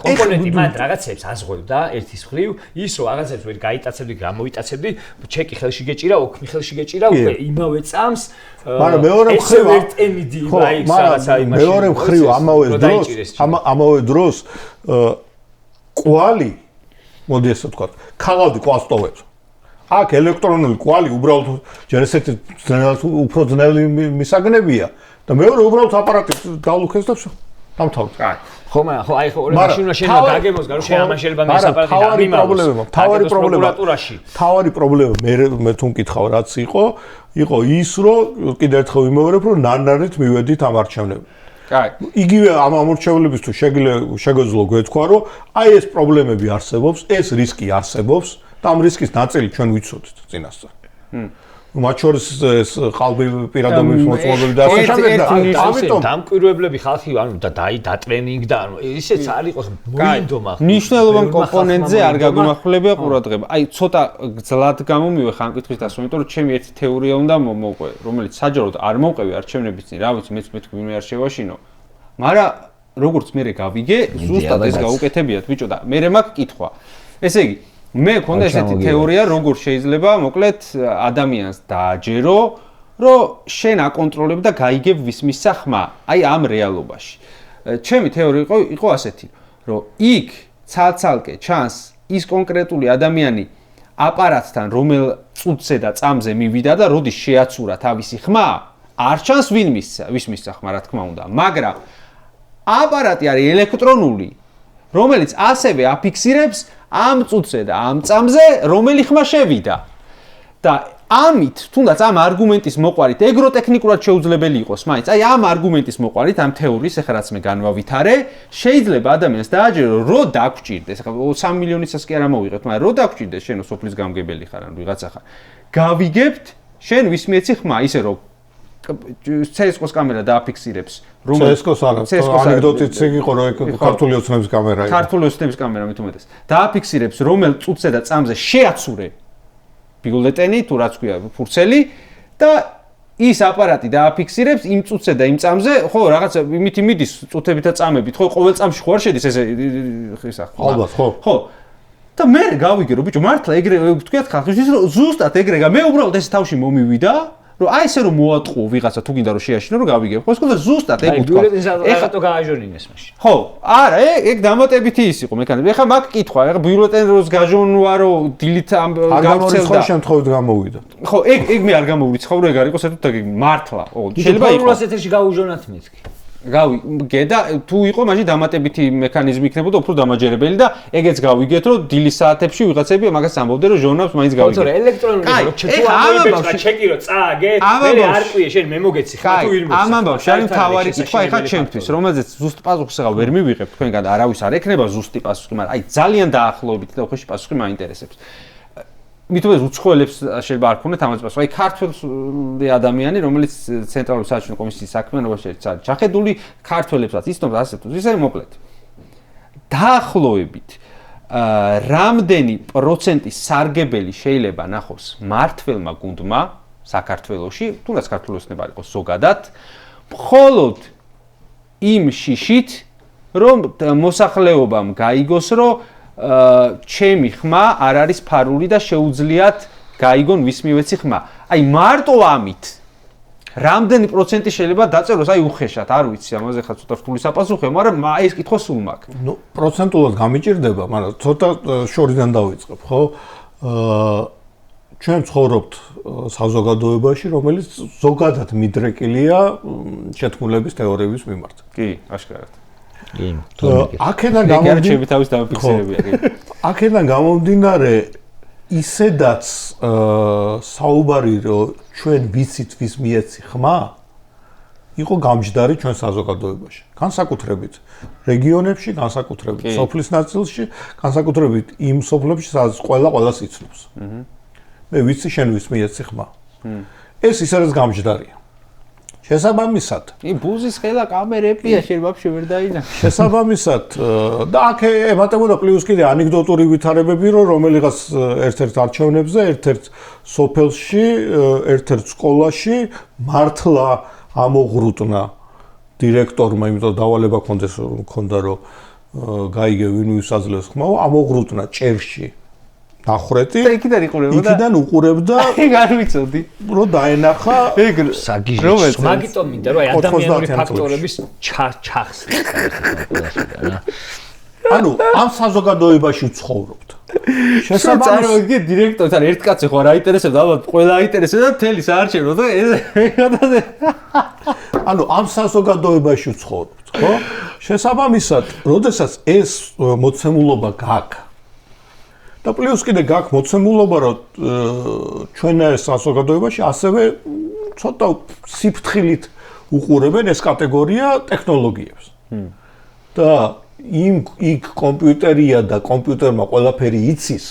კომპონენტი მან რაღაცებს აზღვევდა ერთის მხრივ, ის რომ რაღაცებს ვერ გაიტაცებდი, გამოვიტაცებდი, ჩეკი ხელში გეჭირა, ოქმი ხელში გეჭირა, უკვე იმავე წამს მაგრამ მეორე მხრივ ერთენიდი აი რაღაცა იმაში. მეორე მხრივ ამავე დროს კვალი მოდი ესე ვთქვათ, ქაღალდი კვალს ტოვებს. აქ ელექტრონული კვალი უბრალოდ ჯერ ესეთი უფრო ძნელი მისაგნებია და მეორე უბრალოდ აპარატი დავლუქეს და დამთავრდა. ხო, აი ხო, ორი მაშინა შეიძლება გაგემოს, გარო შეიძლება შეიძლება მე აპარატი დამიმაროს. თავარი პრობლემა მე თუ მკითხავ რაც იყო ის რომ კიდევ ერთხელ ვიმეორებ რომ ნანარით მივედით ამ არჩევნებში. იგივე ამ ამორჩევლების თუ შეგეძლო გვეთქვა რომ აი ეს პრობლემები არსებობს, ეს რისკი არსებობს და ამ რისკის ნაწილი ჩვენ ვიცოდით წინასწარ. მათ შორის ეს ყალბი პირადობის მოწყობები და ასე შემდეგ და ამიტომ დამკვირვებლები ხალხი ანუ დატრენინგდა ანუ ისეც არ იყოს მოინდომა. მნიშვნელოვან კომპონენტზე არ გაგუნახულებია ყურადღება. აი ცოტა გძლად გამომივე ხან კითხვის დასვა, იმიტომ რომ ჩემი ერთი თეორია უნდა მოვყვე, რომელიც საჯაროდ არ მოვყევი არჩევნების წინ, რა ვიცი, მეც ვინმე არ შევაშინო. მაგრამ როგორც მე გავიგე, ზუსტად ეს გაუკეთებიათ ბიჭო და მე მაქვს კითხვა. ესე იგი მე მქონდა ესეთი თეორია, როგორ შეიძლება მოკლედ ადამიანს დააჯერო, რომ შენ აკონტროლებ და გაიგებ ვის მისცა ხმა, აი ამ რეალობაში. ჩემი თეორია იყო ასეთი, რომ იქ ცალ-ცალკე ჩანს ის კონკრეტული ადამიანი აპარატთან, რომელ წუთზე და წამზე მივიდა და როდის შეაცურა თავისი ხმა, არ ჩანს ვის მისცა ხმა, რა თქმა უნდა, მაგრამ აპარატი არის ელექტრონული, რომელიც ასევე აფიქსირებს ამ წუთზე და ამ წამზე რომელი ხმა შევიდა. და ამით, თუნდაც ამ არგუმენტის მოყვარით, ეგროტექნიკურად შეუძლებელი იყოს, მაინც აი ამ არგუმენტის მოყვარით, ამ თეორიის, ახლა რაც მე განვავითარე, შეიძლება ადამიანს დააჯერო, რომ დაგჭირდეს, ახლა 3 მილიონისას კი არ მოვიღებთ, მაგრამ რომ დაგჭირდეს, შენო სოფლის გამგებელი ხარ, ან ვიღაცა ხარ. გავიგებთ, შენ ვის მიეცი ხმა, ისე რომ CSGO-ს კამერა დააფიქსირებს, რომ CSGO-ს არა, ანეკდოტიც იყო, რომ ქართული ოცნების კამერა იყო. ქართული ოცნების კამერა მით უმეტეს. დააფიქსირებს, რომელ წუთზე და წამზე შეაცურე ბიულეტენი, თუ რაც ქვია, ფურცელი და ის აპარატი დააფიქსირებს იმ წუთზე და იმ წამზე, ხო, რაღაცა იმითი მიდის წუთებით და წამებით, ხო, ყოველ წამში ხო არ შედის ესე ხისა, ხო? ალბათ, ხო. ხო. და მე გავიგე, რომ ბიჭო, მართლა ეგრე ვთქვათ ხალხისთვის, რომ ზუსტად ეგრე მე უბრალოდ ეს თავში მომივიდა რომ აი ესე რომ მოატყუო ვიღაცა თუ გინდა რომ შეაშინო რომ გავიგებ ხო და ზუსტად ეგ უთქვა ეხლა თუ გააჟონინეს მაშინ ხო არა ეგ დამატებითი ის იყო მექანიზმი ეხლა მაგ კითხვა ეხლა ბიულეტენს გაჟონვა რომ დილით გავცელდა ხო შემთხვევით გამოვიდა ხო ეგ მე არ გამოვიცხავ რომ ეგ არ იყოს ერთად მართლა ო შეიძლება იყოს ეთერში გაუჟონათ მეთქი გავიგე და თუ იყო მაშინ დამატებითი მექანიზმი იქნებოდა უფრო დამაჯერებელი და ეგეც გავიგეთ რომ დილის საათებში ვიღაცები მაგას ამბობდნენ რომ ჟურნალს მაინც გავიგე. ხო, ელექტრონული რო თუ ამოიბეჭდა ჩეკი რო წააგე, მე არ ყვიე შენ მე მოგეცი ხა თუ ვირმე. ამ ამბავში არის მთავარი კითხვა ეხლა ჩემთვის, რომელზეც ზუსტ პასუხს აღარ ვერ მივიღებ თქვენგან და არავის არ ექნება ზუსტი პასუხი, მაგრამ აი ძალიან დაახლოებით და უხეში პასუხი მაინტერესებს. მithumets უცხოელებს შეიძლება არ ქონდეთ ამაზე პასუხი. აი ქართველი ადამიანი, რომელიც ცენტრალური საარჩევნო კომისიის საქმიანობაში არის ჩახედული, ქართველებსაც ისნობს ასე თუ ისე მოკლედ. დაახლოებით რამდენი პროცენტის სარგებელი შეიძლება ნახოს მართველმა გუნდმა საქართველოში, თუნდაც ქართული ოცნება არ იყოს ზოგადად, მხოლოდ იმ შიშით, რომ მოსახლეობამ გაიგოს, რომ ჩემი ხმა არ არის ფარული და შეუძლიათ გაიგონ ვის მივეცი ხმა. აი მარტო ამით რამდენი პროცენტი შეიძლება დაწეროს აი უხეშად, არ ვიცი, ამაზე ხა ცოტა რთული საპასუხოა, მაგრამ ეს კითხვა სულ მაქვს. ნუ პროცენტულად გამიჭირდება, მაგრამ ცოტა შორიდან დავიწყებ, ხო? ჩვენ ცხოვრობთ საზოგადოებაში, რომელიც ზოგადად მიდრეკილია შეთქმულების თეორიების მიმართ. კი, აშკარად. აქედან გამომდინარე ისედაც საუბარი რომ ჩვენ ვიცით ვის მიეცი ხმა იყო გამჯდარი ჩვენ საზოგადოებაში განსაკუთრებით რეგიონებში განსაკუთრებით სოფლის ნაწილში განსაკუთრებით იმ სოფლებში სადაც ყველას იცნობს მე ვიცი შენ ვის მიეცი ხმა ეს ის არის გამჯდარია შესაბამისად. ბუზის ხელა კამერებია შეიძლება ვერ დაინახო. შესაბამისად და აქ ემატებოდა პლუს კიდე ანეკდოტური ვითარებები, რომ რომელიღაც ერთ-ერთ არჩევნებზე, ერთ-ერთ სოფელში, ერთ-ერთ სკოლაში მართლა ამოღრუტნა დირექტორმა, იმიტომ დავალება ქონდა რომ გაიგე ვინ ვისაძლევს ხმაო, ამოღრუტნა ჭერში. ნახრეთი და იქიდან იყურებოდა. იქიდან უყურებდა. ეგ არ ვიცოდი. რომ დაენახა ეგ საგიჟი. მაგიტომ მინდა რომ აი ადამიანური ფაქტორების ჩახს. ანუ ამ საზოგადოებაში ვცხოვრობთ. შესაბამისად დირექტორთან ერთ კაცი ხო რა აინტერესებდა, ალბათ ყველა აინტერესებდა მთელი საარჩევნო და ეს ანუ ამ საზოგადოებაში ვცხოვრობთ, ხო? შესაბამისად, როდესაც ეს მოცემულობა გაქვს და პლუს კიდე გაქვს მოცემულობა, რომ ჩვენ ეს საზოგადოებაში ასევე ცოტა სიფრთხილით უყურებენ ეს კატეგორია ტექნოლოგიებს. და იქ კომპიუტერია და კომპიუტერმა ყველაფერი იცის.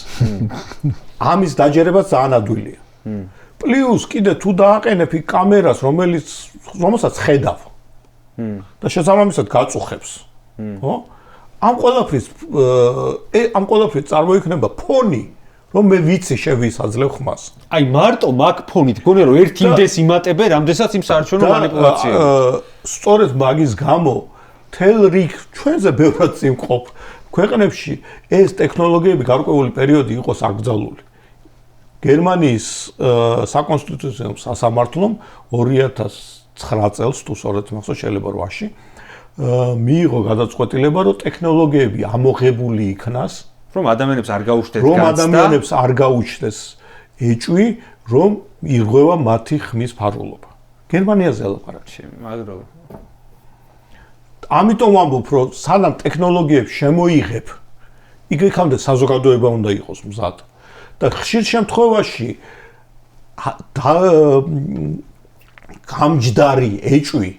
ამის დაჯერება ძალიან ადვილია. პლუს კიდე თუ დააყენებ იქ კამერას, რომელსაც ხედავ. და შესაბამისად გაწუხებს. ხო? ამ ყველაფრის წარმოიქმნება ფონი, რომ მე ვიცი შევისაძლევ ხმას. აი მარტო მაგ ფონით გონია რომ ერთ იმდეს იმატებე, რამდენსაც იმ საარჩევნო მანიპულაციაა. სწორედ მაგის გამო თელ რიგ ჩვენზე ბევრად წიმყოფ ქვეყნებში ეს ტექნოლოგიები გარკვეული პერიოდი იყოს აკრძალული. გერმანიის საკონსტიტუციო სასამართლომ 2009 წელს თუ სწორედ მახსოვს შეიძლება 8-ში მიიღო გადაწყვეტილება რომ ტექნოლოგიები ამოღებული იქნას რომ ადამიანებს არ გაუჩნდეთ რომ ადამიანებს არ გაუჩნდეს ეჭვი რომ ირღვევა მათი ხმის ფარულობა. გერმანიაზე ლაპარაკი. მაგრამ ამიტომ ვამბობ, რომ სანამ ტექნოლოგიებს შემოიღებ, იქამდე საზოგადოება უნდა იყოს მზად. და ხშირ შემთხვევაში გამჯდარი ეჭვი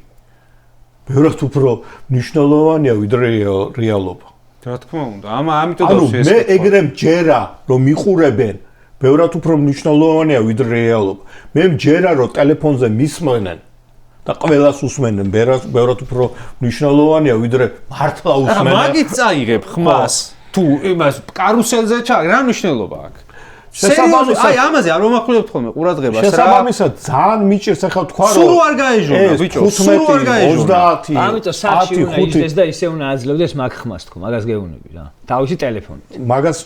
ბევრად უფრო მნიშვნელოვანია ვიდრე რეალობა. რა თქმა უნდა, ამიტომ დავსვი ეს. მე ეგრე მჯერა, რომ მიყურებენ, ბევრად უფრო მნიშვნელოვანია ვიდრე რეალობა. მე მჯერა, რომ ტელეფონზე მისმენენ და ყველას უსმენენ, ბევრად უფრო მნიშვნელოვანია ვიდრე მართლა უსმენენ. მაგით წაიღებ ხმას თუ იმას კარუსელზე რა მნიშვნელობა აქვს? შესაბამისად აი ამაზე არ ვამახვილებთ ხოლმე ყურადღებას რა. შესაბამისად ძალიან მიჭირს ახლა თქვა რომ სულ არ გაეჟონა ბიჭო, სულ არ გაეჟონა. 30 ამიტომ სახში უნდა იძდეს და ისე უნდა აძლევდეს მაგ ხმას თქო, მაგას გეუბნები რა. თავისი ტელეფონით. მაგას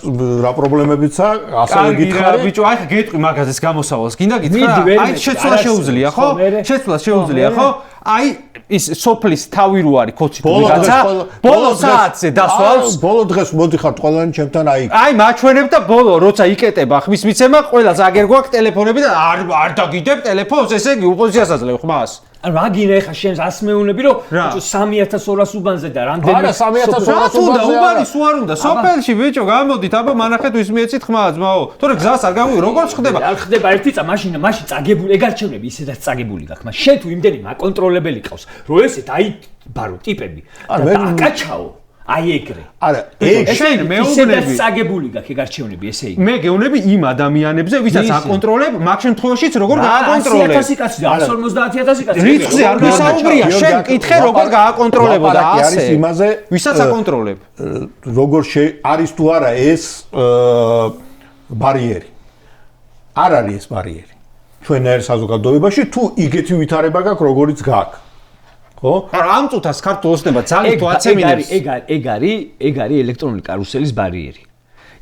რა პრობლემებიცა ასევე გითხარი ბიჭო, აი ხა გეტყვი მაგაზეს გამოსავალს. გინდა გითხრა? აი შეცვლა შეუძლია ხო? შეცვლა შეუძლია ხო? აი ის სოფლის თავი რო არის კოცი თუ ვიღაცა ბოლო საათზე დასვავს ბოლო დღეს მოდიხართ ყველანი ჩემთან აი მაჩვენებ და ბოლო როცა იკეტება ხმის მიცემა ყველა ზაგერ გვაქვს ტელეფონები და არ დაგიდებ ტელეფონს ესე იგი უპოზიციას აძლევ ხმას რა გინდა ეხა შენს ასმეუნები რომ 3200 უბანზე და რამდენი არა 3200 უბანზე უბანი სულ არ უნდა სოფელში ბიჭო გამოდით აბა მანახეთ ვის მიეცით ხმა ძმაო თორე გზას არ გამოვი როგორ ხდება არ ხდება ერთი წა მაშინ წაგებული ეგ არჩევნები ისედაც წაგებული გაქვს მაგრამ შენ თუ იმდენი მაკონტროლებელი ყავს რომ ესეთ აი ბარო ტიპები და აკაჩაო აი ეგრე. არა, ეგ შენ მეუბნები. ისედაც წაგებული გაქვს ეგ არჩევნები, ესე იგი. მე გეუბნები იმ ადამიანებზე, ვისაც აკონტროლებ, მაგ შემთხვევაშიც როგორ გააკონტროლებ. 100.000 კაცი და 150.000 კაცი. რიცხვზე არ გასაუბრია, შენ კითხე როგორ გააკონტროლებოდა ასე. არის იმაზე, ვისაც აკონტროლებ. როგორ არის თუ არა ეს ბარიერი. არ არის ეს ბარიერი. ჩვენ ერთ საზოგადოებაში თუ იგეთი ვითარება გაქვს, როგორიც გაქვს. ხო? არა, ამ წუთას ქართულ ოცნება ძალიან თუ აცემინებს. ეგ არის ელექტრონული კარუსელის ბარიერი.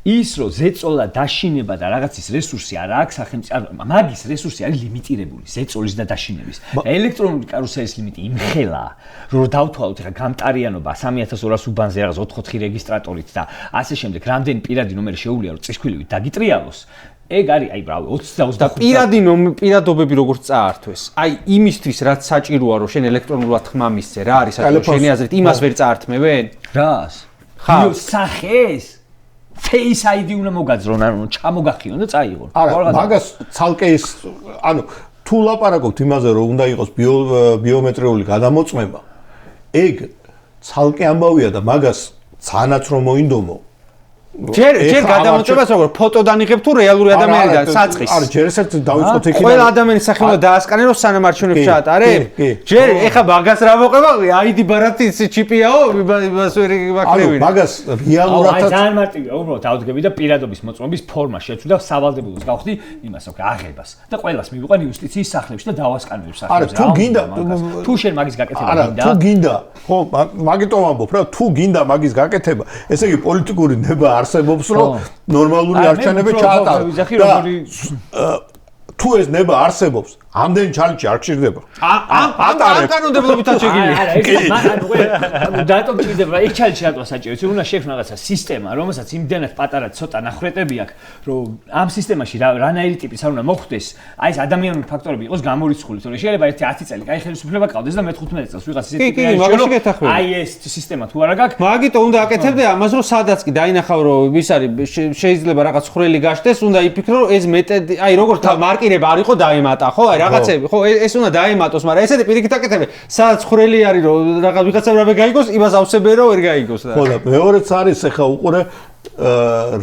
ის რომ ზეწოლა დაშინება და რაღაცის რესურსი არ აქვს სახელმწიფო, მაგის რესურსი არის ლიმიტირებული, ზეწოლის და დაშინების. ელექტრონული კარუსელის ლიმიტი იმხელა, რომ დავთვალოთ რა გამტარიანობა 3200 უბანზე რაღაც 4-4 რეგისტრატორით და ასე შემდეგ, რამდენი პირადი ნომერი შეუძლია რომ წისქვილივით დაგიტრიალოს. ეგ არის აი ბრავი 20-25 პირადობები როგორც წაართვეს. აი იმისთვის რაც საჭიროა რომ შენ ელექტრონულად ხმა მისცე, რა არის საჭირო შენი აზრით, იმას ვერ წაართმევენ? რას? ხა სახეს Face ID უნდა მოგაძრონ, ანუ ჩამოგახიონ და წაიღონ. არა, მაგას ცალკე ის ანუ თუ ლაპარაკობთ იმაზე რომ უნდა იყოს ბიომეტრიული გადამოწმება, ეგ ცალკე ამბავია და მაგას ცანაც რომ მოინდომო ჯერ გადამოწებას როგორ ფოტოდან იღებ თუ რეალური ადამიანიდან საწყის. არა, ჯერ ესეც დავიწყოთ იქიდან. ყველა ადამიანის სახე უნდა დაასკანერო სანამ არჩევნებს ჩაატარებ? ჯერ ეხა მაგას რა მოყვება? ID ბარათის ჩიპიაო, იმას ვერ ვაკლებინე. ანუ მაგას რეალურად აი ძალიან მარტივია, უბრალოდ ავდგები და პირადობის მოწმობის ფორმა შეცვი და სავალდებულოს გავხდი იმას აქვს აღებას. და ყველას მივიყვან იუსტიციის სახლებში და დავასკანებ სახლებში. არა, თუ გინდა თუ შენ მაგის გაკეთება გინდა. არა, თუ გინდა, ხო, მაგიტომ ამბობ რა, თუ გინდა მაგის გაკეთება, ესე იგი პოლიტიკური ნება არსებობს, რომ ნორმალური არჩევნები ჩაატარო. თუ ეს ნება არსებობს, ამდენი ჩალენჯი არ გჭირდება. ამ კანონმდებლობითაც შეგიძლია. არა, ეს მაგრამ დატომ ჭირდება, ეს ჩალენჯი რატო საჭიროა? ის უნდა შექმნა რაღაცა სისტემა, რომელსაც იმდენად პატარა ცოტა ნახრეტები აქვს, რომ ამ სისტემაში რანაირი ტიპის არ უნდა მოხდეს, აი ეს ადამიანური ფაქტორები იყოს გამორიცხული, თორე შეიძლება ერთი 10 წელი კაი ხელისუფლება ყავდეს და მე-15 წელს ვიღაც ისეთი კი, მაგაში გეთახმები. აი ეს სისტემა თუ არა გაქვს, მაგიტო უნდა აკეთებდე ამას, რომ სადაც კი დაინახავ, რომ ის არის შეიძლება რაღაც ხრელი გაშდეს, უნდა იფიქრო, რომ ეს მეტად აი როგორ მარკირება არ იყო დაემატა, ხო? აი რაღაცები, ხო, ეს უნდა დაემატოს, მაგრამ ესეთი პირიქით აკეთებენ, სადაც ხრელი არის, რომ რაღაც ვიღაცამ რამე გაიგოს, იმას ავსებენ, რომ ვერ გაიგოს და. ხო და მეორეც არის ახლა უყურე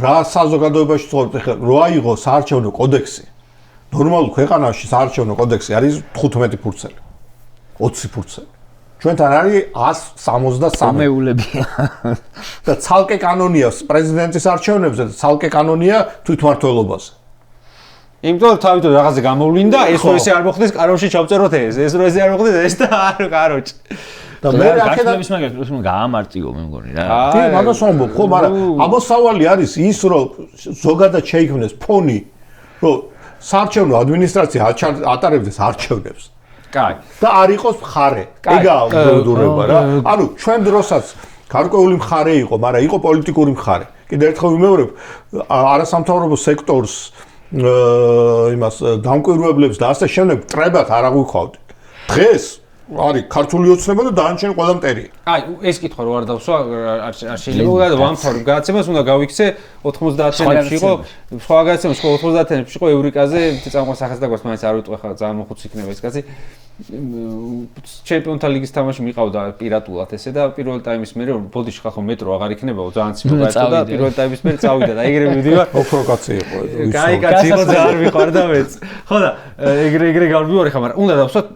რა საზოგადოებაში ცხოვრობთ ახლა რო აიღო საარჩევნო კოდექსი. ნორმალურ ქვეყანაში საარჩევნო კოდექსი არის 15 ფურცელი. 20 ფურცელი. ჩვენთან არის 163. მეულებია. და ცალკე კანონია პრეზიდენტის არჩევნებზე და ცალკე კანონია თვითმმართველობაზე. იმიტომ რომ თავიდან რაღაცა გამოვლინდა, ეს რო ესე არ მოხდეს, კაროში ჩავწეროთ ეს რო ესე არ მოხდეს, ეს და არ კაროჩი. და მე აქედან ის მაგას რომ გაამარტივო მე მგონი რა. კი, მაგას ვამბობ, ხო, მაგრამ ამოსავალი არის ის, რომ ზოგადად შეიქმნეს ფონი, რომ საარჩევნო ადმინისტრაცია ატარებდეს არჩევნებს. კაი. და არ იყოს მხარე. ეგაა უდურება რა. ანუ ჩვენ დროსაც გარკვეული მხარე იყო, მაგრამ იყო პოლიტიკური მხარე. კიდევ ერთხელ ვიმეორებ, არასამთავრობო სექტორს იმას დამკვირვებლებს და ასე შემდეგ ტრებათ არ აღვიქვავდი. დღეს არის ქართული ოცნება და დანარჩენი ყველა მტერია. აი, ეს კითხვა რო არ დავსვა, არ შეიძლება და ვამთავრებ გადაცემას, უნდა გავიქცე 90-იანებში იყო, სხვა გადაცემაში 90-იანებში იყო ევრიკაზე, წამყვან სახეს და გვას მაინც არ ვიტყვე ხა, ძალიან მოხუცი იქნება ეს კაცი. ჩემპიონთა ლიგის თამაში მიყავდა პირატულად ესე და პირველ ტაიმის მერე ბოდიში ხახო მეტრო აღარ იქნებაო, ძალიან ცივი გაიწვა და პირველ ტაიმის მერე წავიდა და ეგრე მივდივარ. ოქრო კაცი იყო ეს. კაი კაცი იყო, ძალიან მიყვარდა მეც. ხო და ეგრე გავდივარი ხა, მაგრამ უნდა დავსვათ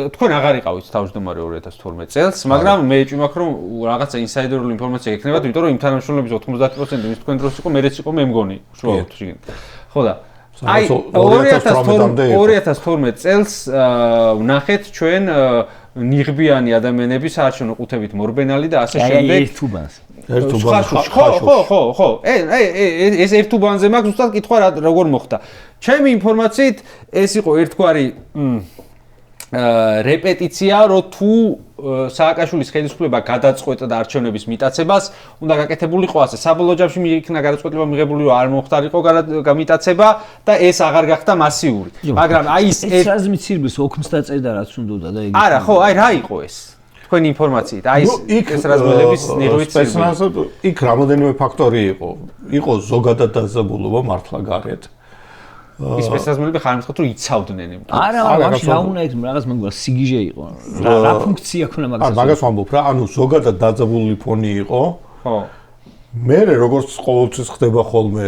თქვენ აღარ იყავით თავმჯდომარე 2012 წელს, მაგრამ მე ეჭვი მაქვს რომ რაღაცა ინსაიდერული ინფორმაცია ექნებათ, იმიტომ რომ იმ თანამშრომლების 90% ის თქვენ დროს იყო, მერეც იყო, მე მგონი, უშუალოდ შიგნით. ხო და აი 2012 წელს ვნახეთ ჩვენ ნიღბიანი ადამიანების საარჩევნო ყუთებით მორბენალი და ასე შემდეგ. ხო. ეს ერთუბანზე მაქვს უბრალოდ კითხვა როგორ მოხდა. ჩემი ინფორმაციით ეს იყო ერთგვარი რეპეტიცია, რომ თუ სააკაშვილის ხელისუფლება გადაწყვეტა და არჩევნების მიტაცებას, უნდა გაკეთებულიყო ასე. საბოლოო ჯამში მიიქნა გადაწყვეტილება მიღებული, რომ არ მომხდარიყო გამიტაცება და ეს აღარ გახდა მასიური. მაგრამ აი ეს რაზმი ცირბის ოქმს დაწერდა რაც უნდოდა და ეგ. არა, ხო, აი რა იყო ეს? თქვენი ინფორმაციით, აი ეს რაზმელების ნიღბით სპეცნაზად იქ რამოდენიმე ფაქტორი იყო. იყო ზოგადად დაძაბულობა მართლა გარეთ. ის სპეცნაზები ხარმცხოთ რომ იცავდნენ იმიტომ. არა, მაშინ რა უნდა იქნება, რაღაც მეგონა სიგიჟე იყო. რა ფუნქცია ქონა მაგას. არა, მაგას ვამბობ რა, ანუ ზოგადად დაძაბული ფონი იყო. ხო. მე როგორც ყოველთვის ხდება ხოლმე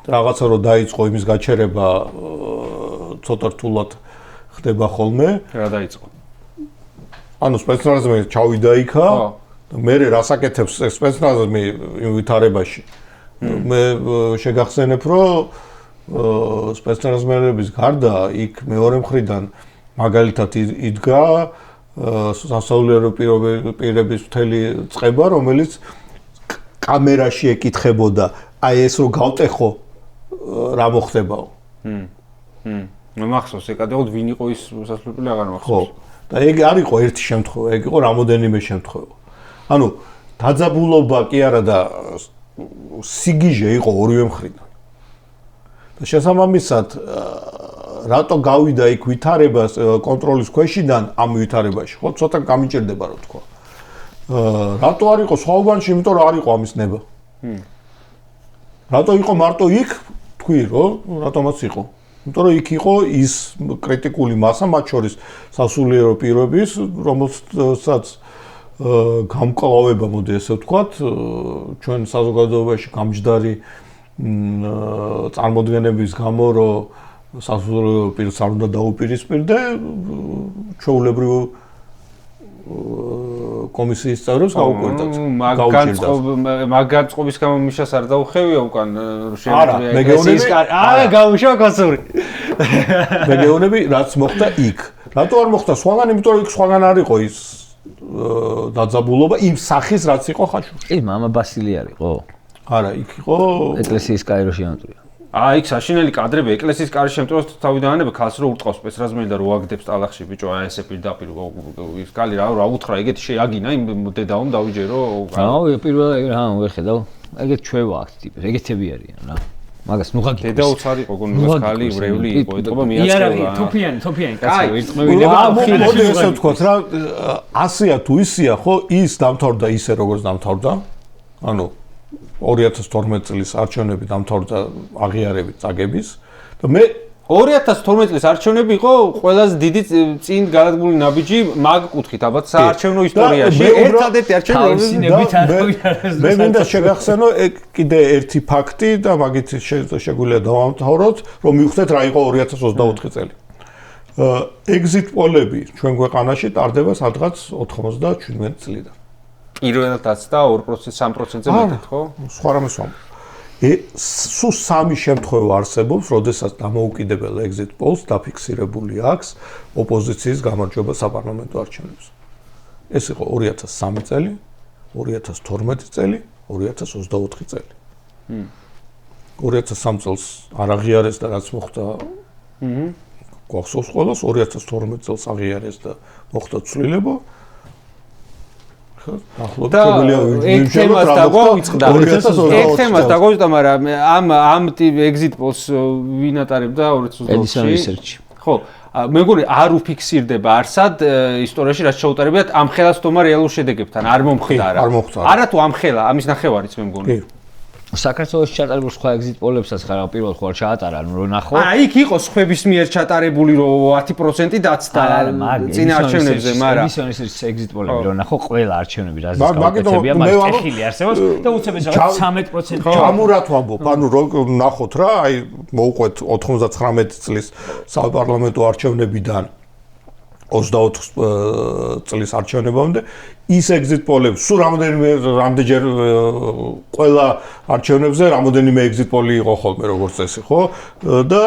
რაღაცა რომ დაიწყო იმის გაჩერება ცოტა რთულად ხდება ხოლმე. რა დაიწყო? ანუ სპეცნაზები ჩავიდა იქა და მე რასაკეთებს სპეცნაზები იმ ვითარებაში. მე შეგახსენებ რომ სპეცნაზების გარდა იქ მეორე მხრიდან მაგალითად იდგა სასულიერო პირების მთელი წყება, რომელიც კამერაში ეკითხებოდა, აი ეს რო გავტეხო რა მოხდებაო. მე მახსოვს, ეკადეოდ ვინ იყო ის სასულიერო აღარ მახსოვს. ხო. და ეგ არ იყო ერთი შემთხვევა, ეგ იყო რამოდენიმე შემთხვევა. ანუ დაძაბულობა კი არა და სიგიჟე იყო ორივე მხრიდან. და შესაბამისად რატო გავიდა იქ ვითარებას კონტროლის ქვეშიდან ამ ვითარებაში, ხო, ცოტა გამიჭირდება რა თქვა. რატო არ იყო სხვაობანში, იმიტომ რომ არ იყო ამის ნება. რატო იყო მარტო იქ, თქვი რომ რატომაც იყო. იმიტომ რომ იქ იყო ის კრიტიკული მასა, მათ შორის სასულიერო პირების, რომელსაც გამკლავება, მოდი ესე ვთქვათ, ჩვენ საზოგადოებაში გამჯდარი წარმოდგენების გამო, რომ საზოგადოებრივ პირს არ უნდა დაუპირისპირდე, ჩვეულებრივ კომისიის წევრებს გავუკვირდათ. მაგანწყობის გამო მიშას არ დაუხევია უკან შემიძლია ეგრესიის გავუშვა კაცური. მე გეუბნები რაც მოხდა იქ. რატო არ მოხდა სხვაგან, იმიტომ რომ იქ სხვაგან არ იყო ის დაძაბულობა იმ სახის რაც იყო ხაშურში. კი, მამა ბასილი არისო. არა, იქ იყო ეკლესიის კაიროში ამტვრია. იქ საშინელი კადრები ეკლესიის კარის შემტვრას თავიდანანება ქალს რო ურტყავს სპეცრაზმენი და რო აგდებს ტალახში ბიჭო აი ესე პირდაპირ ის კალი რა უთხრა ეგეთი შეაგინა იმ დედაომ დავიჯერო პირველად ვერ ხედავ ეგეთ ჩვევა აქ ტიპები ეგეთები არიან რა მაგას ნუღაგი დედაოც არ იყო გონებას ქალი ვრევლი იყო ეთქობა მიაწყევა თოფიანი კაცო ერწყმევინება მოდი ესე ვთქვათ რა ასეა თუ ისია ხო ის დამთავრდა ისე როგორც დამთავრდა ანუ 2012 წლის არჩევნები დამთავრდა აღიარებით წაგების და მე 2012 წლის არჩევნები იყო ყველაზე დიდი წინ გადადგმული ნაბიჯი მაგ კუთხით ალბათ საარჩევნო ისტორიაში ერთადერთი არჩევნები მე მინდა შეგახსენო კიდე ერთი ფაქტი და მაგით შეგვიძლია დავამთავროთ რომ მივხვდეთ რა იყო 2024 წელი exit poll-ები ჩვენ ქვეყანაში ტარდება სადღაც 97 წლიდან პირველადაც და 2%-3%-ზე მეტად ხო? სხვა რამეს ვამბობ. სულ სამი შემთხვევა არსებობს, როდესაც დამოუკიდებელ exit polls დაფიქსირებული აქვს ოპოზიციის გამარჯვება საპარლამენტო არჩევნებში. ეს იყო 2003 წელი, 2012 წელი, 2024 წელი. 2003 წელს არ აღიარეს და რაც მოხდა გვახსოვს ყველას, 2012 წელს აღიარეს და მოხდა ცვლილება. ეგ თემას დაგვიწყდა. ეგ თემას დაგვიწყდა, მაგრამ ამ exit polls ვინ ატარებდა 2024-ში? ხო, მეგონი არ უფიქსირდება არსად ისტორიაში რაც შეუტარებიათ ამ ხელას თომა რეალურ შედეგებთან არ მომხდარა. არა თუ ამ ხელა, ამის ნახევარიც მე მგონი. საქართველოს ჩატარებულ სხვა exit poll-ებსაც ხარ პირველ ხوار ჩაატარა, რომ ნახო. იქ იყო სხვების მიერ ჩატარებული რომ 10% დაცდა წინ არჩევნებზე, მაგრამ ის exit poll-ები რომ ნახო ყველა არჩევნები რაზეც გაუკეთებია, მაგ ტეხილი არსებობს და უცებეს რაღაც 13% ჩამურად ვამბობ, ანუ რომ ნახოთ რა, აი მოუყვეთ 99 წლის საპარლამენტო არჩევნებიდან 24 წლის არჩევნებამდე ის exit poll-ები სულ რამდენჯერ ყველა არჩევნებზე რამდენიმე exit poll-ი იყო ხოლმე როგორც წესი ხო და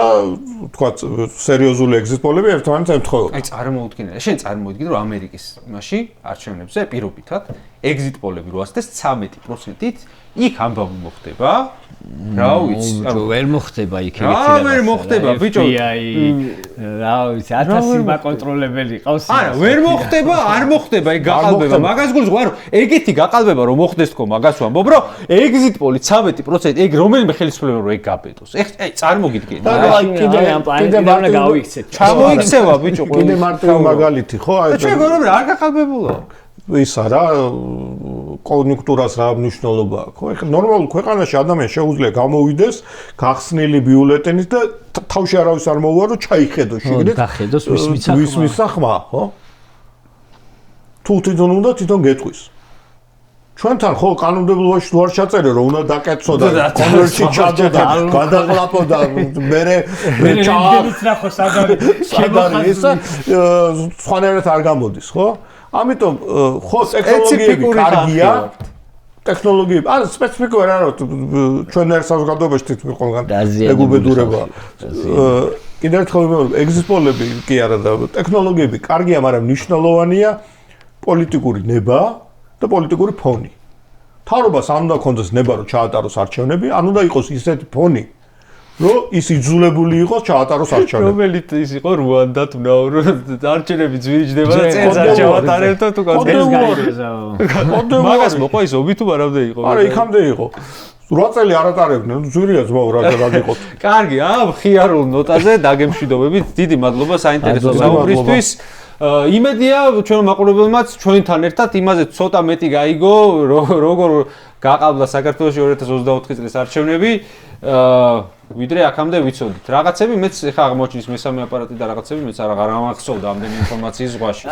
თქვათ სერიოზული exit poll-ები ერთმანეთს ემთხვეოდა. აი წარმოუდგინე, შენ წარმოუდგინე რომ ამერიკის მასში არჩევნებზე პირობითად exit poll-ები რო ასდეს 13%-ით იქ ამბავი მოხდება. რა ვიცი, ვერ მოხდება იქ ეგეთი რა. ვერ მოხდება, ბიჭო. რა ვიცი, 1000 მაკონტროლებელი ყავს. არა, ვერ მოხდება, არ მოხდება ეგ გაყალბება. მაგას გულს ვარ, ეგეთი გაყალბება რომ მოხდეს თქო, მაგას ვამბობ, რომ exit poll-ი 13%, ეგ რომელიმე ხელისუფლება რომ ეგ გაბედოს. აი, წარმოგიდგენთ. კიდე ამ პლანეტიდან უნდა გავიქცეთ. ჩამოიქცევა, ბიჭო, კიდე მარტივი მაგალითი, ხო? აი, ჩვენ გონებრივ არ გაყალბებულა. ისა რა კონიუნქტურას რა მნიშვნელობა აქვს ხო ეხლა ნორმალურ ქვეყანაში ადამიანს შეუძლია გამოვიდეს გახსნილი ბიულეტენით და თავში არავის არ მოუვარო ჩაიხედო შეგდეთ დახედოს ვის მისახმა ხო თუ თვითონ უნდა თვითონ გეტყვის ჩვენთან ხო კანონმდებლობაში თუ არ ჩაწერე რომ უნდა დაკეთო და კონვერტში ჩადო და გადაყლაპო და მერე ჩაიგდით ნახო საგარი ისა სხვანაირად არ გამოდის ხო ამიტომ ხო ტექნოლოგიები კარგია ტექნოლოგიები არა სპეციფიკური არა ჩვენ ერთ საზოგადოებაში თითქმის ყველგან ეგუბედურება კიდევ ერთხელ ვიმეორებ exit poll-ები კი არა და ტექნოლოგიები კარგია მაგრამ მნიშვნელოვანია პოლიტიკური ნება და პოლიტიკური ფონი თავრობას არ უნდა ქონდეს ნება რომ ჩაატაროს არჩევნები ან უნდა იყოს ისეთი ფონი რომ ის იძულებული იყოს ჩაატაროს არჩევნები. რომელიც ის იყო რუანდა თუ ნაურო არჩევნები ძვირიჯდება და წელს არ ჩავატარებთ თუ გაიგებსა. მაგას მოყვა ის ობი თუ არამდე იყო. არა, იქამდე იყო. 8 წელი არ ატარებდნენ, ძვირია ძმაო რა გიყოთ. კარგი, ხიარულ ნოტაზე დაგემშვიდობებით. დიდი მადლობა საინტერესო საუბრისთვის. იმედია ჩვენ მაყურებელმაც ჩვენთან ერთად იმაზე ცოტა მეტი გაიგო როგორ გაყალბდა საქართველოში 2024 წლის არჩევნები ვიდრე აქამდე ვიცოდით რაღაცები მეც ეხა აღმოჩნდის მესამე აპარატი და რაღაცები მეც არ აღარ ამახსოვდა ამდენი ინფორმაციის ზღვაში